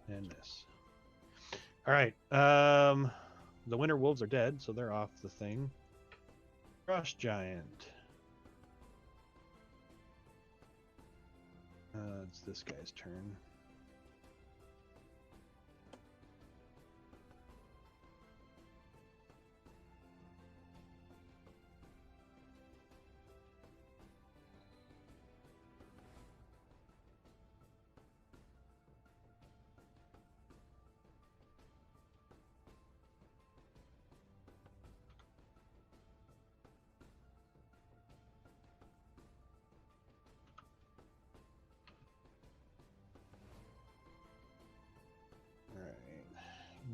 And miss. All right. The winter wolves are dead, so they're off the thing. Frost giant. It's this guy's turn.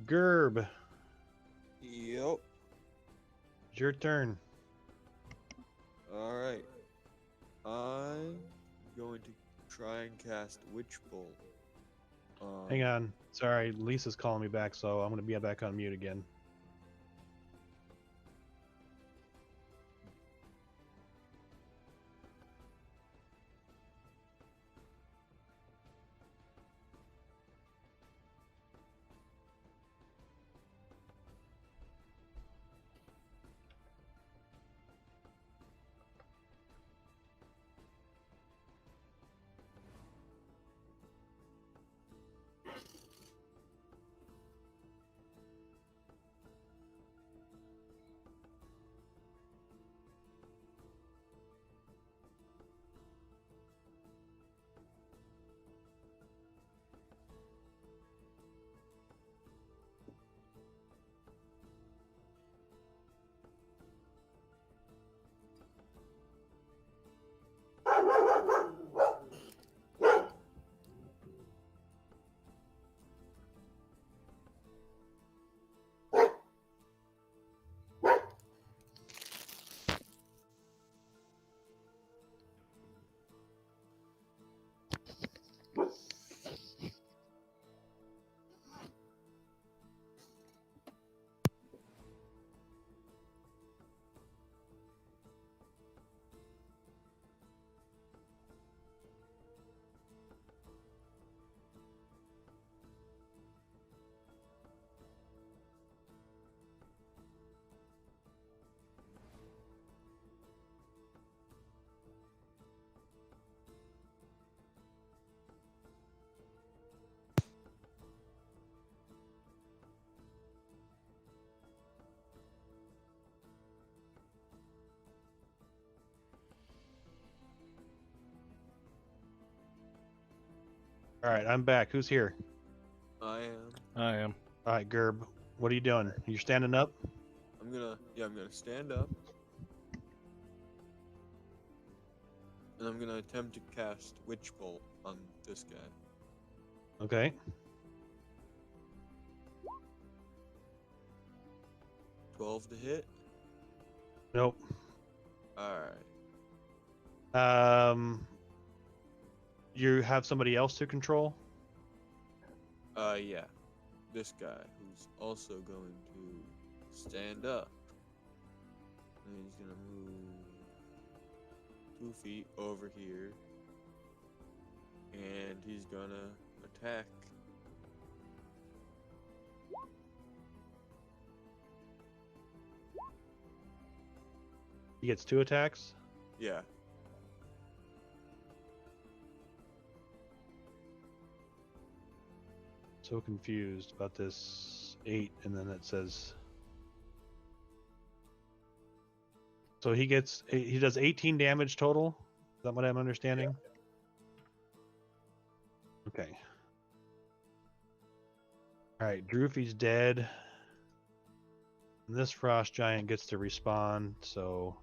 Gerb,
Yep.
it's your turn.
All right. I'm going to try and cast Witch Bolt.
Hang on. Sorry, Lisa's calling me back, so I'm going to be back on mute again. All right, I'm back. Who's here?
I am.
I am.
All right, Gerb, what are you doing? You're standing up?
I'm gonna stand up. And I'm gonna attempt to cast Witch Bolt on this guy.
Okay.
$12 to hit.
Nope.
Alright.
You have somebody else to control?
Yeah. This guy, who's also going to stand up. And he's gonna move 2 feet over here. And he's gonna attack.
He gets 2 attacks?
Yeah.
So confused about this 8, and then it says. So he does 18 damage total? Is that what I'm understanding? Okay. All right, Droofy's dead. This frost giant gets to respawn, so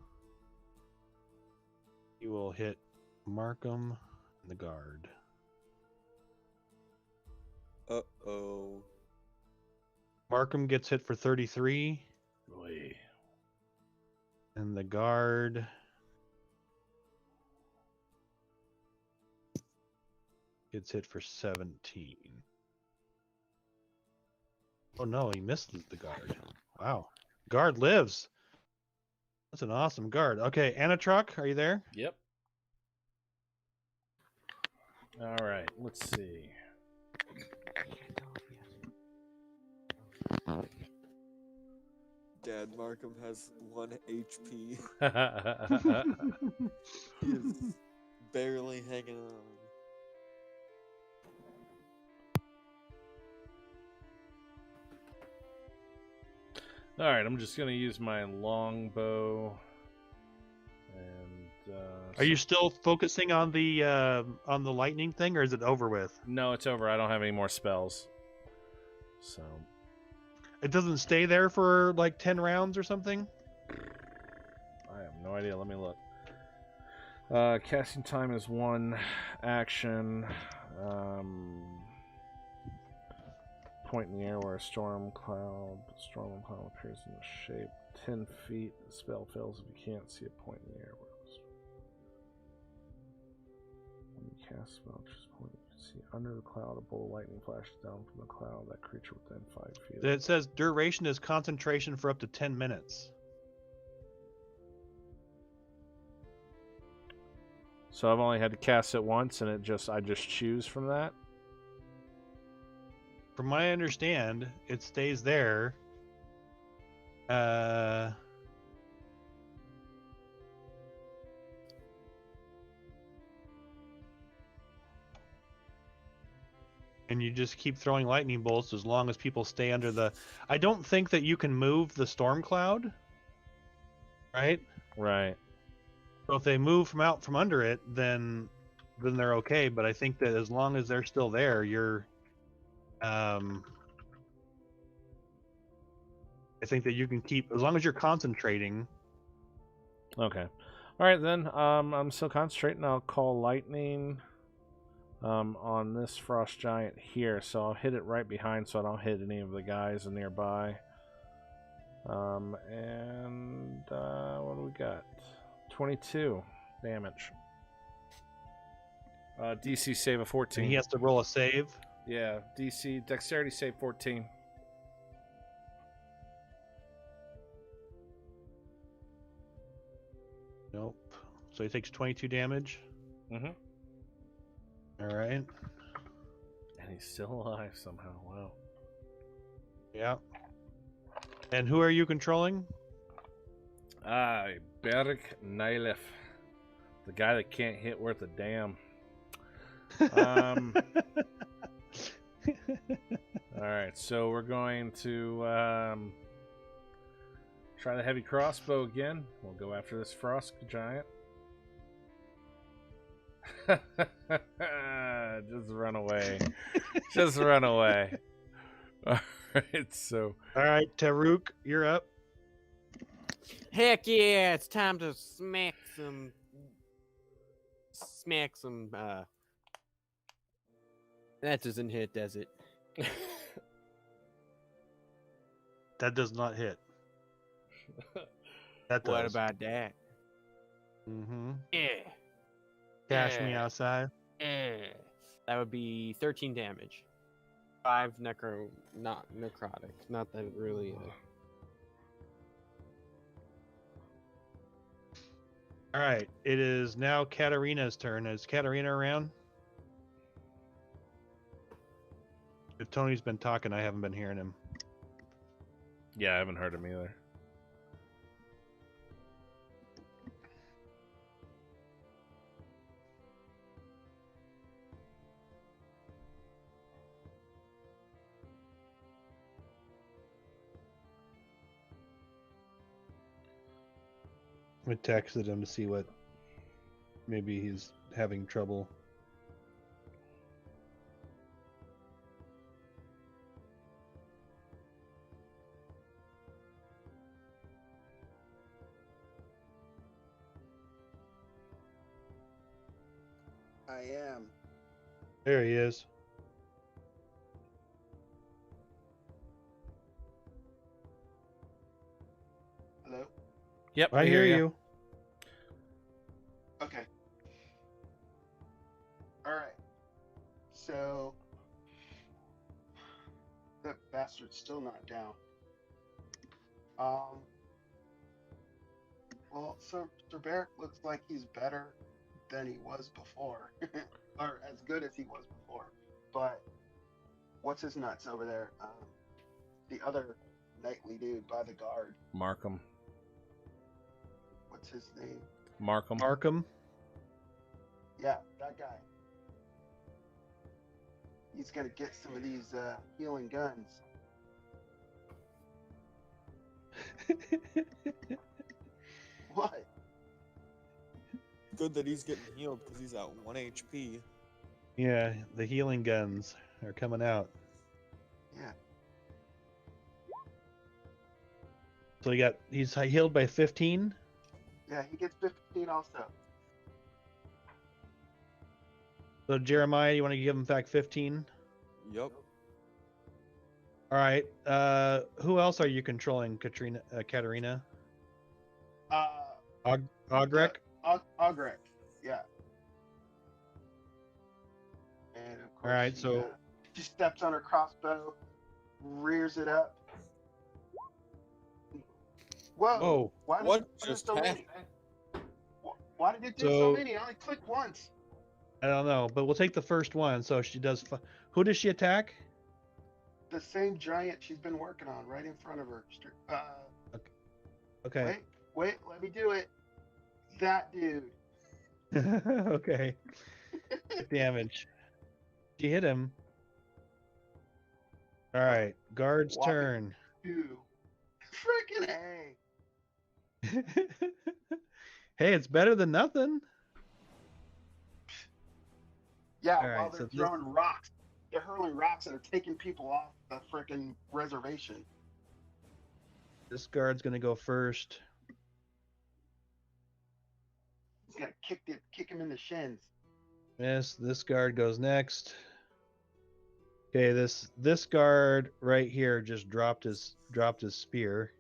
he will hit Markham and the guard.
Uh-oh.
Markham gets hit for 33,
Oy.
and the guard gets hit for 17. Oh no, he missed the guard. Wow. Guard lives. That's an awesome guard. Okay, Anatrok, are you there?
Yep. All right. Let's see.
Dad Markham has 1 HP. He is barely hanging on.
All right. I'm just gonna use my longbow. And
Are you still focusing on the lightning thing, or is it over with?
No, it's over. I don't have any more spells. So
It doesn't stay there for like 10 rounds or something?
I have no idea. Let me look. Casting time is 1 action. Point in the air where a storm cloud appears in the shape 10 feet. The spell fails if you can't see a point in the air. When you cast a spell, just point. You can see under the cloud a bolt of lightning flashes down from the cloud. That creature within 5 feet.
It says duration is concentration for up to 10 minutes.
So I've only had to cast it once, and I just choose from that.
From what I understand, it stays there. And you just keep throwing lightning bolts as long as people stay under the... I don't think that you can move the storm cloud. Right?
Right.
So if they move from under it, then they're okay. But I think that as long as they're still there, you're... I think that you can keep... As long as you're concentrating...
Okay. All right, then. I'm still concentrating. I'll call lightning on this frost giant here. So I'll hit it right behind so I don't hit any of the guys nearby. What do we got? 22 damage. DC save of 14.
And he has to roll a save.
Yeah, DC dexterity save 14.
Nope. So he takes 22 damage.
Mm-hmm.
All right.
And he's still alive somehow. Wow.
Yeah. And who are you controlling?
Beric Nylef. The guy that can't hit worth a damn. Alright, so we're going to try the heavy crossbow again. We'll go after this frost giant. Just run away. Just run away. Alright, so.
Alright, Taruk, you're up.
Heck yeah, it's time to smack some that doesn't hit, does it?
That does not hit. That does.
What about that?
Mm-hmm.
Yeah.
Cash me outside.
Yeah. That would be 13 damage. 5 not necrotic. Not that really.
All right, it is now Katarina's turn. Is Katarina around? If Tony's been talking, I haven't been hearing him.
Yeah, I haven't heard him either.
I texted him to see what... Maybe he's having trouble.
I am.
There he is.
Hello?
Yep,
I
we
hear
ya.
you.
Okay. Alright. So that bastard's still not down. Well, Sir Barrick looks like he's better than he was before. Or as good as he was before. But what's his nuts over there? The other knightly dude by the guard.
Markham.
What's his name?
Markham.
Markham.
Yeah, that guy. He's gonna get some of these healing guns. What?
Good that he's getting healed because he's at 1 HP.
Yeah, the healing guns are coming out.
Yeah.
So he's healed by 15.
Yeah, he gets 15 also.
So Jeremiah, you want to give him back 15?
Yup.
All right. Who else are you controlling, Katerina? Ogrek?
Ogrek. Yeah. And of course,
Alright, so-
she steps on her crossbow, rears it up. Whoa!
Whoa.
Why did
What
it do
just
so many?
happened?
Why did it do so
So-
many? I only clicked once.
I don't know, but we'll take the first one. So she does. Who does she attack?
The same giant she's been working on right in front of her.
Okay.
Wait, let me do it. That dude.
Okay. Damage. She hit him. All right. Guard's
Whopping
turn.
2. Freaking A.
Hey, it's better than nothing.
Yeah,
All
while
right,
they're
so this-
throwing rocks. They're hurling rocks that are taking people off the freaking reservation.
This guard's gonna go first.
He's gonna kick him in the shins.
Yes, this guard goes next. Okay, this guard right here just dropped his spear.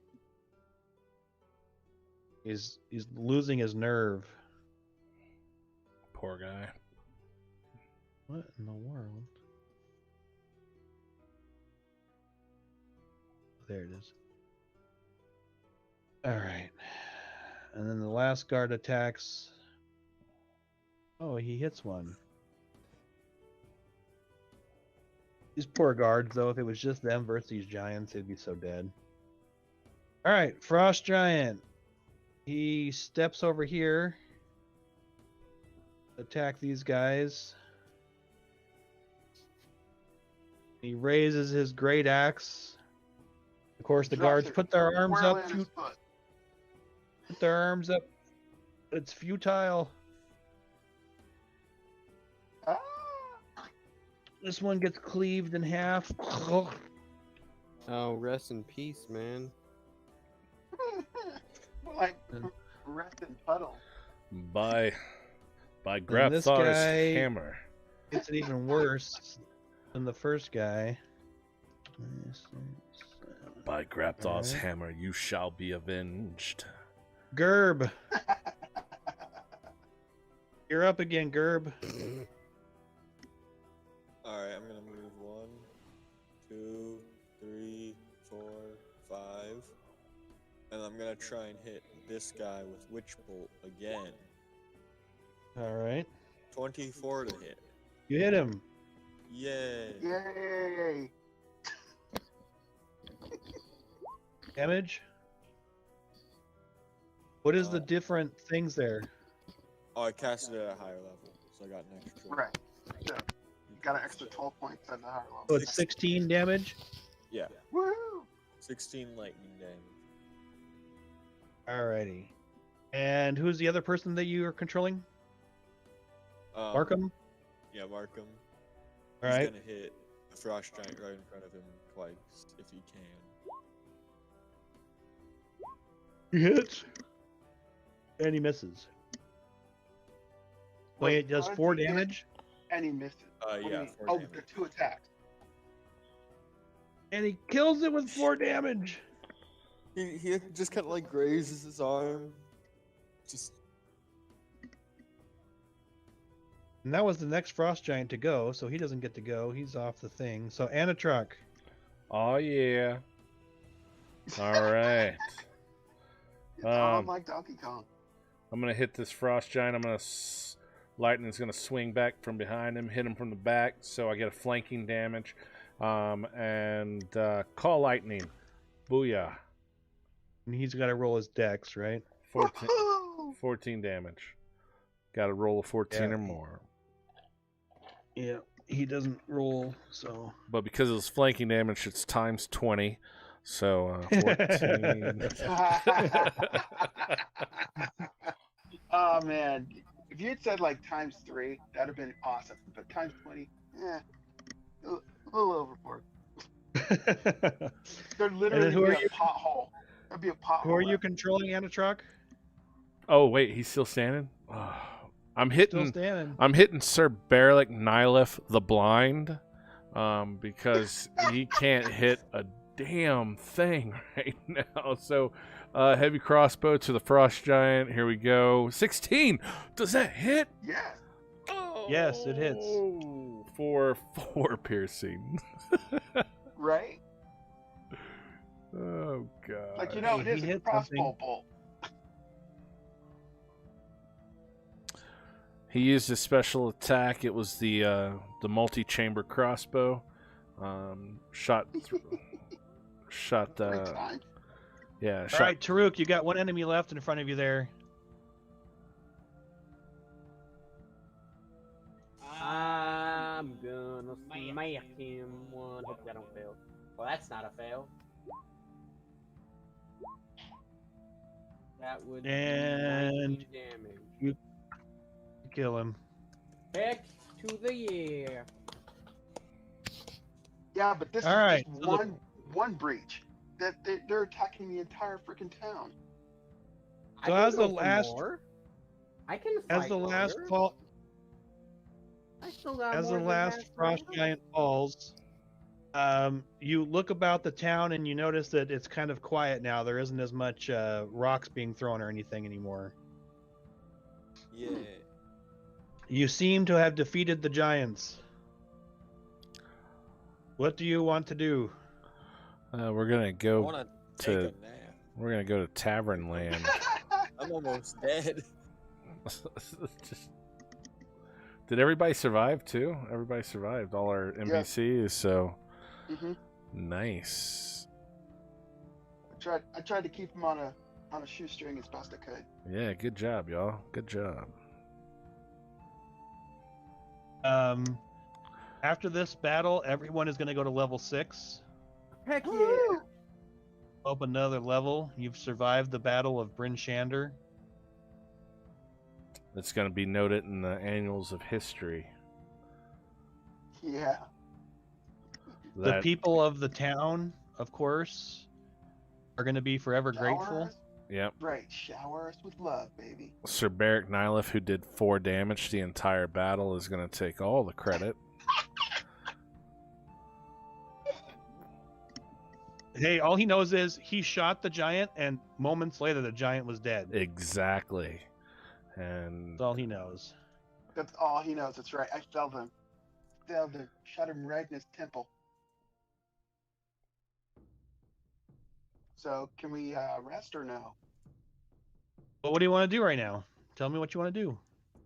He's losing his nerve.
Poor guy.
What in the world? There it is. All right. And then the last guard attacks. Oh, he hits one. These poor guards, though, if it was just them versus these giants, they'd be so dead. All right, Frost Giant. He steps over here. Attack these guys. He raises his great axe. Of course, the
Drops
guards
it
put their arms
squarely
up.
on his foot.
Put their arms up. It's futile.
Ah!
This one gets cleaved in half.
Oh, rest in peace, man.
Like rest in puddle.
By
this
Grabthar's
guy-
hammer.
It's even worse than the first guy.
By Grabthar's
Alright.
hammer, you shall be avenged.
Gerb. You're up again, Gerb.
Alright, I'm gonna move 1, 2, 3, 4, 5. And I'm gonna try and hit this guy with Witch Bolt again.
All right.
24 to hit.
You hit him.
Yay!
Yay!
Damage? What is the different things there?
Oh, I casted it at a higher level, so I got an extra.
Right. So you got an extra 12 points at the higher level.
So it's 16 damage?
Yeah,
Woo!
16 lightning damage.
Alrighty. And who's the other person that you are controlling? Markham?
Yeah, Markham.
Alright.
He's gonna hit a frost giant right in front of him twice, if he can.
He hits. And he misses. Wait, it does
how did
4
he get-
damage?
And he misses. What do you
Yeah,
mean?
4
Oh,
damage.
the 2 attacks.
And he kills it with 4 damage.
He just kind of like grazes his arm. Just
And that was the next frost giant to go, so he doesn't get to go. He's off the thing. So Anatrok.
Oh yeah. All right.
It's on like Donkey Kong.
I'm gonna hit this frost giant. I'm gonna lightning's gonna swing back from behind him, hit him from the back, so I get a flanking damage. And call lightning. Booyah.
And he's got to roll his dex, right?
14 damage. Got to roll a 14 or more.
Yeah, he doesn't roll, so.
But because of his flanking damage, it's times 20. So 14.
Oh man, if you had said like times 3, that'd have been awesome. But times 20, a little overboard. There'd literally
who
be
are
a
you?
pothole. There'd be a pothole.
Who are you
left.
controlling, Anatrok?
Oh wait, he's still standing. Oh, I'm
Still
hitting.
standing.
I'm hitting Sir Berlik Nyleth the Blind, because he can't hit a damn thing right now. So, heavy crossbow to the frost giant. Here we go. 16. Does that hit?
Yes.
Oh,
Yes, it hits.
For 4 piercing.
Right?
Oh god.
Like, you know,
Hey,
it
he
is a
hit
crossbow
something.
bolt.
He used his special attack. It was the multi-chamber crossbow. Shot. Shot.
3 times.
Yeah.
All
Shot.
right, Taruk, you got one enemy left in front of you there.
I'm gonna smack him one. Hope that don't fail. Well, that's not a fail. That would
And-
be 19 damage.
Kill him.
Heck to the year.
Yeah, but this
All
is
right,
just
so
one breach. That they're attacking the entire freaking town.
So
I
as
can
the
go for
last-
more. I can
As
fight
the last
longer.
fall,
I still got
as
more
the
than
last
half
frost
my
giant falls, you look about the town and you notice that it's kind of quiet now. There isn't as much rocks being thrown or anything anymore.
yeah.
You seem to have defeated the giants. What do you want to do?
We're gonna
I
go.
want to
to-
take a nap.
We're gonna go to Tavern Land.
I'm almost dead.
Just... Did everybody survive too? Everybody survived. All our NPCs. So
hmm
nice.
I tried to keep him on a shoestring as best I could.
Yeah, good job, y'all. Good job.
After this battle, everyone is going to go to level 6.
Heck yeah.
Woo!
Up another level. You've survived the Battle of Bryn Shander.
It's gonna be noted in the annals of history.
Yeah.
The
That
people of the town, of course, are going to be forever
Shower
grateful.
us-
yep.
Right. Shower us with love, baby.
Sir Berlik Nyleth, who did 4 damage the entire battle, is gonna take all the credit.
Hey, all he knows is he shot the giant, and moments later, the giant was dead.
Exactly. And
That's all he knows.
That's all he knows. That's right. I felled him. Shot him right in his temple. So can we rest or no?
But what do you want to do right now? Tell me what you want to do.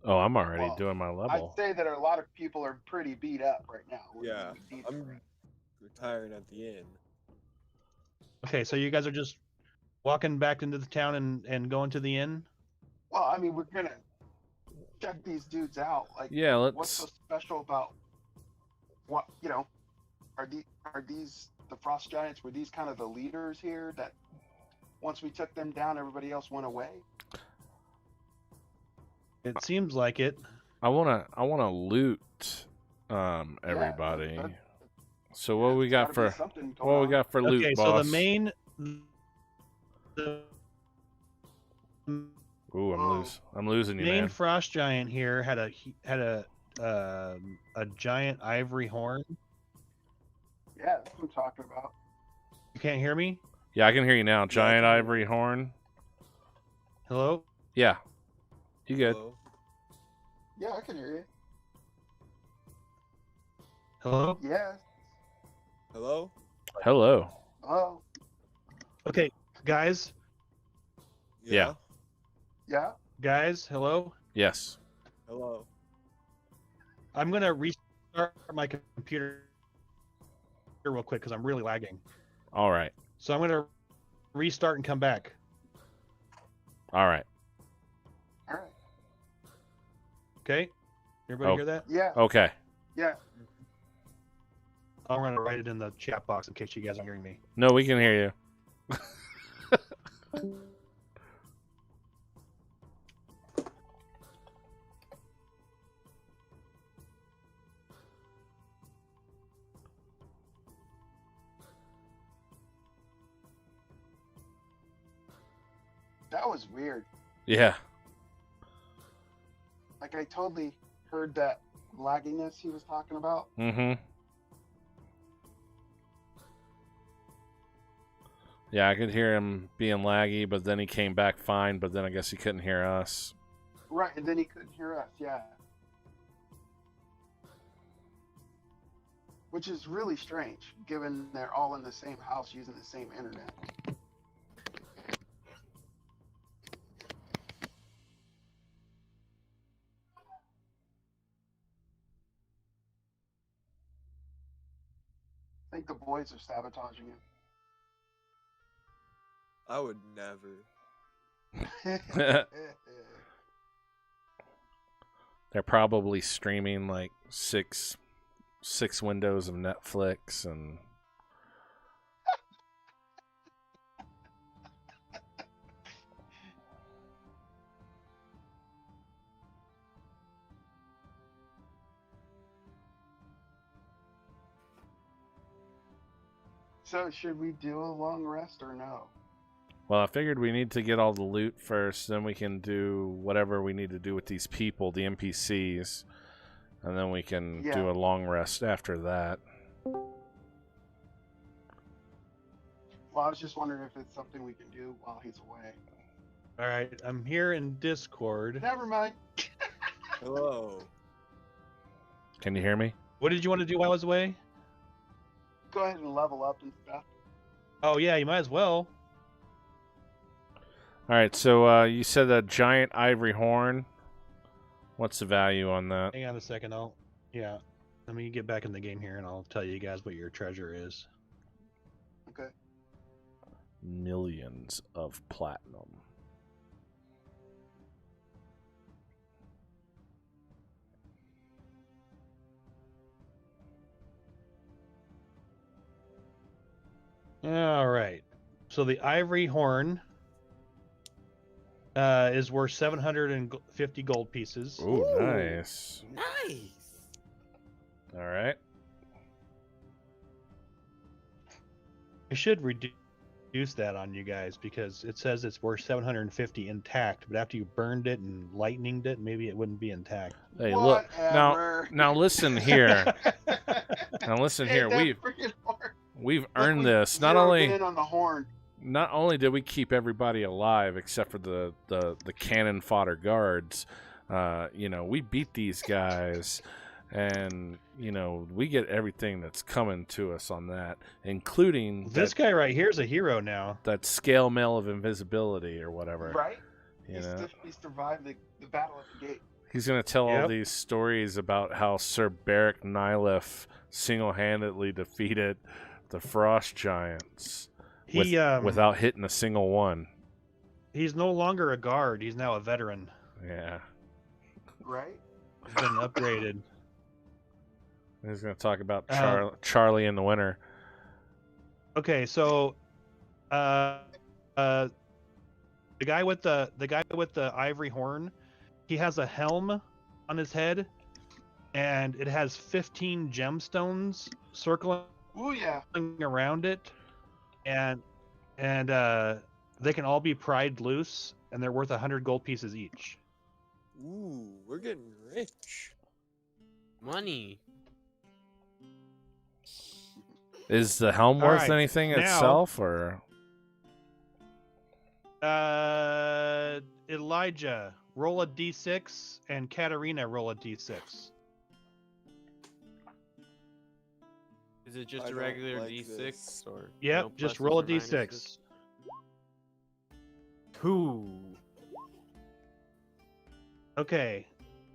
oh, I'm already
Well,
doing my
I'd
level.
say that a lot of people are pretty beat up right now.
Yeah,
We need
I'm
to rest.
retired at the inn.
Okay, so you guys are just walking back into the town and going to the inn?
Well, I mean, we're gonna check these dudes out. Like,
Yeah,
what's so
let's.
special about what are these the frost giants? Were these kind of the leaders here that once we took them down, everybody else went away?
It seems like it.
I wanna loot everybody.
that-
So what we got
Gotta be
for
something going
what we
on.
got for loot,
Okay,
boss?
so the main. The
Ooh,
Whoa.
I'm losing you,
main
man.
frost giant here had a a giant ivory horn.
Yeah, that's what I'm talking about.
You can't hear me?
Yeah, I can hear you now.
I
Giant
can hear
ivory
you.
horn.
Hello?
Yeah. You good?
Hello?
Yeah, I can hear you.
Hello?
Yes.
Hello?
Hello.
Oh,
Okay, guys,
Yeah.
yeah.
guys, hello.
Yes.
Hello?
I'm gonna restart my computer real quick because I'm really lagging.
All right.
So I'm gonna restart and come back.
All right.
All right.
Okay? Everybody
Oh.
hear that?
Yeah.
Okay.
Yeah.
I'm gonna write it in the chat box in case you guys aren't hearing me.
No, we can hear you.
That was weird.
Yeah.
Like, I totally heard that lagginess he was talking about.
Mm-hmm. Yeah, I could hear him being laggy, but then he came back fine, but then I guess he couldn't hear us.
Right, and then he couldn't hear us, yeah. Which is really strange, given they're all in the same house using the same internet. I think the boys are sabotaging
I would never.
it.
They're probably streaming like six windows of Netflix and
So, should we do a long rest or no?
well, I figured we need to get all the loot first, then we can do whatever we need to do with these people, the NPCs, and then we can
Yeah.
do a long rest after that.
Well, I was just wondering if it's something we can do while he's away.
All right, I'm here in Discord.
Never mind.
Hello?
Can you hear me?
What did you want to do while I was away?
Go ahead and level up and stuff.
Oh yeah, you might as well.
All right, so you said a giant ivory horn. What's the value on that?
Hang on a second. Yeah. Let me get back in the game here, and I'll tell you guys what your treasure is.
Okay.
Millions of platinum.
All right. So the ivory horn is worth 750 gold pieces.
Ooh, nice.
Nice.
All right.
I should reduce that on you guys because it says it's worth 750 intact, but after you burned it and lightninged it, maybe it wouldn't be intact.
Hey, look. Now,
Whatever.
now listen here. Now listen here.
Hey, that
We've
freaking horn.
we've
Look,
earned
we
this. Not
zeroed
only
in on the horn.
not only did we keep everybody alive except for the cannon fodder guards, we beat these guys, and we get everything that's coming to us on that, including
This guy right here is a hero now.
that scale mail of invisibility or whatever.
Right?
You know,
He survived the battle at the gate.
he's gonna tell all
Yep.
these stories about how Sir Beric Nilef single-handedly defeated the Frost Giants
He
without hitting a single one.
he's no longer a guard. He's now a veteran.
Yeah.
Right?
He's been upgraded.
He's going to talk about
Charlie
in the winter.
Okay, so the guy with the ivory horn, he has a helm on his head, and it has 15 gemstones circling
Ooh, yeah.
around it, and they can all be pried loose, and they're worth 100 gold pieces each.
Ooh, we're getting rich.
Money.
Is the helm
All
worth
right,
anything
now-
itself, or?
Elijah, roll a d6, and Katarina, roll a d6.
Is it just
I
a
don't
regular
like
D6
this.
or?
Yep,
no
just
pluses
roll a
or minuses?
d6.
2.
Okay,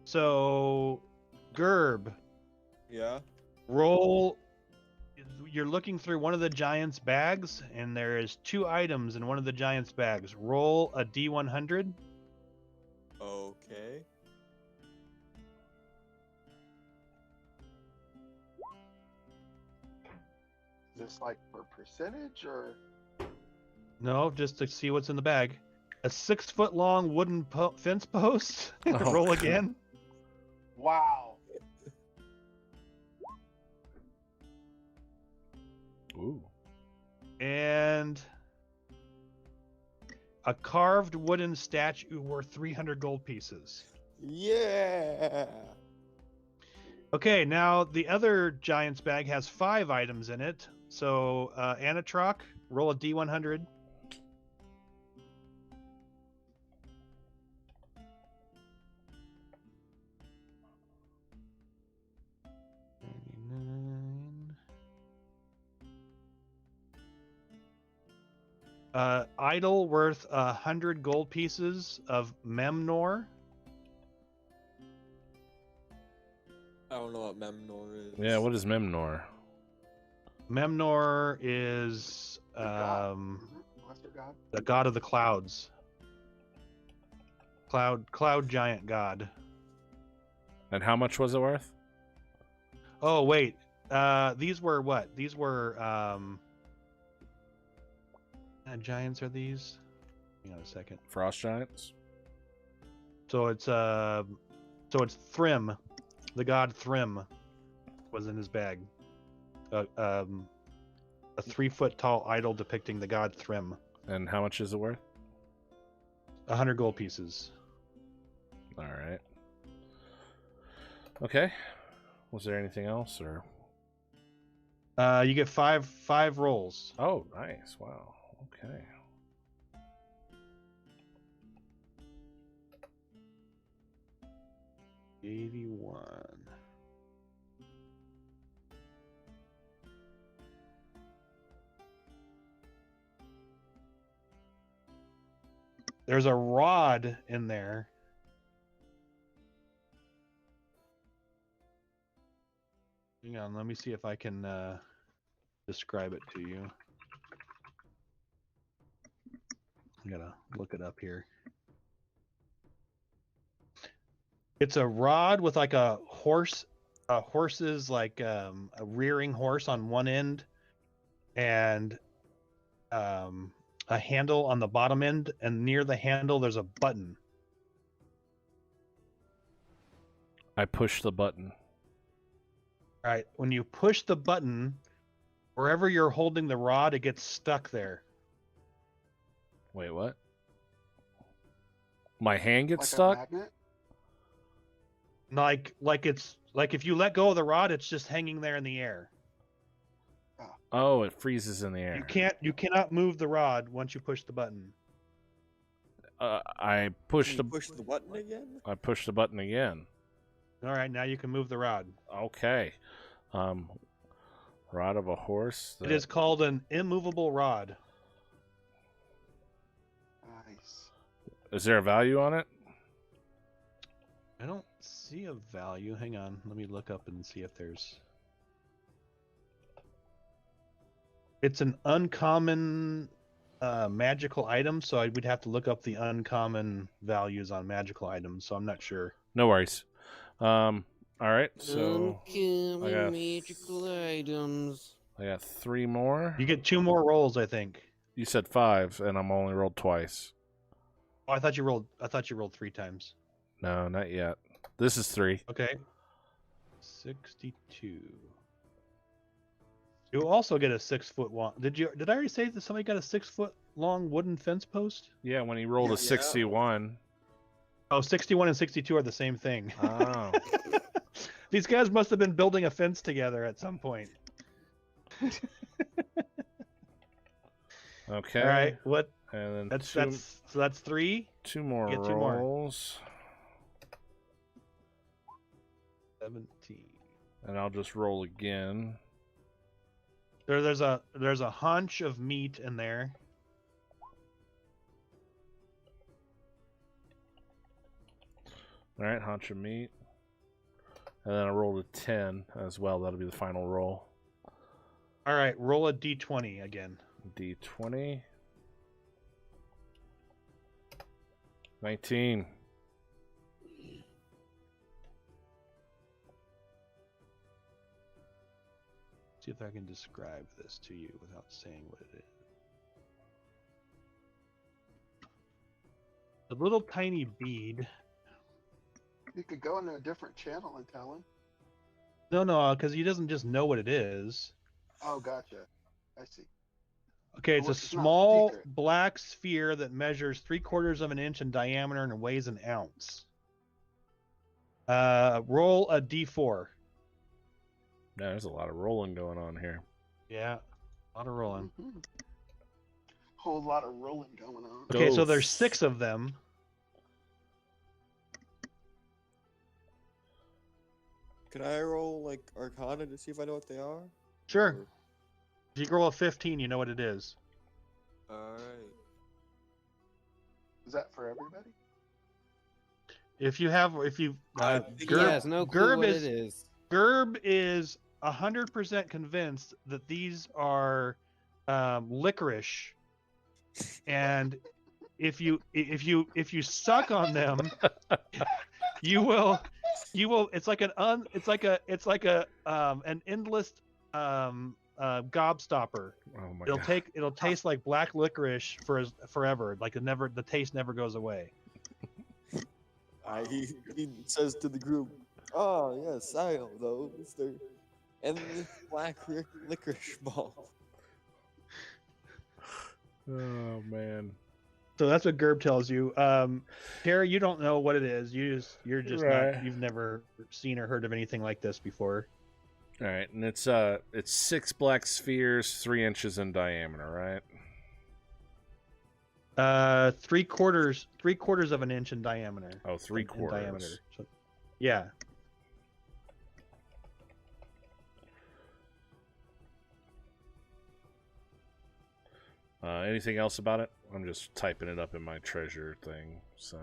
so Gerb,
Yeah.
roll. You're looking through one of the giant's bags, and there is 2 items in one of the giant's bags. Roll a d100.
Okay.
Is this like for percentage or?
No, just to see what's in the bag. A 6-foot-long wooden fence post.
Oh,
Roll
God.
again.
Wow.
Ooh.
And a carved wooden statue worth 300 gold pieces.
Yeah.
Okay, now the other giant's bag has 5 items in it. So, Anatrok, roll a d100. Idol worth 100 gold pieces of Memnor.
I don't know what Memnor is.
Yeah, what is Memnor?
Memnor is
The god. Lesser god.
the god of the clouds. Cloud giant god.
And how much was it worth?
Oh wait, these were what? These were giants are these? Hang on a second.
Frost giants?
So it's Thrym, the god Thrym, was in his bag. A 3-foot tall idol depicting the god Thrym.
And how much is it worth?
100 gold pieces.
All right. Okay. Was there anything else, or?
You get five rolls.
Oh, nice. Wow. Okay.
$81. There's a rod in there. Hang on, let me see if I can describe it to you. I gotta look it up here. It's a rod with like a horse's like a rearing horse on one end, and a handle on the bottom end, and near the handle there's a button.
I push the button.
All right, when you push the button, wherever you're holding the rod, it gets stuck there.
Wait, what? My hand gets
Like
stuck?
a magnet?
Like it's like if you let go of the rod, it's just hanging there in the air.
Oh, it freezes in the air.
You cannot move the rod once you push the button.
I
Can
pushed
you
the
push the button again?
I pushed the button again.
All right, now you can move the rod.
Okay. Rod of a horse.
It is called an immovable rod.
Nice.
Is there a value on it?
I don't see a value. Hang on, let me look up and see if there's. It's an uncommon magical item, so I would have to look up the uncommon values on magical items. So I'm not sure.
No worries. All right. So I got
magical items.
I got 3 more.
You get 2 more rolls, I think.
You said 5, and I'm only rolled twice.
Oh, I thought you rolled 3 times.
No, not yet. This is 3.
Okay. 62. You also get a 6-foot long. Did I already say that somebody got a 6-foot long wooden fence post?
Yeah, when he rolled a
Yeah.
61.
Oh, 61 and 62 are the same thing.
Oh.
These guys must have been building a fence together at some point.
Okay.
All right. What?
And then
That's 3.
two more
You get 2 more.
rolls.
17.
And I'll just roll again.
There's a hunch of meat in there.
All right, haunch of meat. And then I rolled a 10 as well. That'll be the final roll.
All right, roll a d20 again.
D20. 19.
See if I can describe this to you without saying what it is. A little tiny bead.
You could go into a different channel and tell him.
No, because he doesn't just know what it is.
Oh, gotcha. I see.
Okay, it's a
It's not
small
secret.
black sphere that measures 3/4 of an inch in diameter and weighs an ounce. Roll a d4.
No, there's a lot of rolling going on here.
Yeah, a lot of rolling.
Mhm. Whole lot of rolling going on.
Okay, so
Go.
there's 6 of them.
Can I roll like Arcana to see if I know what they are?
Sure.
Or-
If you roll a 15, you know what it is.
Alright.
Is that for everybody?
If you
He
Gerb,
has no clue
Gerb
what
is
it is.
Gerb is 100% convinced that these are licorice, and if you suck on them, you will. It's like an endless gobstopper.
Oh my
It'll
god.
it'll taste like black licorice forever. Like the taste never goes away.
He says to the group, "Oh yes, I know those. They're endless black licorice ball."
Oh man.
So that's what Gerb tells you. Terry, you don't know what it is. You're just
Right.
not. You've never seen or heard of anything like this before.
All right, and it's 6 black spheres, 3 inches in diameter, right?
3/4 of an inch in diameter.
Oh, 3/4.
diameter. So, yeah.
Anything else about it? I'm just typing it up in my treasure thing. So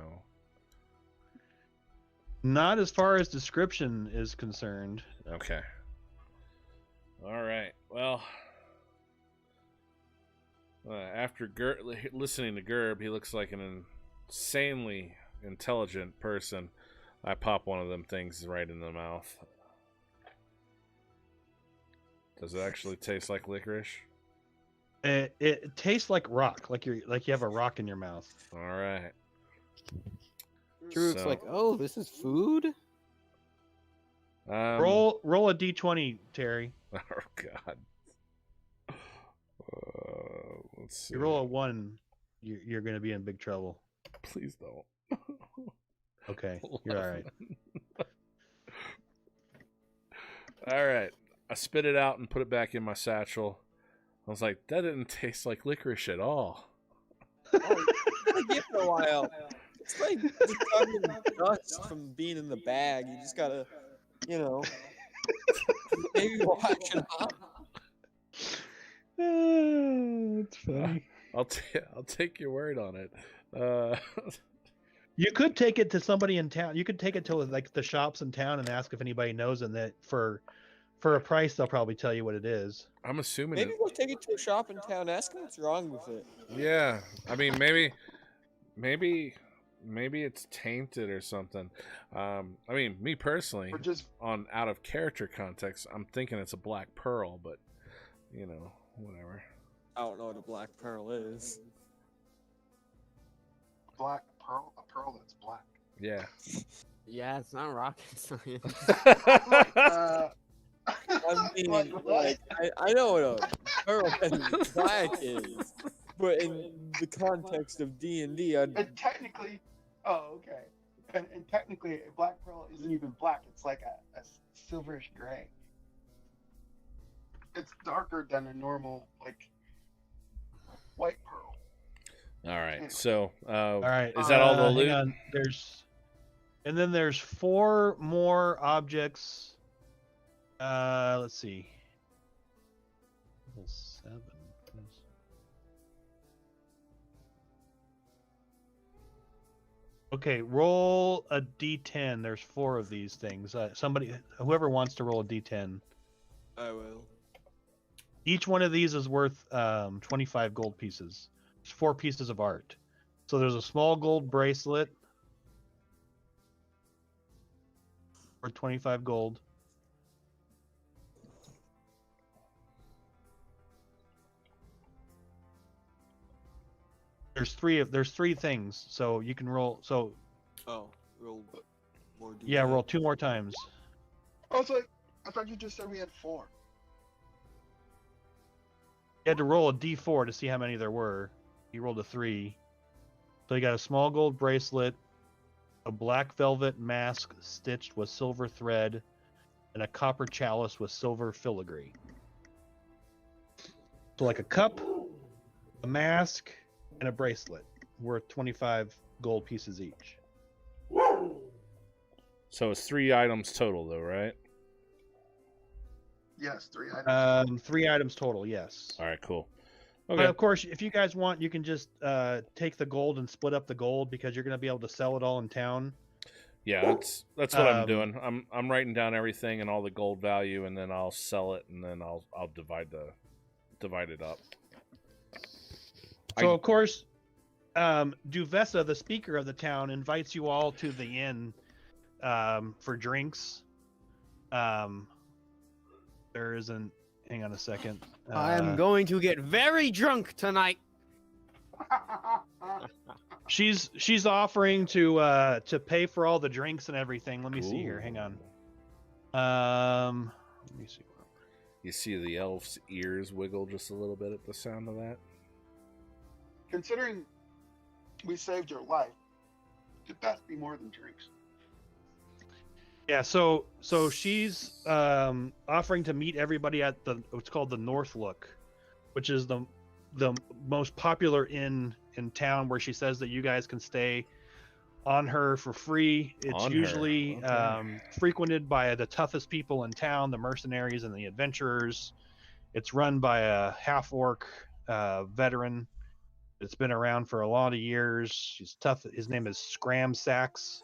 Not as far as description is concerned.
okay. All right. Well, after listening to Gerb, he looks like an insanely intelligent person. I pop one of them things right in the mouth. Does it actually taste like licorice?
It tastes like rock, like you have a rock in your mouth.
All right.
Drew's
So-
like, oh, this is food?
Roll a d20, Terry.
Oh God. Let's see.
You roll a 1, you're going to be in big trouble.
Please don't.
Okay, you're all right.
All right. I spit it out and put it back in my satchel. I was like, that didn't taste like licorice at all.
Oh, give it a while. It's like just talking dust from being in the bag. You just gotta, maybe watch it off.
It's funny.
I'll take your word on it.
You could take it to somebody in town. You could take it to like the shops in town and ask if anybody knows, and that for a price they'll probably tell you what it is.
I'm assuming.
Maybe go take it to a shop in town. Ask them what's wrong with it.
Yeah. I mean, maybe it's tainted or something. I mean, me personally,
Or just
on out of character context, I'm thinking it's a black pearl, but whatever.
I don't know what a black pearl is.
black pearl, a pearl that's black.
Yeah.
Yeah, it's not rocket science.
I mean, like, I know what a pearl and black is, but in the context of D&D,
And technically, oh, okay. And technically, a black pearl isn't even black. It's like a silverish gray. It's darker than a normal like white pearl.
All right.
Anyway.
So,
All right.
is that all the
hang
loot?
on. And then there's 4 more objects. Let's see. Level 7. Okay, roll a d10. There's 4 of these things. Whoever wants to roll a d10.
I will.
Each one of these is worth 25 gold pieces. There's 4 pieces of art. So there's a small gold bracelet for 25 gold. There's 3 things, so you can roll. So
Oh, roll more.
yeah,
D10.
roll 2 more times.
I was like, I thought you just said we had 4.
You had to roll a d4 to see how many there were. You rolled a 3. So you got a small gold bracelet, a black velvet mask stitched with silver thread, and a copper chalice with silver filigree. So like a cup, a mask, and a bracelet worth 25 gold pieces each.
So it's 3 items total, though, right?
Yes, 3 items.
3 items total, yes.
All right, cool.
But
Okay.
of course, if you guys want, you can just take the gold and split up the gold because you're going to be able to sell it all in town.
Yeah, that's what I'm
Um,
doing. I'm writing down everything and all the gold value, and then I'll sell it, and then I'll divide it up.
So of course, Duvessa, the speaker of the town, invites you all to the inn for drinks. There isn't. Hang on a second.
I'm going to get very drunk tonight.
She's offering to pay for all the drinks and everything. Let me see here. Hang on. Let me see.
You see the elf's ears wiggle just a little bit at the sound of that.
Considering we saved your life, could that be more than drinks?
Yeah, so she's offering to meet everybody at what's called the North Look, which is the most popular inn in town, where she says that you guys can stay on her for free. It's
On her,
usually
okay.
frequented by the toughest people in town, the mercenaries and the adventurers. It's run by a half-orc veteran. It's been around for a lot of years. She's tough. His name is Scramsax.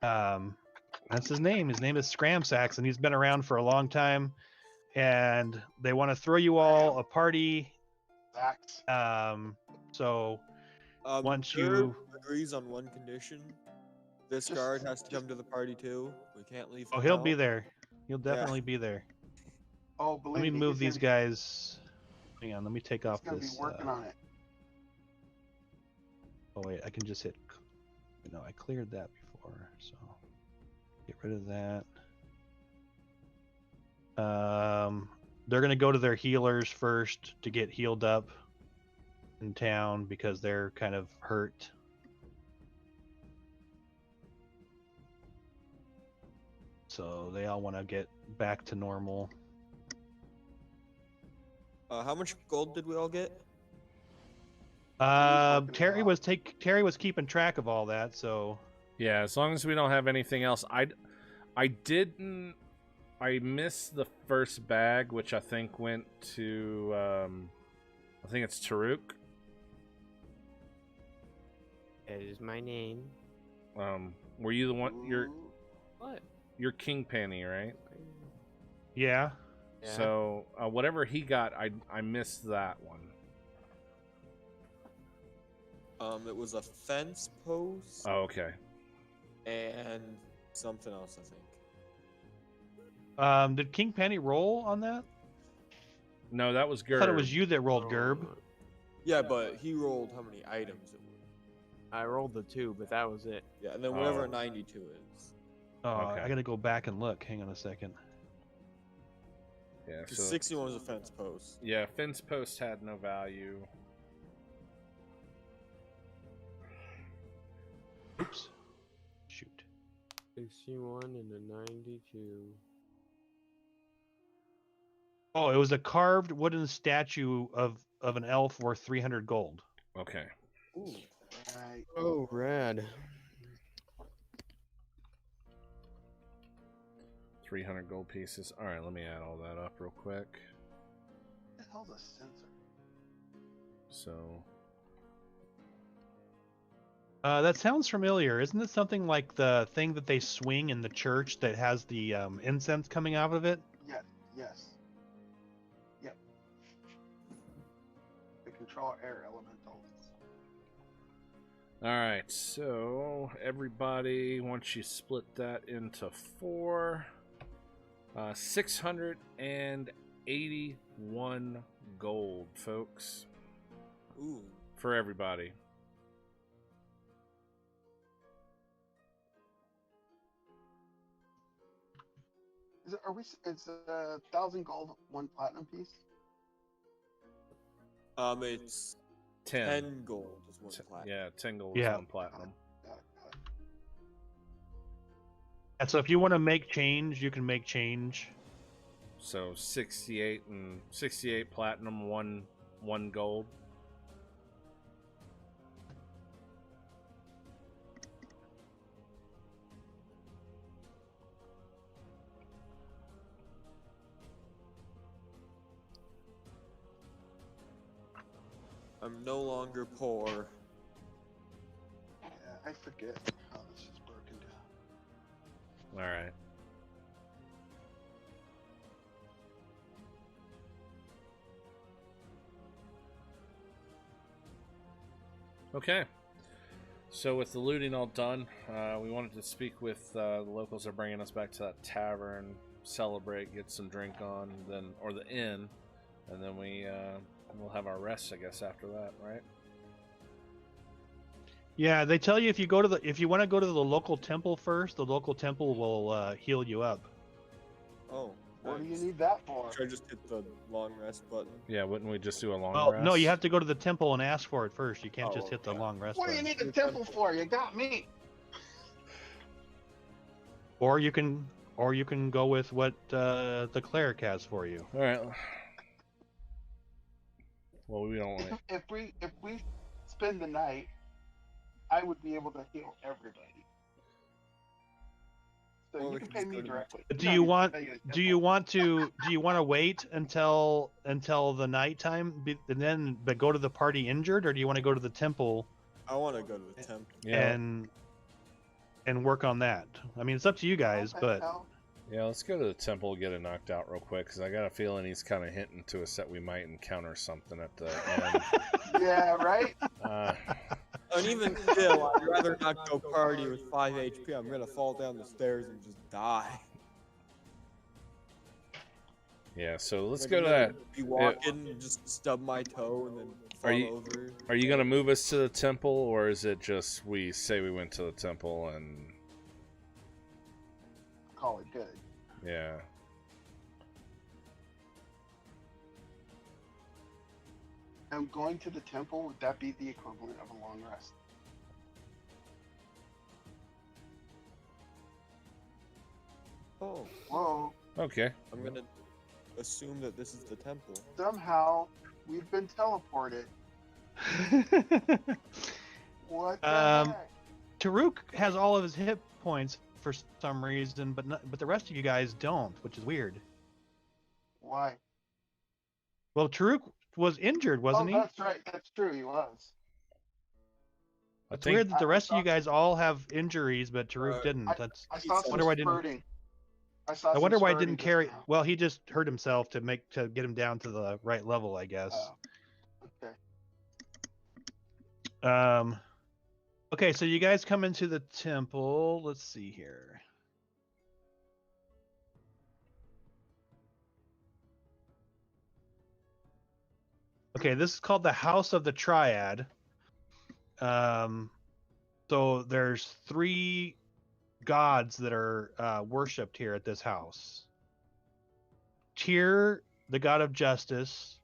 That's his name. His name is Scramsax, and he's been around for a long time. And they want to throw you all a party. So once you
agrees on one condition, this guard has to come to the party too. We can't leave.
Oh, he'll be there. He'll definitely be there.
Oh, believe
Let me move
he's
these
gonna-
guys. Hang on, let me take off
He's gonna
this.
be working on it.
Oh wait, I can just hit. No, I cleared that before, so get rid of that. They're gonna go to their healers first to get healed up in town because they're kind of hurt. So they all want to get back to normal.
How much gold did we all get?
Terry was keeping track of all that, so
Yeah, as long as we don't have anything else. I missed the first bag, which I think went to I think it's Taruk.
That is my name.
Were you the one?
What?
You're King Penny, right?
yeah.
Yeah.
So whatever he got, I missed that one.
It was a fence post
Oh, okay.
and something else, I think.
Did King Penny roll on that?
No, that was
I
Gerb.
thought it was you that rolled Gerb.
Yeah, but he rolled how many items it was.
I rolled the 2, but that was it.
Yeah, and then whatever
Oh.
a 92 is.
Oh,
Okay.
I gotta go back and look. Hang on a second.
Yeah,
Because
so
61 was a fence post.
yeah, fence post had no value.
Oops.
61 and a 92.
Oh, it was a carved wooden statue of an elf worth 300 gold.
Okay.
Ooh.
Right.
Oh, rad.
300 gold pieces. All right, let me add all that up real quick.
What the hell's a sensor?
So,
That sounds familiar. Isn't it something like the thing that they swing in the church that has the incense coming out of it?
Yes. Yes. Yep. They control air elementals.
all right. So everybody, once you split that into 4, 681 gold, folks,
Ooh.
for everybody.
Is it, are we? It's 1,000 gold, 1 platinum piece.
It's
10.
10 gold is one platinum.
Yeah, 10 gold
Yeah.
is 1 platinum.
Got it.
And so if you want to make change, you can make change.
So 68 platinum, 1 gold.
I'm no longer poor.
Yeah, I forget how this is broken down.
All right. Okay. So with the looting all done, we wanted to speak with the locals that are bringing us back to that tavern, celebrate, get some drink on, then or the inn, and then we'll have our rest, I guess, after that, right?
Yeah, they tell you if you want to go to the local temple first, the local temple will heal you up.
Oh.
What do you
nice.
need that for?
Should I just hit the long rest button?
Yeah, wouldn't we just do a long
Well,
rest?
no, you have to go to the temple and ask for it first. You can't
Oh,
just hit the
okay.
long rest
What do you
button.
need the temple for? You got me.
Or you can go with what the cleric has for you.
All right. Well, we don't want it.
If we spend the night, I would be able to heal everybody. So
Or
you
we
can
can
pay
just
me
go to the-
directly.
But
You don't need to pay the temple.
do you want to wait until the nighttime but go to the party injured, or do you want to go to the temple
I want to go to the temple.
Yeah,
and work on that? I mean, it's up to you guys,
Okay,
but
no.
yeah. Let's go to the temple, get it knocked out real quick, because I got a feeling he's kind of hinting to us that we might encounter something at the end.
Yeah, right.
And even still, I'd rather not go party with 5 HP. I'm gonna fall down the stairs and just die.
Yeah, so let's
Like,
go
I'm
to
gonna
that.
Be walking, and just stub my toe, and then fall over.
Are you gonna move us to the temple, or is it just we say we went to the temple and
Call it good.
yeah?
I'm going to the temple. Would that be the equivalent of a long rest?
Oh,
Whoa.
Okay.
I'm gonna assume that this is the temple.
Somehow we've been teleported. What the heck?
Taruk has all of his hit points for some reason, but the rest of you guys don't, which is weird.
Why?
Well, Taruk was injured, wasn't he?
That's right. That's true. He was.
I
It's
think
weird that the
I
rest of you
thought-
guys all have injuries, but Taruk didn't. That's
I saw some
wonder why didn't.
spurting.
I wonder why it
spurting
didn't
just
carry.
now.
Well, he just hurt himself to get him down to the right level, I guess.
Oh, okay.
Okay, so you guys come into the temple. Let's see here. Okay, this is called the House of the Triad. So there's 3 gods that are worshipped here at this house. Tyr, the god of justice,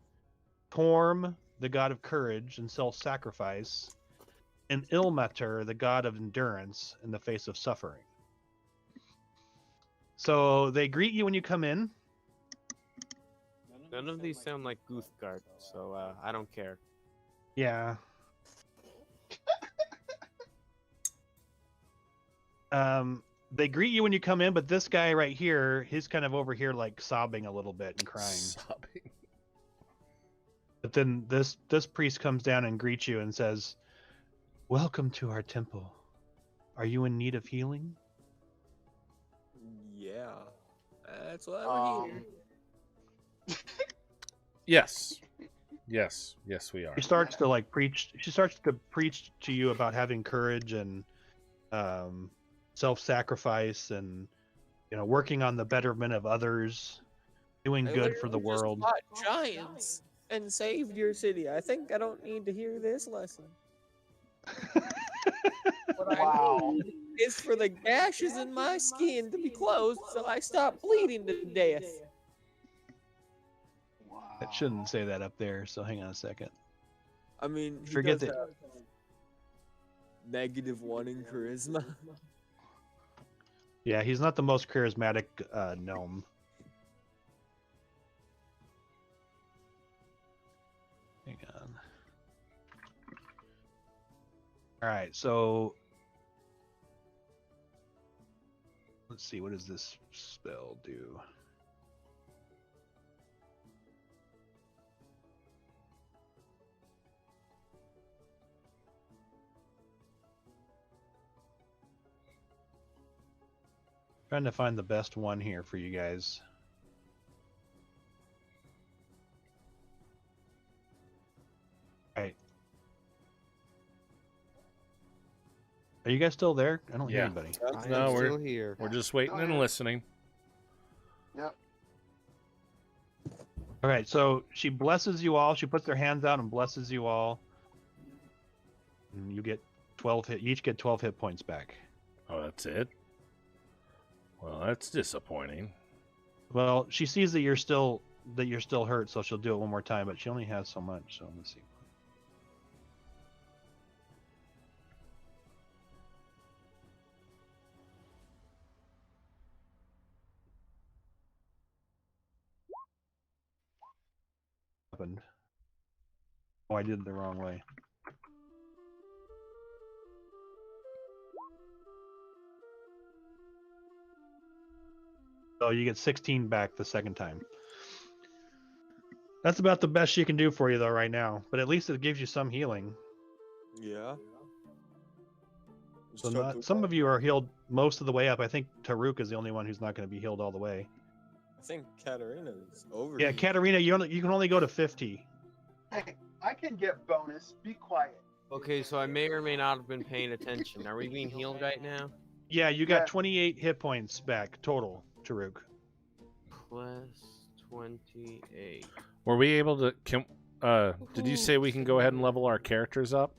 Torm, the god of courage and self-sacrifice, and Ilmater, the god of endurance in the face of suffering. So they greet you when you come in.
None of these sound like Goothgard, so I don't care.
Yeah. They greet you when you come in, but this guy right here, he's kind of over here like sobbing a little bit and crying.
Sobbing.
But then this priest comes down and greets you and says, "Welcome to our temple. Are you in need of healing?"
Yeah, that's why we're here.
Yes. Yes, we are.
She starts to like preach. She starts to preach to you about having courage and self-sacrifice, and working on the betterment of others, doing
I
good for the
literally just
world.
fought giants and saved your city. I think I don't need to hear this lesson. What I need is for the gashes in my skin to be closed so I stop bleeding to death.
I shouldn't say that up there, so hang on a second.
I mean, he
Forget
does
that.
have -1 in charisma.
Yeah, he's not the most charismatic gnome. Hang on. All right, so let's see, what does this spell do? Trying to find the best one here for you guys. All right. Are you guys still there? I don't hear
Yeah.
anybody.
I
No,
am
we're-
still here.
We're just waiting and listening.
Yep.
All right, so she blesses you all. She puts her hands out and blesses you all. And you get 12 hit. You each get 12 hit points back.
Oh, that's it? Well, that's disappointing.
Well, she sees that you're still hurt, so she'll do it one more time, but she only has so much, so let's see. Happened. Oh, I did it the wrong way. So you get 16 back the second time. That's about the best she can do for you, though, right now. But at least it gives you some healing.
Yeah.
So some of you are healed most of the way up. I think Taruk is the only one who's not going to be healed all the way.
I think Katarina's over.
Yeah, Katarina, you can only go to 50.
Hey, I can get bonus. Be quiet.
Okay, so I may or may not have been paying attention. Are we being healed right now?
Yeah, you got
Yeah.
28 hit points back total, Taruk.
Plus 28.
Were we able to... did you say we can go ahead and level our characters up?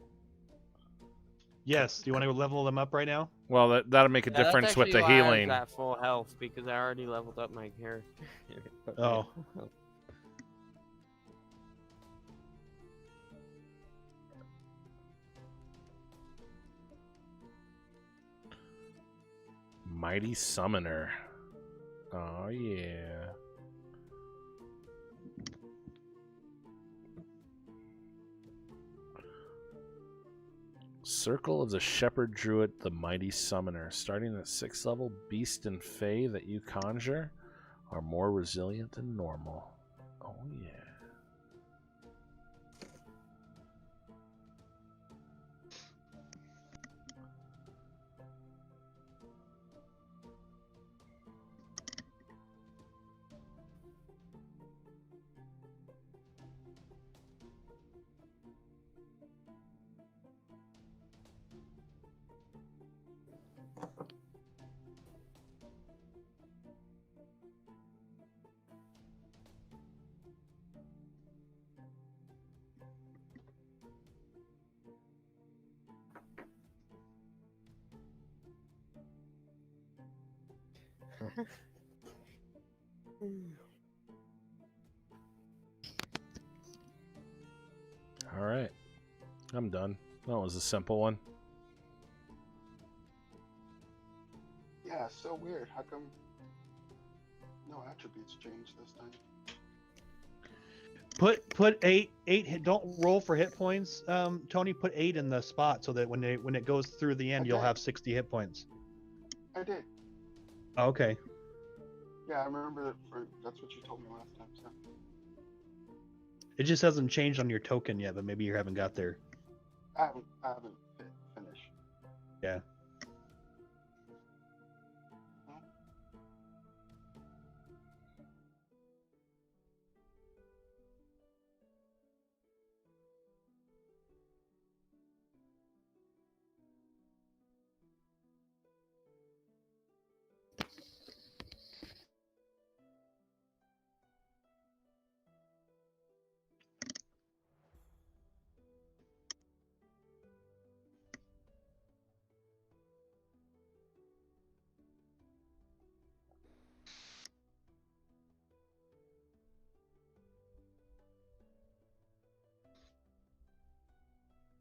Yes. Do you want to level them up right now?
Well, that'll make a
Yeah, that's
difference with the
actually why I was
healing.
at full health because I already leveled up my character.
Oh.
Mighty Summoner. Oh, yeah. Circle of the Shepherd Druid, the Mighty Summoner. Starting at 6th level, beast and fae that you conjure are more resilient than normal. Oh, yeah. All right. I'm done. That was a simple one.
Yeah, so weird. How come No attributes changed this time.
Put eight hit. Don't roll for hit points, Tony. Put 8 in the spot so that when it goes through the end, you'll
Okay.
have 60 hit points.
I did.
Okay.
Yeah, I remember that. That's what you told me last time. So.
It just hasn't changed on your token yet, but maybe you haven't got there.
I haven't finished.
Yeah.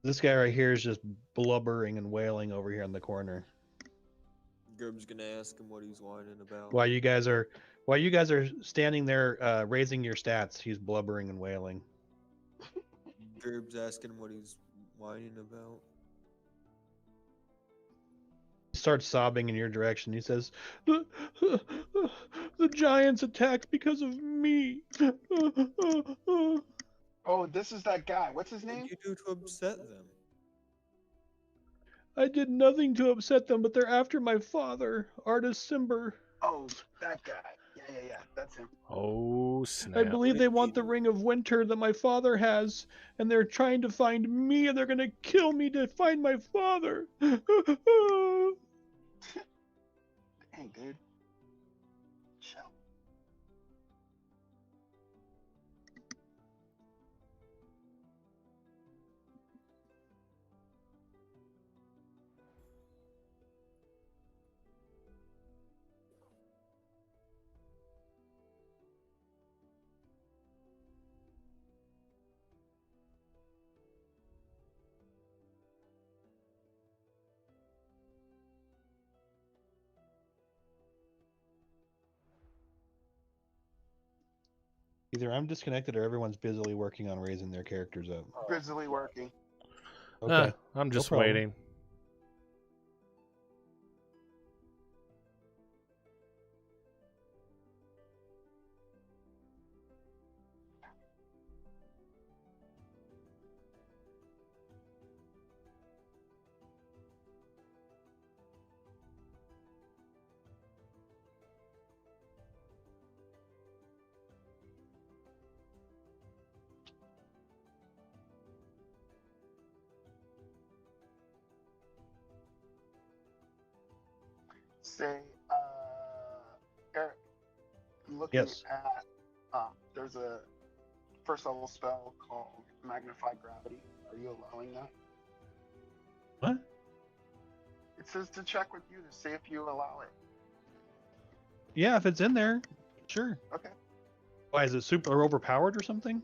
This guy right here is just blubbering and wailing over here in the corner.
Gerb's gonna ask him what he's whining about.
While you guys are standing there raising your stats, he's blubbering and wailing.
Gerb's asking him what he's whining about.
He starts sobbing in your direction. He says, "The giants attacked because of me."
Oh, this is that guy. What's his
What
name?
did you do to upset them?
I did nothing to upset them, but they're after my father, Artist Simber.
Oh, that guy. Yeah. That's him.
Oh,
I
snap.
believe they want the Ring of Winter that my father has, and they're trying to find me, and they're gonna kill me to find my father.
Dang, dude. Chill.
Either I'm disconnected or everyone's busily working on raising their characters up.
Busily working.
Okay.
I'm just
problem.
waiting.
Say, Eric, I'm looking
Yes.
at, there's a first level spell called Magnify Gravity. Are you allowing that?
What?
It says to check with you to see if you allow it.
Yeah, if it's in there, sure.
Okay.
Why, is it super overpowered or something?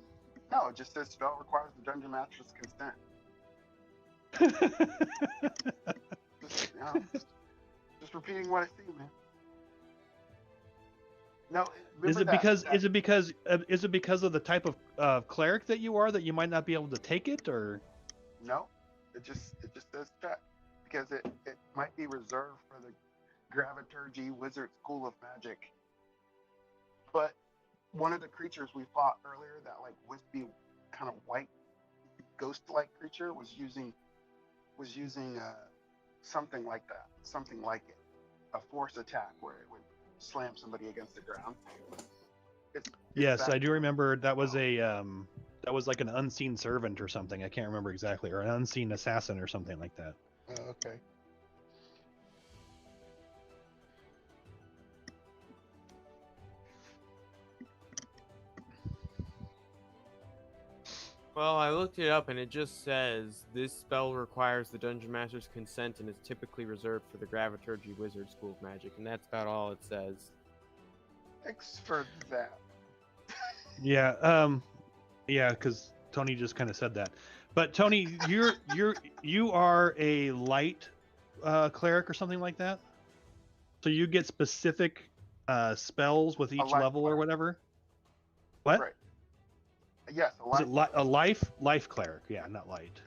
No, it just says spell requires the dungeon master's consent. Just, just repeating what I see, man. No,
Is
remember
it because
that,
is it because of the type of cleric that you are that you might not be able to take it, or?
No, it just says check because it might be reserved for the Graviturgy Wizard School of Magic. But one of the creatures we fought earlier, that like wispy kind of white ghost-like creature, was using something like that, something like it, a force attack where it would slam somebody against the ground. It's
Yes,
that
I do remember that was a that was like an unseen servant or something. I can't remember exactly, or an unseen assassin or something like that.
okay.
Well, I looked it up and it just says this spell requires the Dungeon Master's consent and is typically reserved for the Graviturgy Wizard School of Magic, and that's about all it says.
Thanks for that.
Yeah, yeah, because Tony just kind of said that. But Tony, you are a light cleric or something like that. So you get specific spells with each
life
level or
cleric.
whatever. What?
Right. Yes,
Is it a life cleric? Yeah, not light.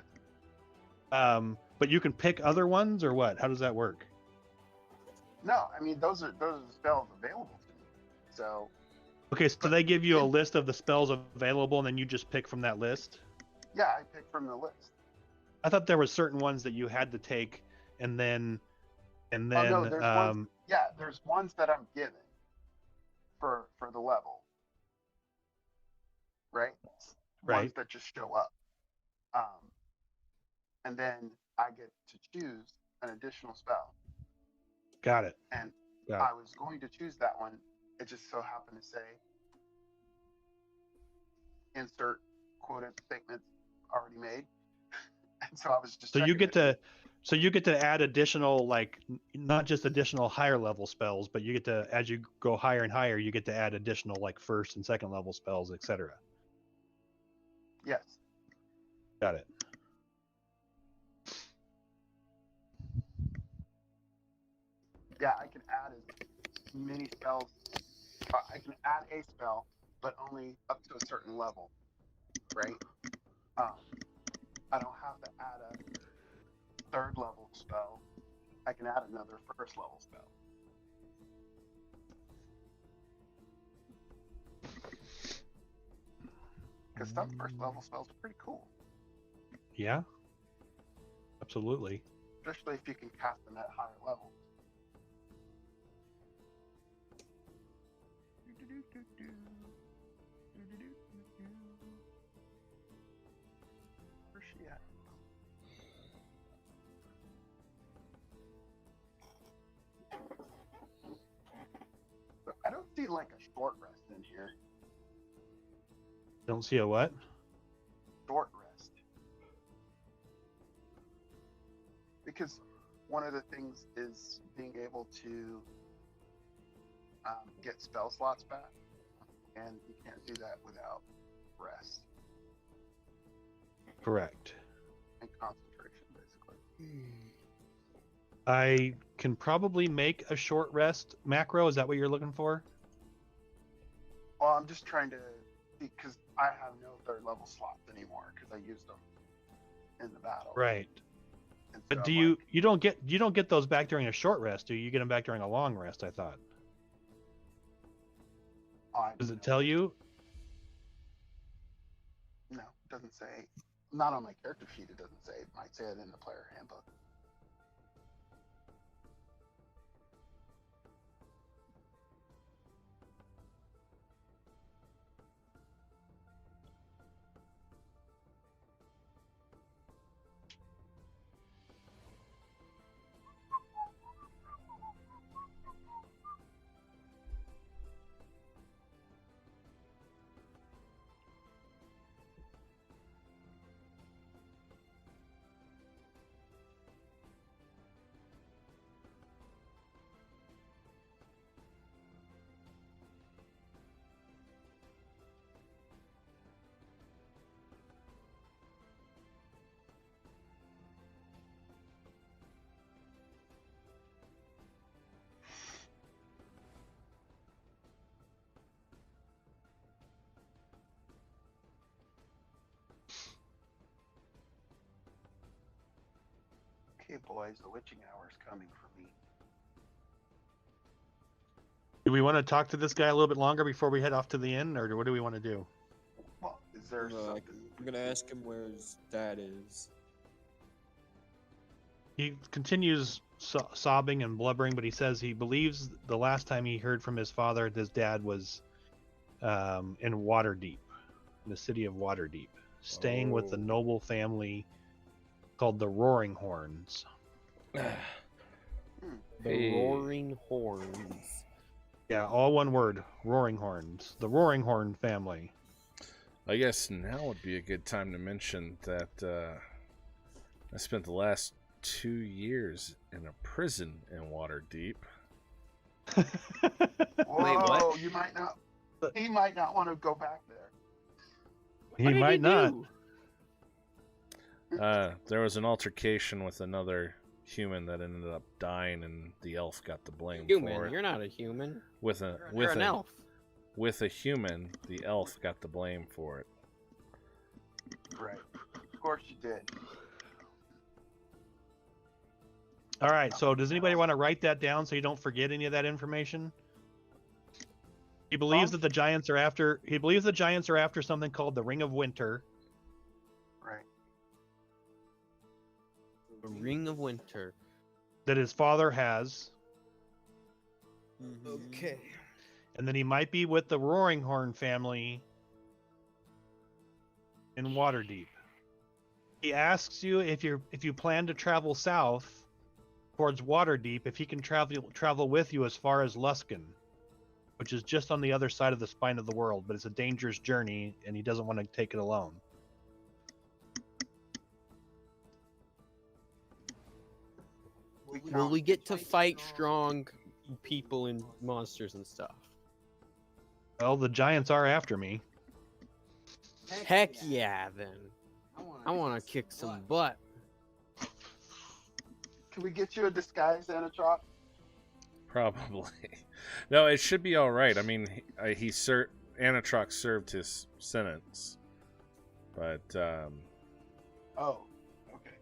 But you can pick other ones or what? How does that work?
No, I mean those are the spells available to me. So
Okay, so they give you a list of the spells available, and then you just pick from that list.
yeah, I pick from the list.
I thought there were certain ones that you had to take, and then
Oh no, there's ones. Yeah, there's ones that I'm given for the level, right?
Right.
Ones that just show up, and then I get to choose an additional spell.
Got it.
And
Got it.
I was going to choose that one. It just so happened to say insert quoted statements already made, and so I was just.
So you
checking
get
it.
to add additional, like, not just additional higher level spells, but you get to, as you go higher and higher, you get to add additional like first and second level spells, etc.
Yes.
Got it.
Yeah, I can add as many spells. I can add a spell, but only up to a certain level, right? I don't have to add a third level spell. I can add another first level spell. Because some first level spells are pretty cool,
Yeah. Absolutely.
especially if you can cast them at higher levels. Where's she at? But I don't see like a short rest in here.
Don't see a what?
Short rest. Because one of the things is being able to get spell slots back, and you can't do that without rest
Correct.
and concentration, basically.
I can probably make a short rest macro. Is that what you're looking for?
Well, I'm just trying to, because I have no third level slots anymore because I used them in the battle.
Right.
And so
But do
I'm
you
like,
you don't get those back during a short rest, do you? You get them back during a long rest, I thought.
I
Does
don't
it
know.
tell you?
No, it doesn't say. Not on my character sheet. It doesn't say. It might say it in the player handbook. Okay, boys, the witching hour is coming for me.
Do we want to talk to this guy a little bit longer before we head off to the inn, or what do we want to do?
Well, is there something?
I'm gonna ask him where his dad is.
He continues sobbing and blubbering, but he says he believes the last time he heard from his father, his dad was in Waterdeep, in the city of Waterdeep, staying with the
Oh.
noble family called the Roaring Horns.
The
Hey.
Roaring Horns.
Yeah, all one word, Roaring Horns. The Roaring Horn family.
I guess now would be a good time to mention that I spent the last 2 years in a prison in Waterdeep.
Whoa,
what?
you might not. He might not want to go back there.
He
What did
might not.
do?
There was an altercation with another human that ended up dying, and the elf got the blame for
Human,
it.
you're not a human.
With a
You're an elf.
with a human, the elf got the blame for it.
Right. Of course you did.
All right. So does anybody want to write that down so you don't forget any of that information? He believes that the giants are after. He believes the giants are after something called the Ring of Winter.
Right.
A ring of winter.
That his father has,
Okay.
and then he might be with the Roaring Horn family in Waterdeep. He asks you if you plan to travel south towards Waterdeep, if he can travel with you as far as Luskan, which is just on the other side of the spine of the world, but it's a dangerous journey, and he doesn't want to take it alone.
Will we get to fight strong people and monsters and stuff?
Well, the giants are after me.
Heck yeah, then. I want to kick some butt.
Can we get you a disguise, Anatrok?
Probably. No, it should be all right. I mean, Anatrok served his sentence, but
Oh, okay.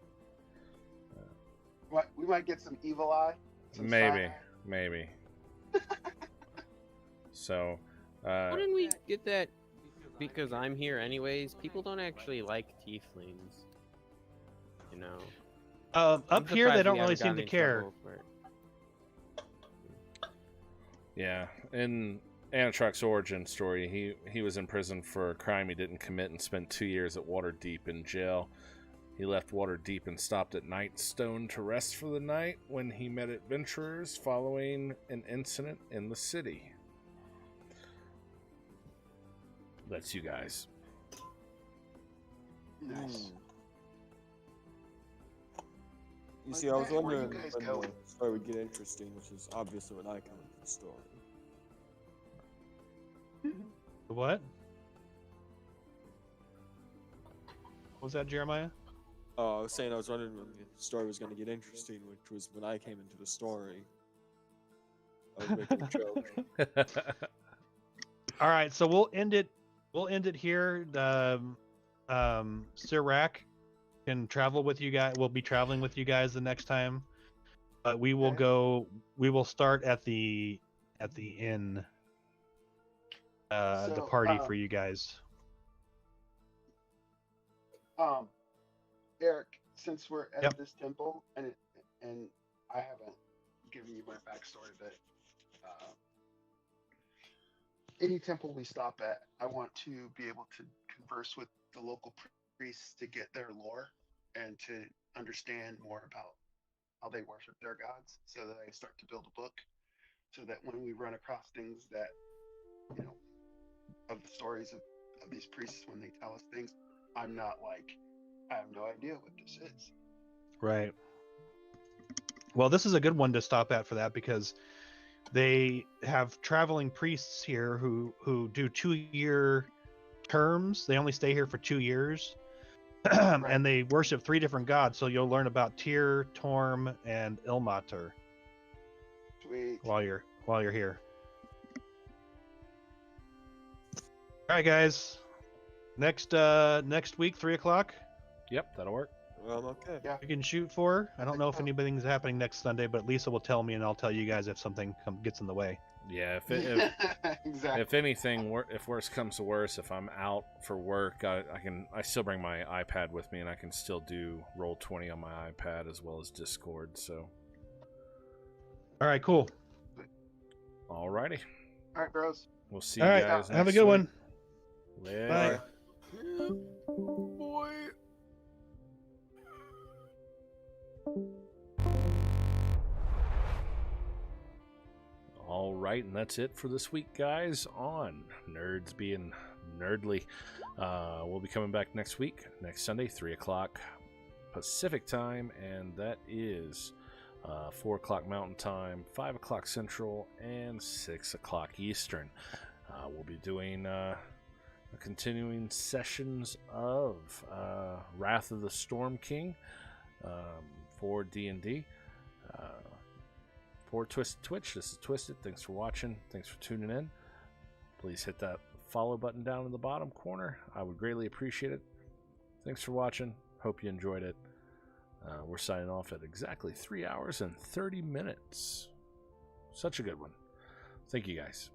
What? We might get some evil eye. Some
maybe,
side eye?
maybe. So,
Wouldn't we get that because I'm here anyways? People don't actually like tieflings. You know. I'm
Up here, they
surprised
don't
we
really
haven't
seem
gotten
to
in
care.
trouble for it.
yeah, in Anatrok's origin story, he was in prison for a crime he didn't commit and spent 2 years at Waterdeep in jail. He left Waterdeep and stopped at Nightstone to rest for the night when he met adventurers following an incident in the city. That's you guys.
Nice.
You see, I was
Where you
wondering
guys
when
going?
the story would get interesting, which is obviously when I come into the story.
What? What was that, Jeremiah?
I was saying I was wondering when the story was going to get interesting, which was when I came into the story. I was making a joke.
All right, so we'll end it. We'll end it here. Sirac can travel with you guys. We'll be traveling with you guys the next time. But we will
Okay.
go. We will start at the inn. The
So,
party for you guys.
Eric, since we're at
Yep.
this temple, and I haven't given you my backstory, but any temple we stop at, I want to be able to converse with the local priests to get their lore and to understand more about how they worship their gods, so that I start to build a book, so that when we run across things that, you know, of the stories of these priests, when they tell us things, I'm not like, I have no idea what this is.
Right. Well, this is a good one to stop at for that, because they have traveling priests here who do 2-year terms. They only stay here for 2 years. And they worship 3 different gods. So you'll learn about Tyr, Torm, and Ilmater
Sweet.
while you're here. All right, guys. Next week, 3 o'clock.
Yep, that'll work.
Well, okay.
Yeah.
You can shoot for. I don't know if anything's happening next Sunday, but Lisa will tell me, and I'll tell you guys if something gets in the way.
Yeah,
Exactly.
if anything, if worse comes to worse, if I'm out for work, I still bring my iPad with me, and I can still do Roll20 on my iPad as well as Discord. So,
All right, cool.
alrighty,
All right, bros.
we'll see
All
you
right,
guys.
have a
next
good
week.
one.
Later.
Bye.
Boy.
All right, and that's it for this week, guys, on Nerds Being Nerdly. We'll be coming back next week, next Sunday, 3 o'clock Pacific time, and that is 4 o'clock Mountain Time, 5 o'clock Central, and 6 o'clock Eastern. We'll be doing continuing sessions of Wrath of the Storm King. for D&D. For Twisted Twitch, this is Twisted. Thanks for watching. Thanks for tuning in. Please hit that follow button down in the bottom corner. I would greatly appreciate it. Thanks for watching. Hope you enjoyed it. We're signing off at exactly 3 hours and 30 minutes. Such a good one. Thank you, guys.